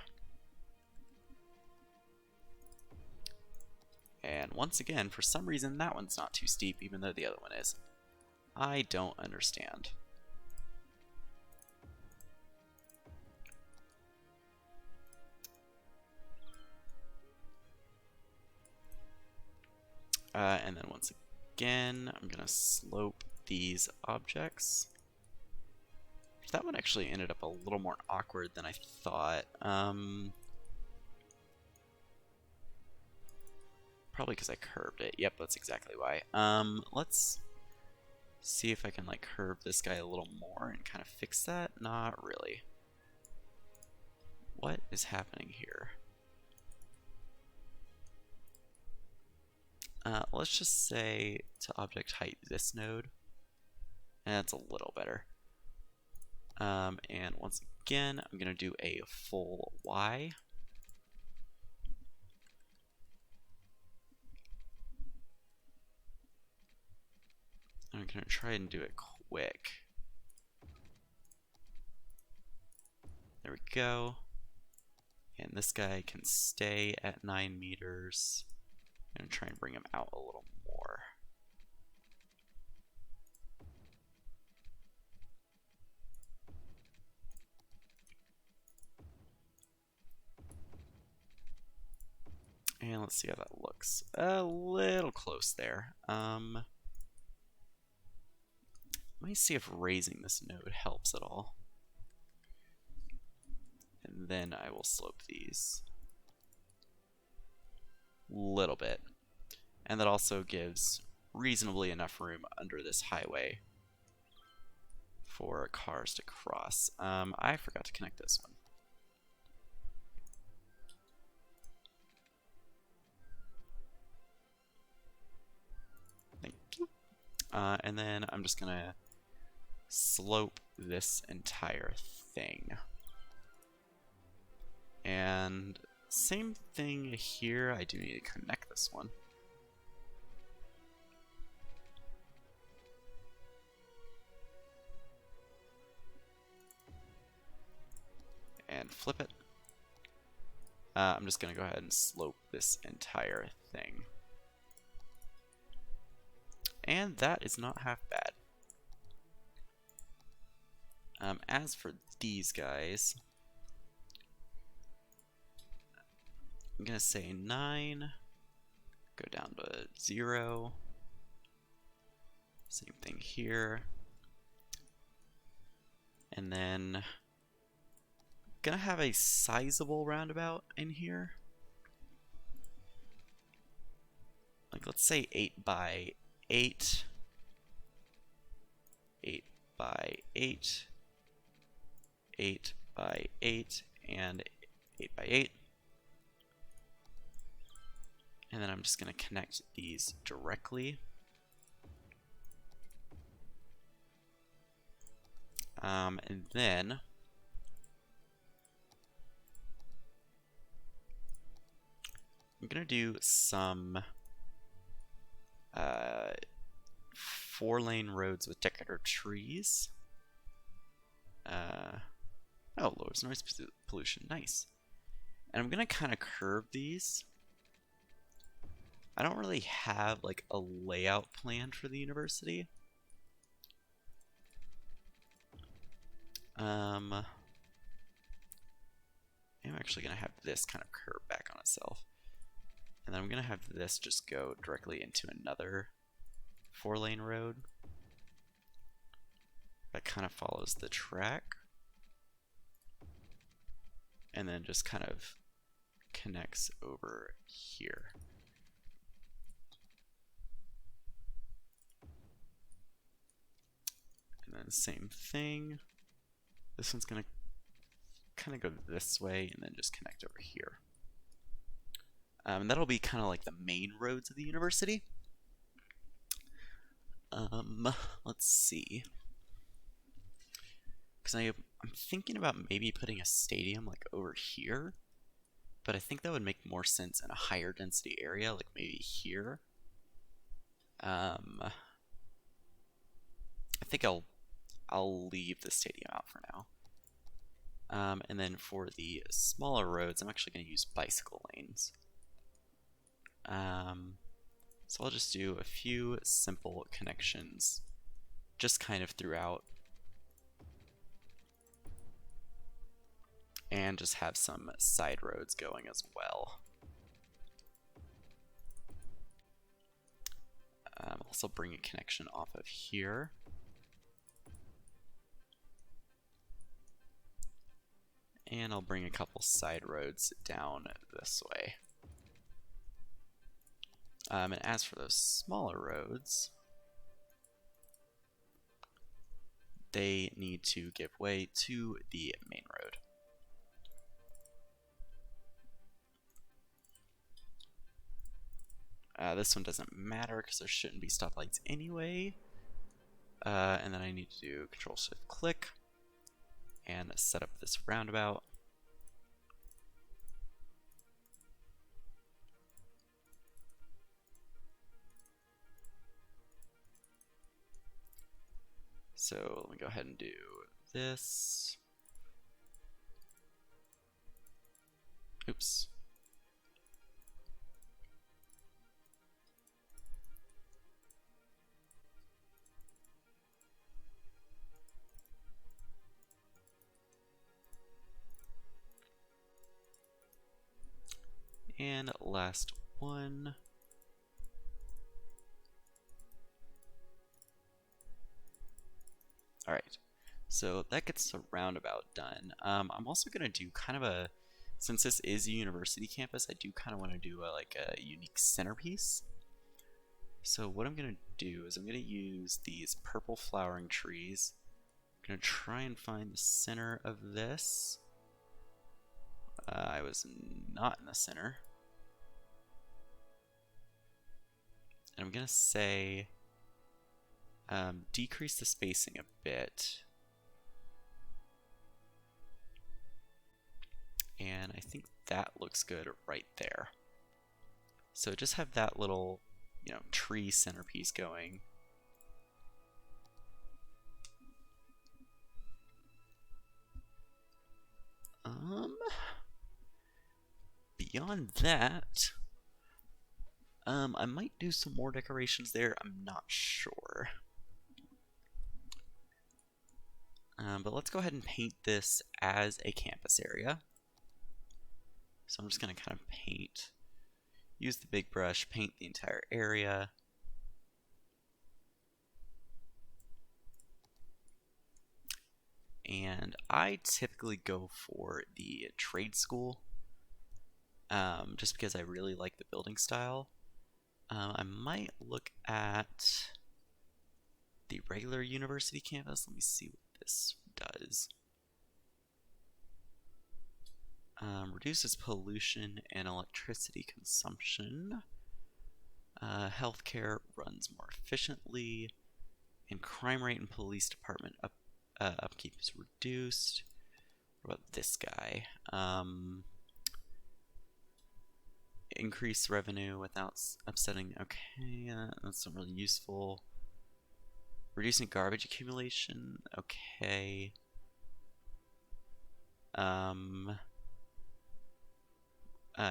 And once again, for some reason, that one's not too steep, even though the other one is. I don't understand. And then once again, I'm going to slope these objects. That one actually ended up a little more awkward than I thought. Probably because I curved it. Yep, that's exactly why. Let's see if I can like curve this guy a little more and kind of fix that. Not really. What is happening here? Let's just say to object height this node. And that's a little better. And once again, I'm going to do a full Y. I'm going to try and do it quick. There we go. And this guy can stay at 9 meters. I'm going to try and bring him out a little more. And let's see how that looks. A little close there. Let me see if raising this node helps at all. And then I will slope these a little bit. And that also gives reasonably enough room under this highway for cars to cross. I forgot to connect this one. Thank you. And then I'm just gonna slope this entire thing. And same thing here, I do need to connect this one. And flip it. I'm just gonna go ahead and slope this entire thing. And that is not half bad. As for these guys, I'm gonna say 9, go down to 0. Same thing here. And then gonna have a sizable roundabout in here. Like, let's say 8 by 8, 8 by 8, 8 by 8, and 8 by 8. And then I'm just going to connect these directly. And then I'm going to do some 4-lane roads with decorative trees. Oh, lowers noise pollution. Nice. And I'm going to kind of curve these. I don't really have like a layout plan for the university. I'm actually going to have this kind of curve back on itself. And then I'm going to have this just go directly into another 4-lane road that kind of follows the track. And then just kind of connects over here. And then same thing. This one's going to kind of go this way and then just connect over here. That'll be kind of like the main roads of the university. Let's see. Because I'm thinking about maybe putting a stadium like over here. But I think that would make more sense in a higher density area, like maybe here. I think I'll leave the stadium out for now. And then for the smaller roads, I'm actually going to use bicycle lanes. So I'll just do a few simple connections, just kind of throughout. And just have some side roads going as well. Also bring a connection off of here. And I'll bring a couple side roads down this way. And as for those smaller roads, they need to give way to the main road. This one doesn't matter because there shouldn't be stoplights anyway. And then I need to do Control-Shift-Click and set up this roundabout. So let me go ahead and do this. Oops. And last one. Alright, So that gets the roundabout done. I'm also going to do kind of a, since this is a university campus, I do kind of want to do like a unique centerpiece. So what I'm going to do is I'm going to use these purple flowering trees. I'm going to try and find the center of this. I was not in the center. And I'm going to say decrease the spacing a bit. And I think that looks good right there. So just have that little, tree centerpiece going. Beyond that, I might do some more decorations there. I'm not sure. But let's go ahead and paint this as a campus area. So I'm just going to kind of paint, use the big brush, paint the entire area. And I typically go for the trade school, just because I really like the building style. I might look at the regular university campus. Let me see what this does. Reduces pollution and electricity consumption. Healthcare runs more efficiently. And crime rate in police department upkeep is reduced. What about this guy? Increase revenue without upsetting. Okay, that's not really useful. Reducing garbage accumulation. Okay.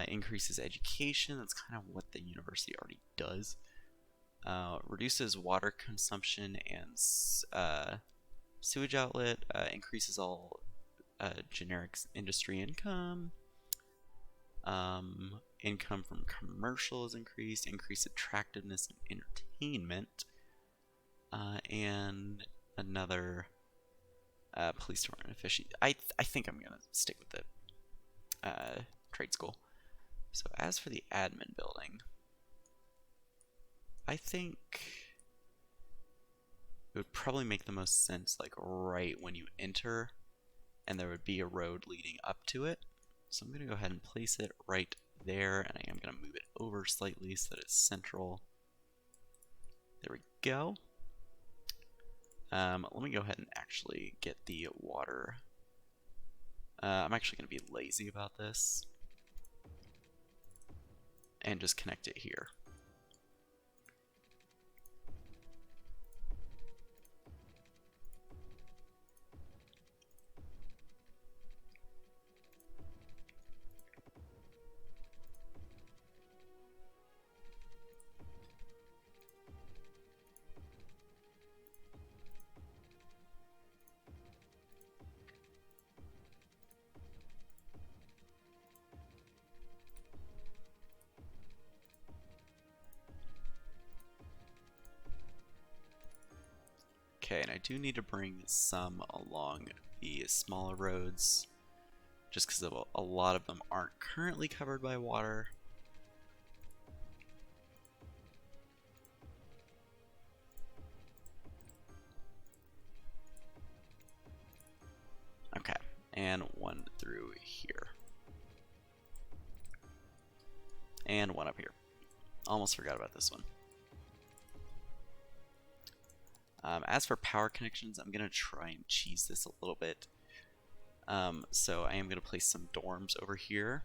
Increases education. That's kind of what the university already does. Reduces water consumption and sewage outlet. Increases all generic industry income. Income from commercial is increased. Increased attractiveness and entertainment. And another police department efficiency. I think I'm gonna stick with the trade school. So as for the admin building, I think it would probably make the most sense like right when you enter, and there would be a road leading up to it. So I'm gonna go ahead and place it right there, and I am gonna move it over slightly so that it's central. There we go. Let me go ahead and actually get the water. I'm actually going to be lazy about this and just connect it here. Okay, and I do need to bring some along the smaller roads, just because a lot of them aren't currently covered by water. Okay, and one through here. And one up here. Almost forgot about this one. As for power connections, I'm going to try and cheese this a little bit. So I am going to place some dorms over here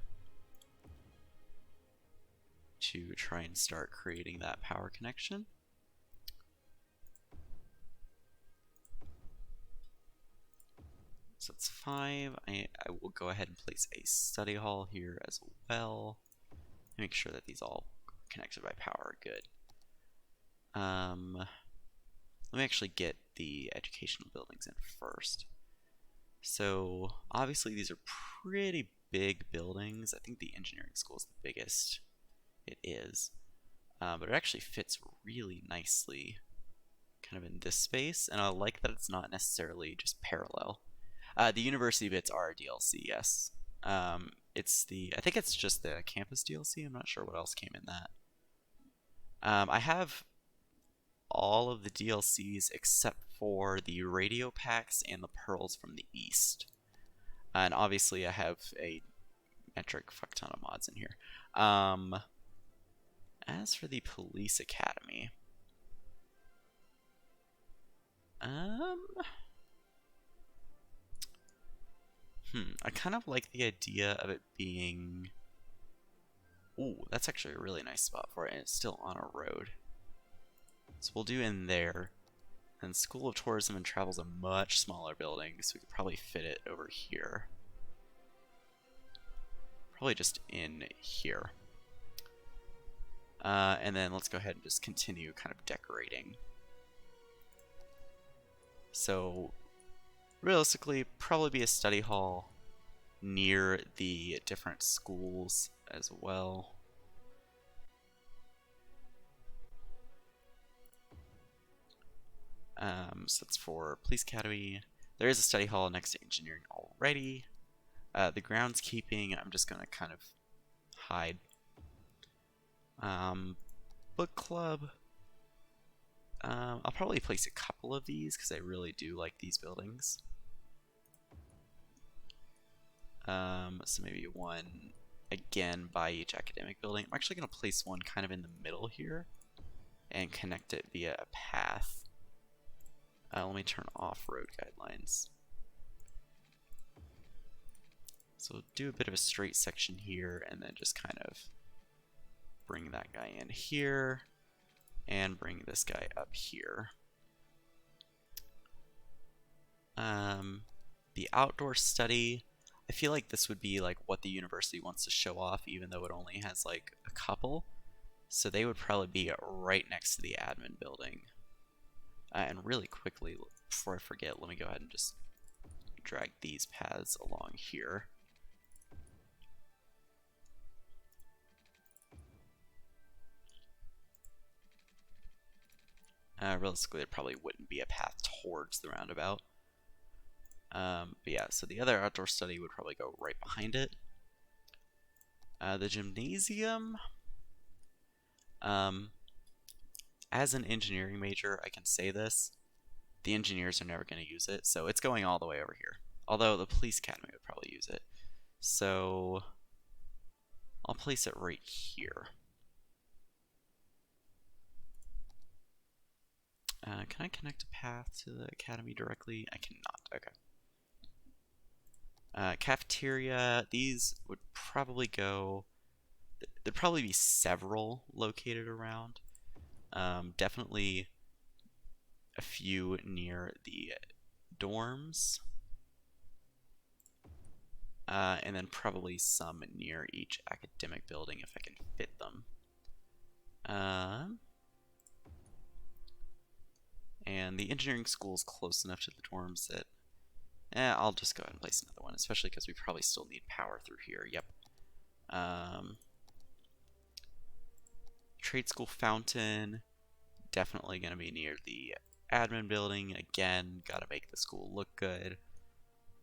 to try and start creating that power connection. So that's 5. I will go ahead and place a study hall here as well. Make sure that these all connected by power are good. Let me actually get the educational buildings in first. So obviously these are pretty big buildings. I think the engineering school is the biggest. It is. But it actually fits really nicely kind of in this space, and I like that it's not necessarily just parallel. The university bits are DLC, yes. I think it's just the campus DLC. I'm not sure what else came in that. I have all of the DLCs except for the radio packs and the pearls from the east. And obviously I have a metric fuck ton of mods in here. As for the police academy, I kind of like the idea of it being... Ooh, that's actually a really nice spot for it, and it's still on a road. So we'll do in there. And School of Tourism and Travel is a much smaller building, so we could probably fit it over here. Probably just in here. And then let's go ahead and just continue kind of decorating. So realistically, probably be a study hall near the different schools as well. So that's for Police Academy. There is a study hall next to engineering already. The groundskeeping, I'm just gonna kind of hide. Book club. I'll probably place a couple of these because I really do like these buildings. So maybe one again by each academic building. I'm actually gonna place one kind of in the middle here and connect it via a path. Let me turn off road guidelines. So do a bit of a straight section here and then just kind of bring that guy in here and bring this guy up here. The outdoor study, I feel like this would be like what the university wants to show off, even though it only has like a couple. So they would probably be right next to the admin building. And really quickly, before I forget, let me go ahead and just drag these paths along here. Realistically, there probably wouldn't be a path towards the roundabout. But yeah, so the other outdoor study would probably go right behind it. The gymnasium, as an engineering major, I can say this, the engineers are never going to use it, so it's going all the way over here. Although the police academy would probably use it. So I'll place it right here. Can I connect a path to the academy directly? I cannot. Okay. Cafeteria, these would probably go... There'd probably be several located around. Definitely a few near the dorms. And then probably some near each academic building if I can fit them. And the engineering school is close enough to the dorms that I'll just go ahead and place another one, especially because we probably still need power through here. Yep. Trade school fountain, definitely going to be near the admin building. Again, got to make the school look good.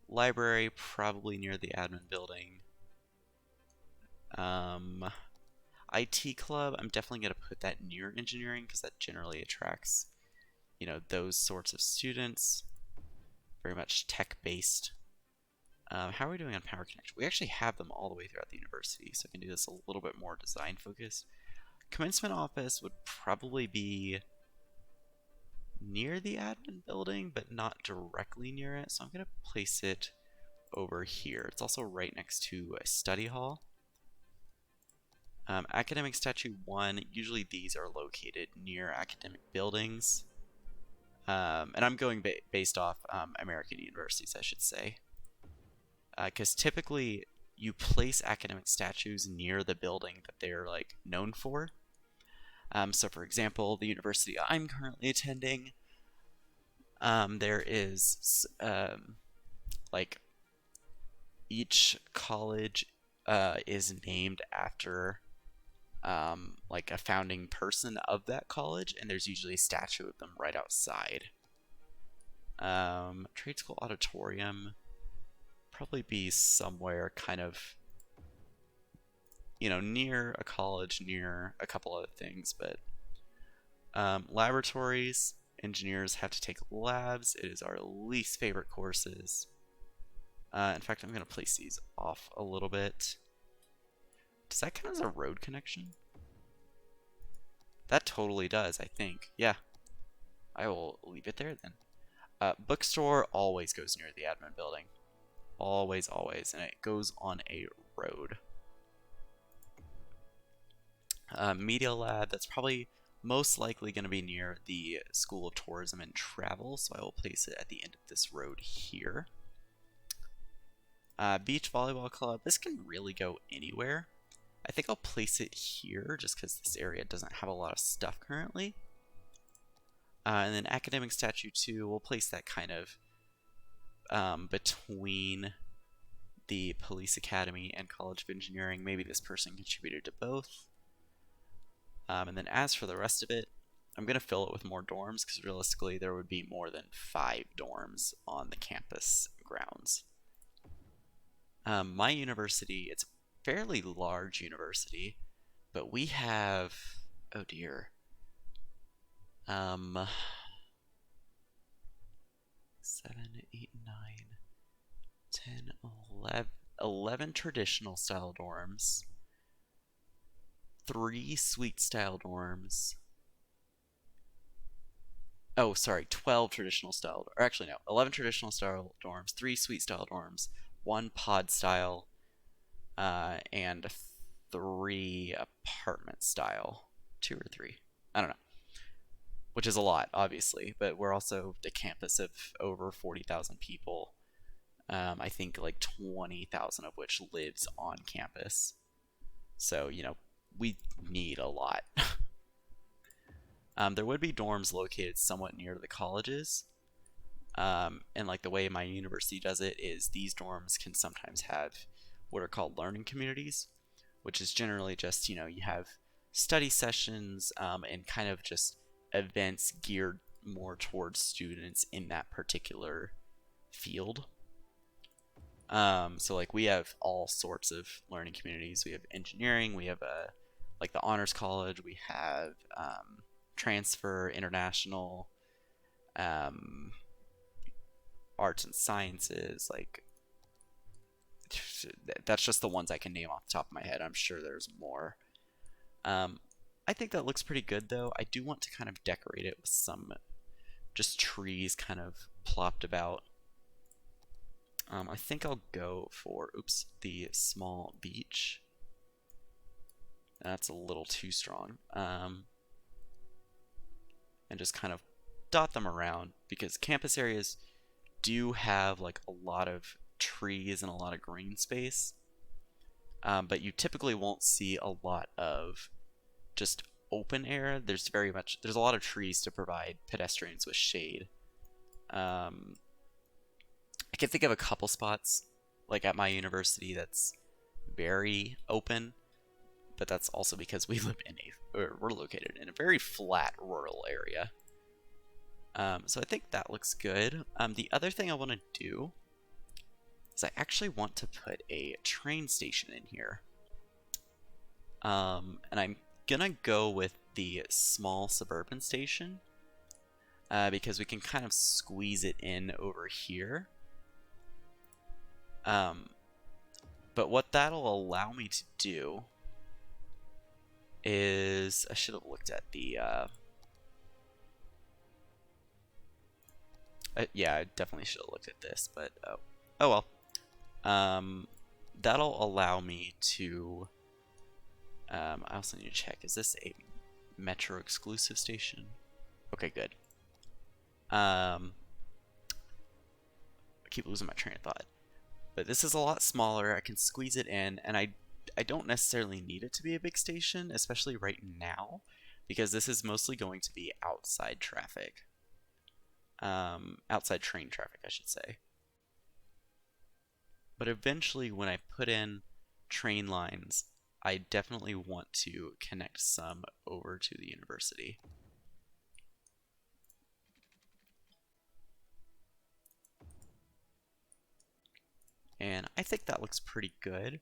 Library, probably near the admin building. IT club, I'm definitely going to put that near engineering because that generally attracts, you know, those sorts of students. Very much tech-based. How are we doing on power connection? We actually have them all the way throughout the university, so I can do this a little bit more design-focused. Commencement office would probably be near the admin building, but not directly near it, so I'm going to place it over here. It's also right next to a study hall. Academic Statue 1, usually these are located near academic buildings. And I'm going based off American universities, I should say. Because typically you place academic statues near the building that they're like known for. So for example, the university I'm currently attending, there is like each college is named after like a founding person of that college, and there's usually a statue of them right outside. Trade school auditorium, probably be somewhere kind of, near a college, near a couple other things, but laboratories, engineers have to take labs. It is our least favorite courses. In fact, I'm going to place these off a little bit. Does that count as a road connection? That totally does, I think. Yeah. I will leave it there then. Bookstore always goes near the admin building. Always, always. And it goes on a road. Media lab, that's probably most likely going to be near the School of Tourism and Travel, so I will place it at the end of this road here. Beach volleyball club, this can really go anywhere. I think I'll place it here just because this area doesn't have a lot of stuff currently. And then academic statue 2, we'll place that kind of between the police academy and College of Engineering. Maybe this person contributed to both. And then as for the rest of it, I'm going to fill it with more dorms because realistically there would be more than 5 dorms on the campus grounds. My university, it's a fairly large university, but we have, oh dear, 7, 8, 9, 10, 11 traditional style dorms, 3 suite style dorms. Oh, sorry, 12 traditional style, or actually no, 11 traditional style dorms, 3 suite style dorms, 1 pod style, and 3 apartment style. 2 or 3. I don't know. Which is a lot, obviously, but we're also a campus of over 40,000 people. I think like 20,000 of which lives on campus. So, we need a lot. There would be dorms located somewhat near the colleges. And like the way my university does it is these dorms can sometimes have what are called learning communities, which is generally just, you have study sessions and kind of just events geared more towards students in that particular field. So like we have all sorts of learning communities. We have engineering, we have like the honors college, we have transfer, international, arts and sciences, like that's just the ones I can name off the top of my head. I'm sure there's more. I think that looks pretty good though. I do want to kind of decorate it with some just trees kind of plopped about. I think I'll go for, the small beach. That's a little too strong. And just kind of dot them around because campus areas do have like a lot of trees and a lot of green space. But you typically won't see a lot of just open air. There's a lot of trees to provide pedestrians with shade. I can think of a couple spots like at my university that's very open, but that's also because we're located in a very flat rural area. So I think that looks good. The other thing I want to do is I actually want to put a train station in here. And I'm gonna go with the small suburban station because we can kind of squeeze it in over here. But what that'll allow me to do is, I should have looked at the yeah, I definitely should have looked at this, but oh well. That'll allow me to I also need to check, is this a metro exclusive station? Okay, good. I keep losing my train of thought. But this is a lot smaller. I can squeeze it in, and I don't necessarily need it to be a big station, especially right now, because this is mostly going to be outside traffic. Outside train traffic, I should say. But eventually, when I put in train lines I definitely want to connect some over to the university. And I think that looks pretty good.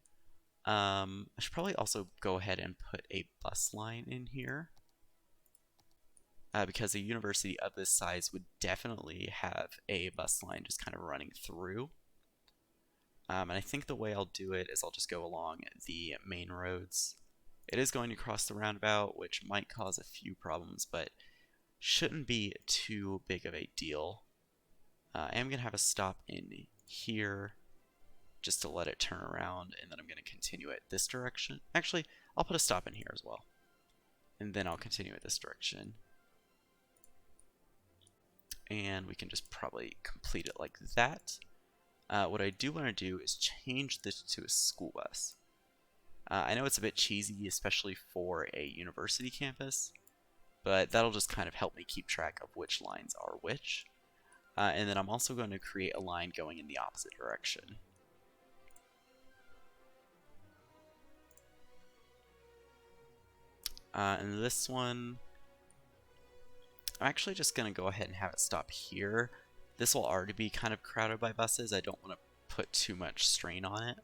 I should probably also go ahead and put a bus line in here. Because a university of this size would definitely have a bus line just kind of running through. And I think the way I'll do it is I'll just go along the main roads. It is going to cross the roundabout, which might cause a few problems, but shouldn't be too big of a deal. I am going to have a stop in here just to let it turn around, and then I'm going to continue it this direction. Actually, I'll put a stop in here as well, and then I'll continue it this direction. And we can just probably complete it like that. What I do want to do is change this to a school bus. I know it's a bit cheesy, especially for a university campus, but that'll just kind of help me keep track of which lines are which. And then I'm also going to create a line going in the opposite direction. And this one, I'm actually just going to go ahead and have it stop here. This will already be kind of crowded by buses. I don't want to put too much strain on it.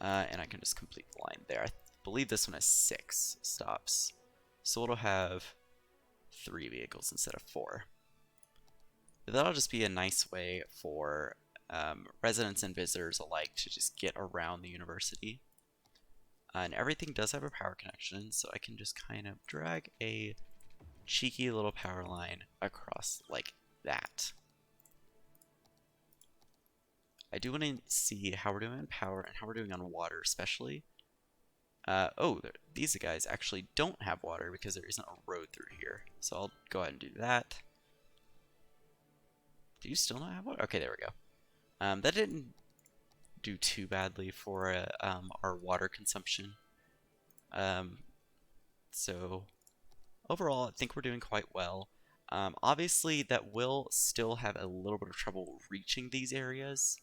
And I can just complete the line there. I believe this one has 6 stops. So it'll have 3 vehicles instead of 4. But that'll just be a nice way for residents and visitors alike to just get around the university. And everything does have a power connection, so I can just kind of drag a cheeky little power line across like that. I do want to see how we're doing on power and how we're doing on water especially. These guys actually don't have water because there isn't a road through here. So I'll go ahead and do that. Do you still not have water? Okay, there we go. That didn't do too badly for our water consumption. So overall, I think we're doing quite well. Obviously, that will still have a little bit of trouble reaching these areas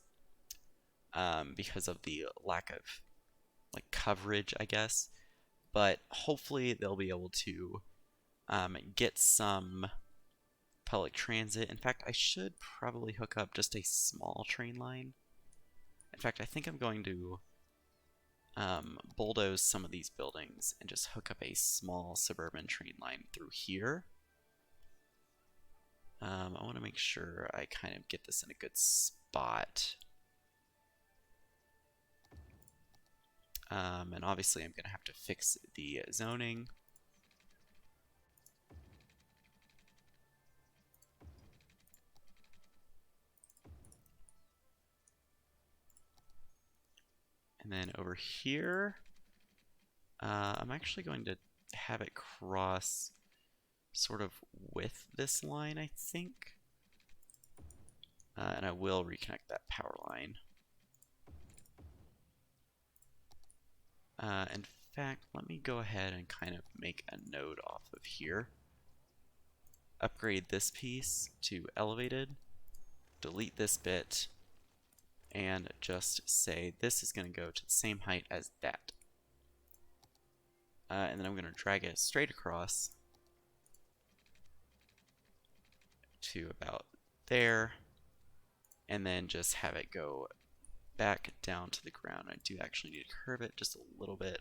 because of the lack of coverage, I guess. But hopefully, they'll be able to get some public transit. In fact, I should probably hook up just a small train line. In fact, I think I'm going to bulldoze some of these buildings and just hook up a small suburban train line through here. I want to make sure I kind of get this in a good spot. And obviously I'm going to have to fix the zoning. And then over here, I'm actually going to have it cross sort of with this line, I think. And I will reconnect that power line. In fact, let me go ahead and kind of make a node off of here. Upgrade this piece to elevated, delete this bit, and just say this is going to go to the same height as that. And then I'm going to drag it straight across to about there, and then just have it go back down to the ground. I do actually need to curve it just a little bit.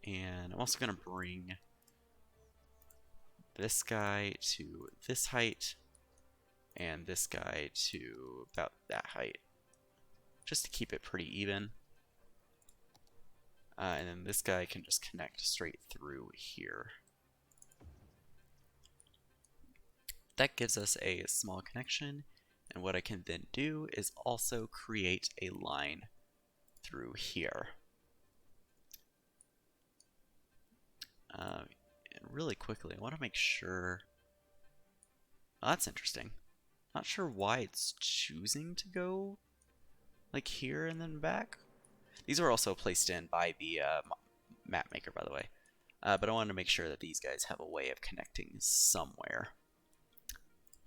And I'm also going to bring this guy to this height and this guy to about that height, just to keep it pretty even. And then this guy can just connect straight through here. That gives us a small connection, and what I can then do is also create a line through here. And really quickly, I want to make sure... Oh, that's interesting. Not sure why it's choosing to go like here and then back. These were also placed in by the map maker, by the way. But I wanted to make sure that these guys have a way of connecting somewhere.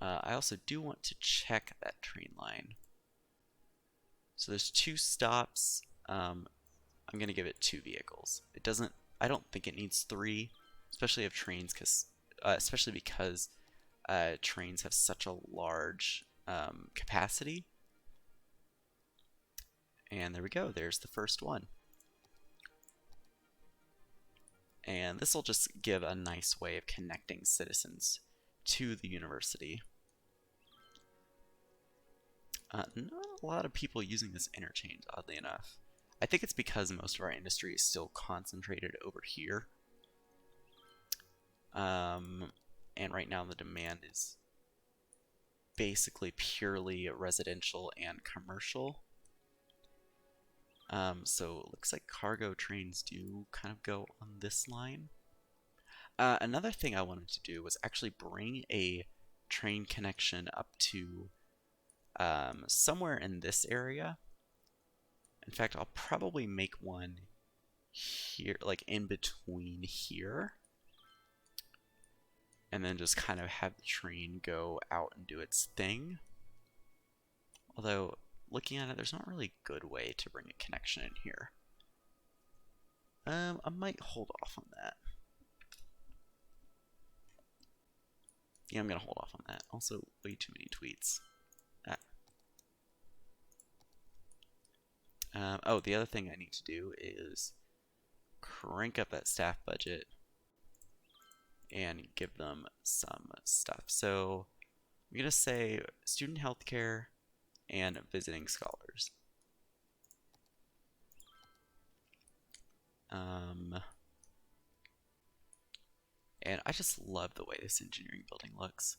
I also do want to check that train line. So there's 2 stops. I'm going to give it 2 vehicles. It doesn't. I don't think it needs 3, especially if trains, especially because trains have such a large capacity. And there we go. There's the first one. And this will just give a nice way of connecting citizens to the university. Not a lot of people using this interchange, oddly enough. I think it's because most of our industry is still concentrated over here. And right now the demand is basically purely residential and commercial. So it looks like cargo trains do kind of go on this line. Another thing I wanted to do was actually bring a train connection up to somewhere in this area. In fact, I'll probably make one here, like in between here. And then just kind of have the train go out and do its thing. Although, looking at it, there's not really a good way to bring a connection in here. I might hold off on that. Yeah, I'm gonna hold off on that. Also, way too many tweets. Oh, the other thing I need to do is crank up that staff budget and give them some stuff. So I'm gonna say student healthcare and visiting scholars. And I just love the way this engineering building looks.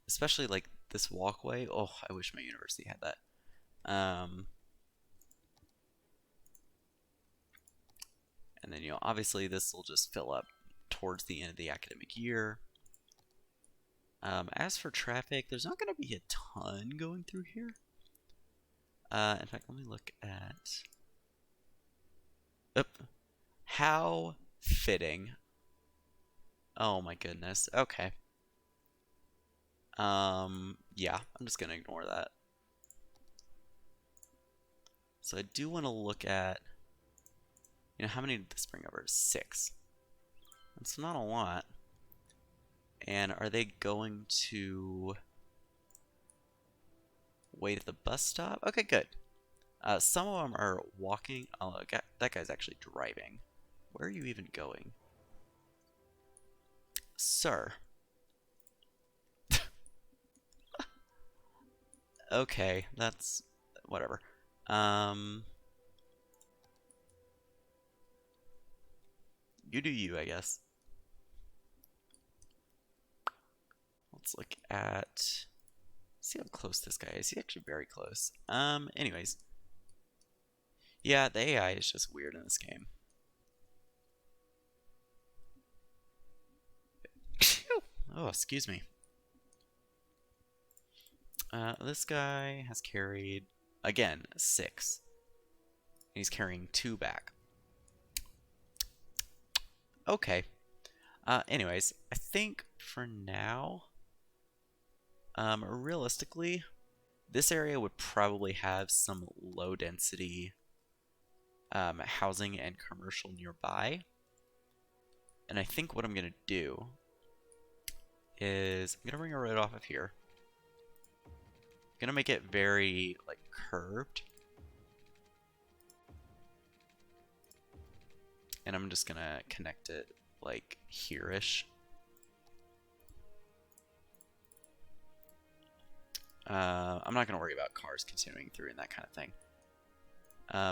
Especially like this walkway. Oh, I wish my university had that. And then, obviously this will just fill up towards the end of the academic year. As for traffic, there's not going to be a ton going through here. In fact, let me look at... How fitting. Oh my goodness. Okay. Yeah, I'm just gonna ignore that. So I do want to look at, how many did this bring over? 6. That's not a lot. And are they going to wait at the bus stop? Okay, good. Some of them are walking. Oh, that guy's actually driving. Where are you even going? Sir. Okay, that's... whatever. You do you, I guess. Let's look at... see how close this guy is. He's actually very close. Anyways. Yeah, the AI is just weird in this game. Oh, excuse me. This guy has carried, again, 6. He's carrying 2 back. Okay. Anyways, I think for now, realistically, this area would probably have some low density housing and commercial nearby. And I think what I'm going to do is I'm going to bring a road off of here. I'm going to make it very, like, curved. And I'm just going to connect it, like, here-ish. I'm not going to worry about cars continuing through and that kind of thing.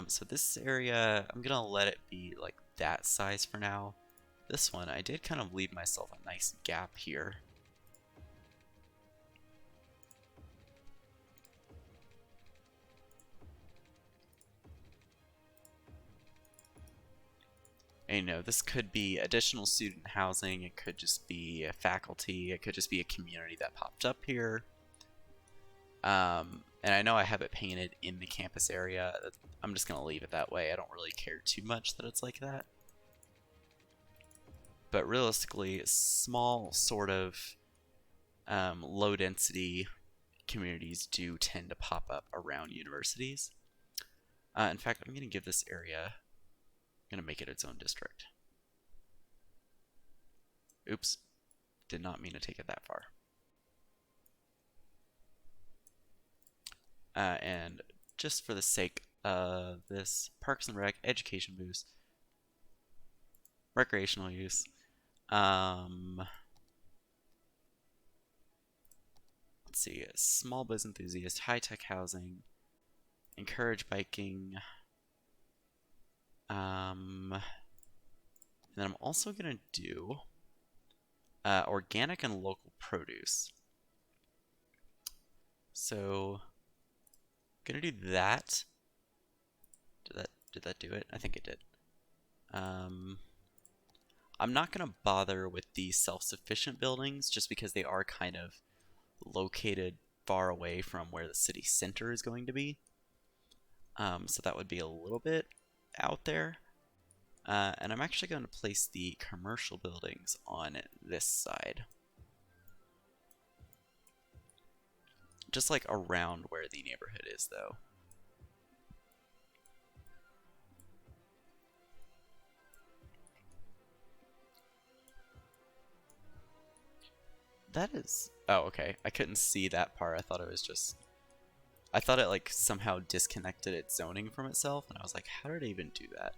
So this area, I'm going to let it be, like, that size for now. This one, I did kind of leave myself a nice gap here. And, this could be additional student housing, it could just be a faculty, it could just be a community that popped up here. And I know I have it painted in the campus area. I'm just going to leave it that way. I don't really care too much that it's like that. But realistically, small sort of low density communities do tend to pop up around universities. In fact, I'm going to give this area, I'm going to make it its own district. Oops, did not mean to take it that far. And just for the sake of this, Parks and Rec, education boost, recreational use. Let's see, small business enthusiast, high-tech housing, encourage biking. And then I'm also gonna do organic and local produce. So I'm gonna do that. Did that do it? I think it did. I'm not gonna bother with these self-sufficient buildings just because they are kind of located far away from where the city center is going to be. So that would be a little bit out there. And I'm actually going to place the commercial buildings on this side. Just like around where the neighborhood is, though. That is... Oh, okay. I couldn't see that part. I thought it was just... I thought it like somehow disconnected its zoning from itself, and I was like, how did it even do that?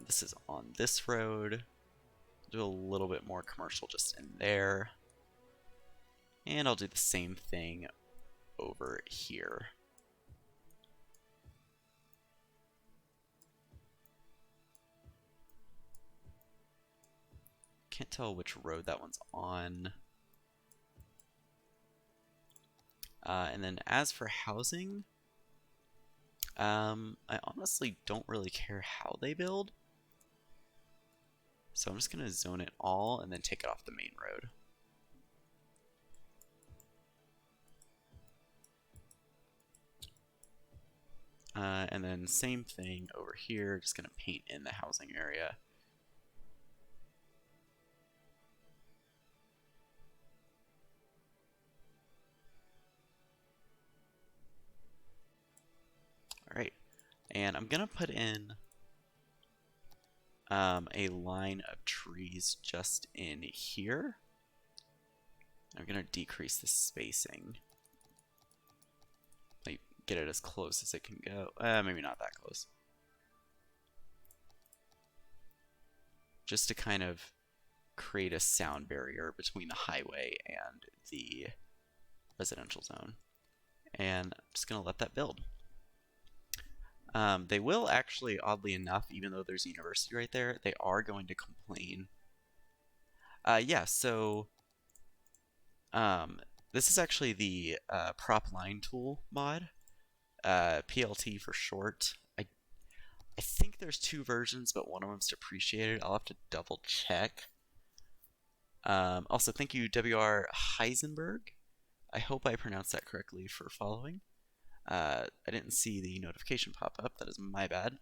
This is on this road. Do a little bit more commercial just in there. And I'll do the same thing over here. Can't tell which road that one's on. And then as for housing, I honestly don't really care how they build. So I'm just going to zone it all and then take it off the main road. And then same thing over here, just going to paint in the housing area. Alright, and I'm going to put in a line of trees just in here. I'm going to decrease the spacing. Like, get it as close as it can go. Maybe not that close. Just to kind of create a sound barrier between the highway and the residential zone. And I'm just going to let that build. They will actually, oddly enough, even though there's a university right there, they are going to complain. Yeah, so this is actually the prop line tool mod, PLT for short. I think there's two versions, but one of them's depreciated. I'll have to double check. Also, thank you, WR Heisenberg. I hope I pronounced that correctly for following. I didn't see the notification pop up. That is my bad.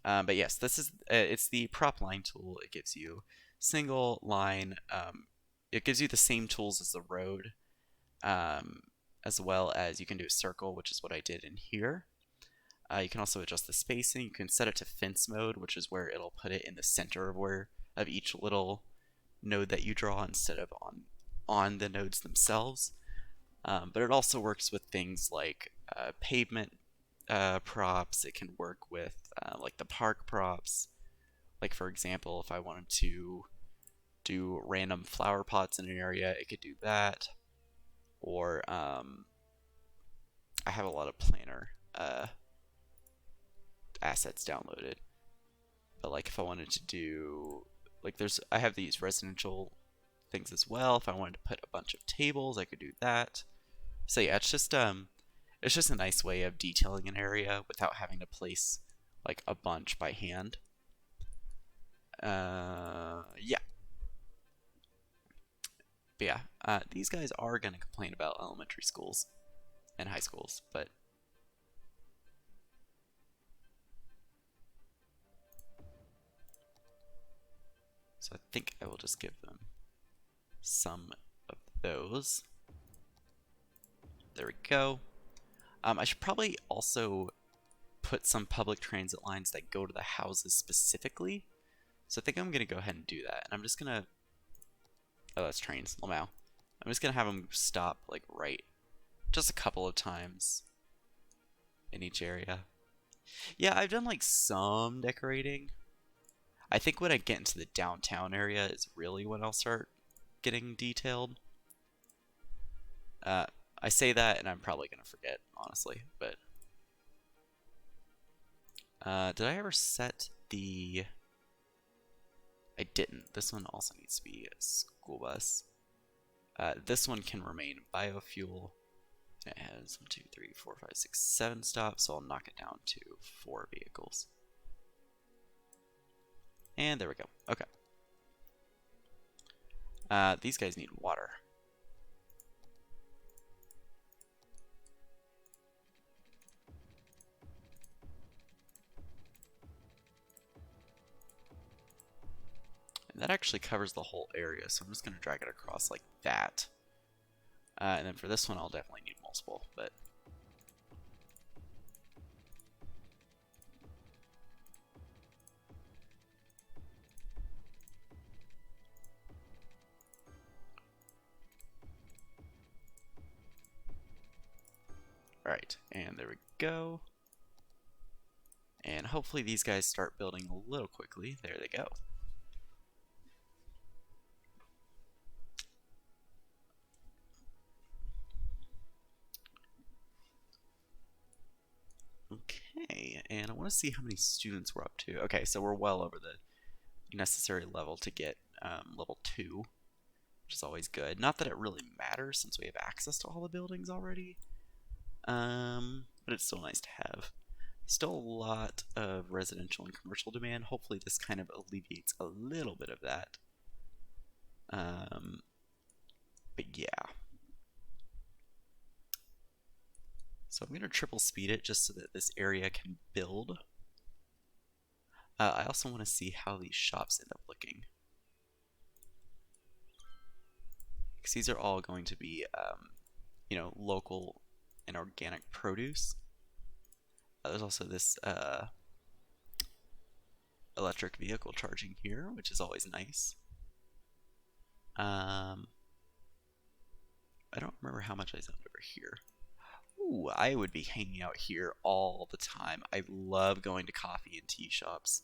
But yes, this is it's the prop line tool. It gives you single line. It gives you the same tools as the road, as well as you can do a circle, which is what I did in here. You can also adjust the spacing. You can set it to fence mode, which is where it'll put it in the center of each little node that you draw instead of on the nodes themselves. But it also works with things like pavement props. It can work with like the park props. Like for example, if I wanted to do random flower pots in an area, it could do that. Or I have a lot of planner assets downloaded. But like if I wanted to do like I have these residential things as well. If I wanted to put a bunch of tables, I could do that. So yeah, it's just a nice way of detailing an area without having to place like a bunch by hand. Yeah. But yeah, these guys are gonna complain about elementary schools and high schools, but so I think I will just give them some those. There we go. I should probably also put some public transit lines that go to the houses specifically. So I think I'm going to go ahead and do that. And I'm just going to... Oh, that's trains. Lamau. I'm just going to have them stop, like, right. Just a couple of times in each area. Yeah, I've done, like, some decorating. I think when I get into the downtown area is really when I'll start getting detailed. I say that, and I'm probably going to forget, honestly. But did I ever set the... I didn't. This one also needs to be a school bus. This one can remain biofuel. It has 1, 2, 3, 4, 5, 6, 7 stops, so I'll knock it down to 4 vehicles. And there we go. Okay. These guys need water. And that actually covers the whole area, so I'm just going to drag it across like that. And then for this one, I'll definitely need multiple, but... Alright, and there we go. And hopefully these guys start building a little quickly. There they go. Okay, and I want to see how many students we're up to. Okay, so we're well over the necessary level to get level 2, which is always good. Not that it really matters since we have access to all the buildings already, but it's still nice to have. Still a lot of residential and commercial demand. Hopefully this kind of alleviates a little bit of that. But yeah. So I'm going to triple speed it just so that this area can build. I also want to see how these shops end up looking. Because these are all going to be, you know, local and organic produce. There's also this electric vehicle charging here, which is always nice. I don't remember how much I zoned over here. Ooh, I would be hanging out here all the time. I love going to coffee and tea shops.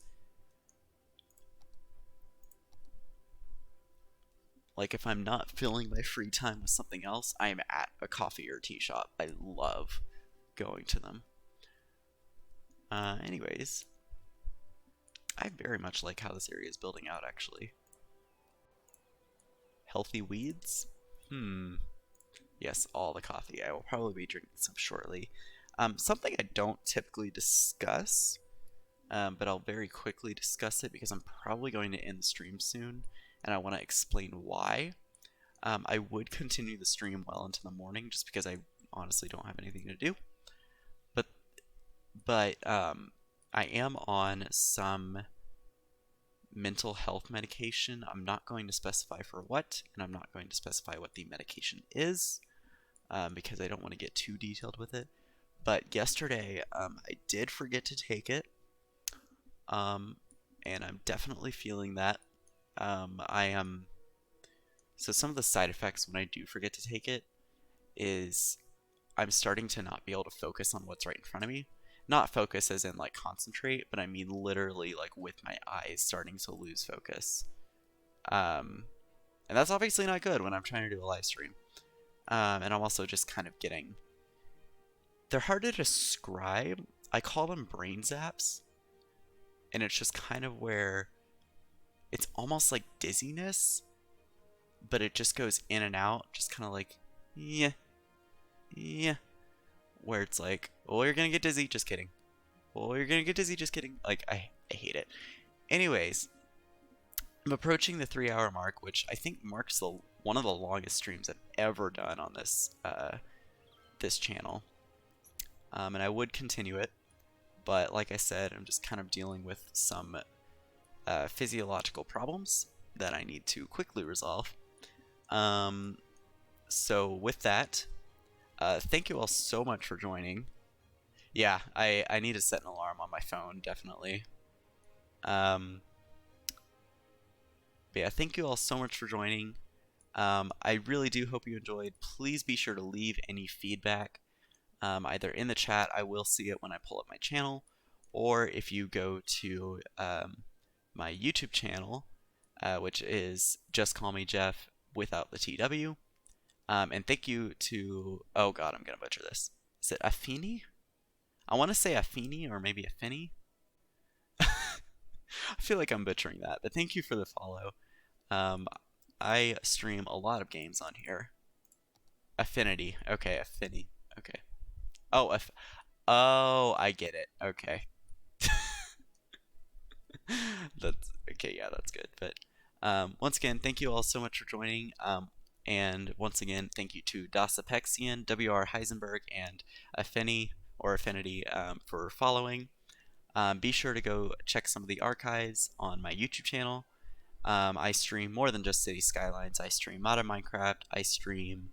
Like, if I'm not filling my free time with something else, I am at a coffee or tea shop. I love going to them. Anyways, I very much like how this area is building out, actually. Healthy weeds? Yes, all the coffee. I will probably be drinking some shortly. Something I don't typically discuss, but I'll very quickly discuss it because I'm probably going to end the stream soon, and I want to explain why. I would continue the stream well into the morning just because I honestly don't have anything to do. But I am on some mental health medication. I'm not going to specify for what, and I'm not going to specify what the medication is because I don't want to get too detailed with it. But yesterday, I did forget to take it, and I'm definitely feeling that. So some of the side effects when I do forget to take it is I'm starting to not be able to focus on what's right in front of me. Not focus as in like concentrate, but I mean literally like with my eyes starting to lose focus. And that's obviously not good when I'm trying to do a live stream. And I'm also just kind of getting... They're hard to describe. I call them brain zaps. And it's just kind of where it's almost like dizziness, but it just goes in and out, just kind of like, yeah. Where it's like, oh, you're gonna get dizzy, just kidding. Oh, you're gonna get dizzy, just kidding. Like, I hate it. Anyways, I'm approaching the 3-hour mark, which I think marks one of the longest streams I've ever done on this this channel. And I would continue it, but like I said, I'm just kind of dealing with some physiological problems that I need to quickly resolve. So with that, thank you all so much for joining. Yeah, I need to set an alarm on my phone, definitely. But yeah, thank you all so much for joining. I really do hope you enjoyed. Please be sure to leave any feedback either in the chat. I will see it when I pull up my channel, or if you go to my YouTube channel, which is Just Call Me Jeff without the TW. And thank you to, oh god, I'm gonna butcher this. Is it Affini? I want to say Affini or maybe Affini. I feel like I'm butchering that, but thank you for the follow. I stream a lot of games on here. Affinity. Okay, Affini. Okay. Oh, oh, I get it. Okay. That's okay. Yeah, that's good. But once again, thank you all so much for joining. And once again, thank you to Dasapexian, WR Heisenberg, and Affinity for following. Be sure to go check some of the archives on my YouTube channel. I stream more than just City Skylines. I stream Modern Minecraft. I stream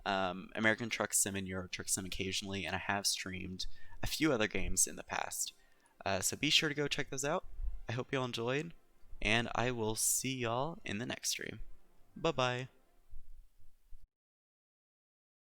American Truck Sim and Euro Truck Sim occasionally, and I have streamed a few other games in the past. So be sure to go check those out. I hope y'all enjoyed, and I will see y'all in the next stream. Bye bye.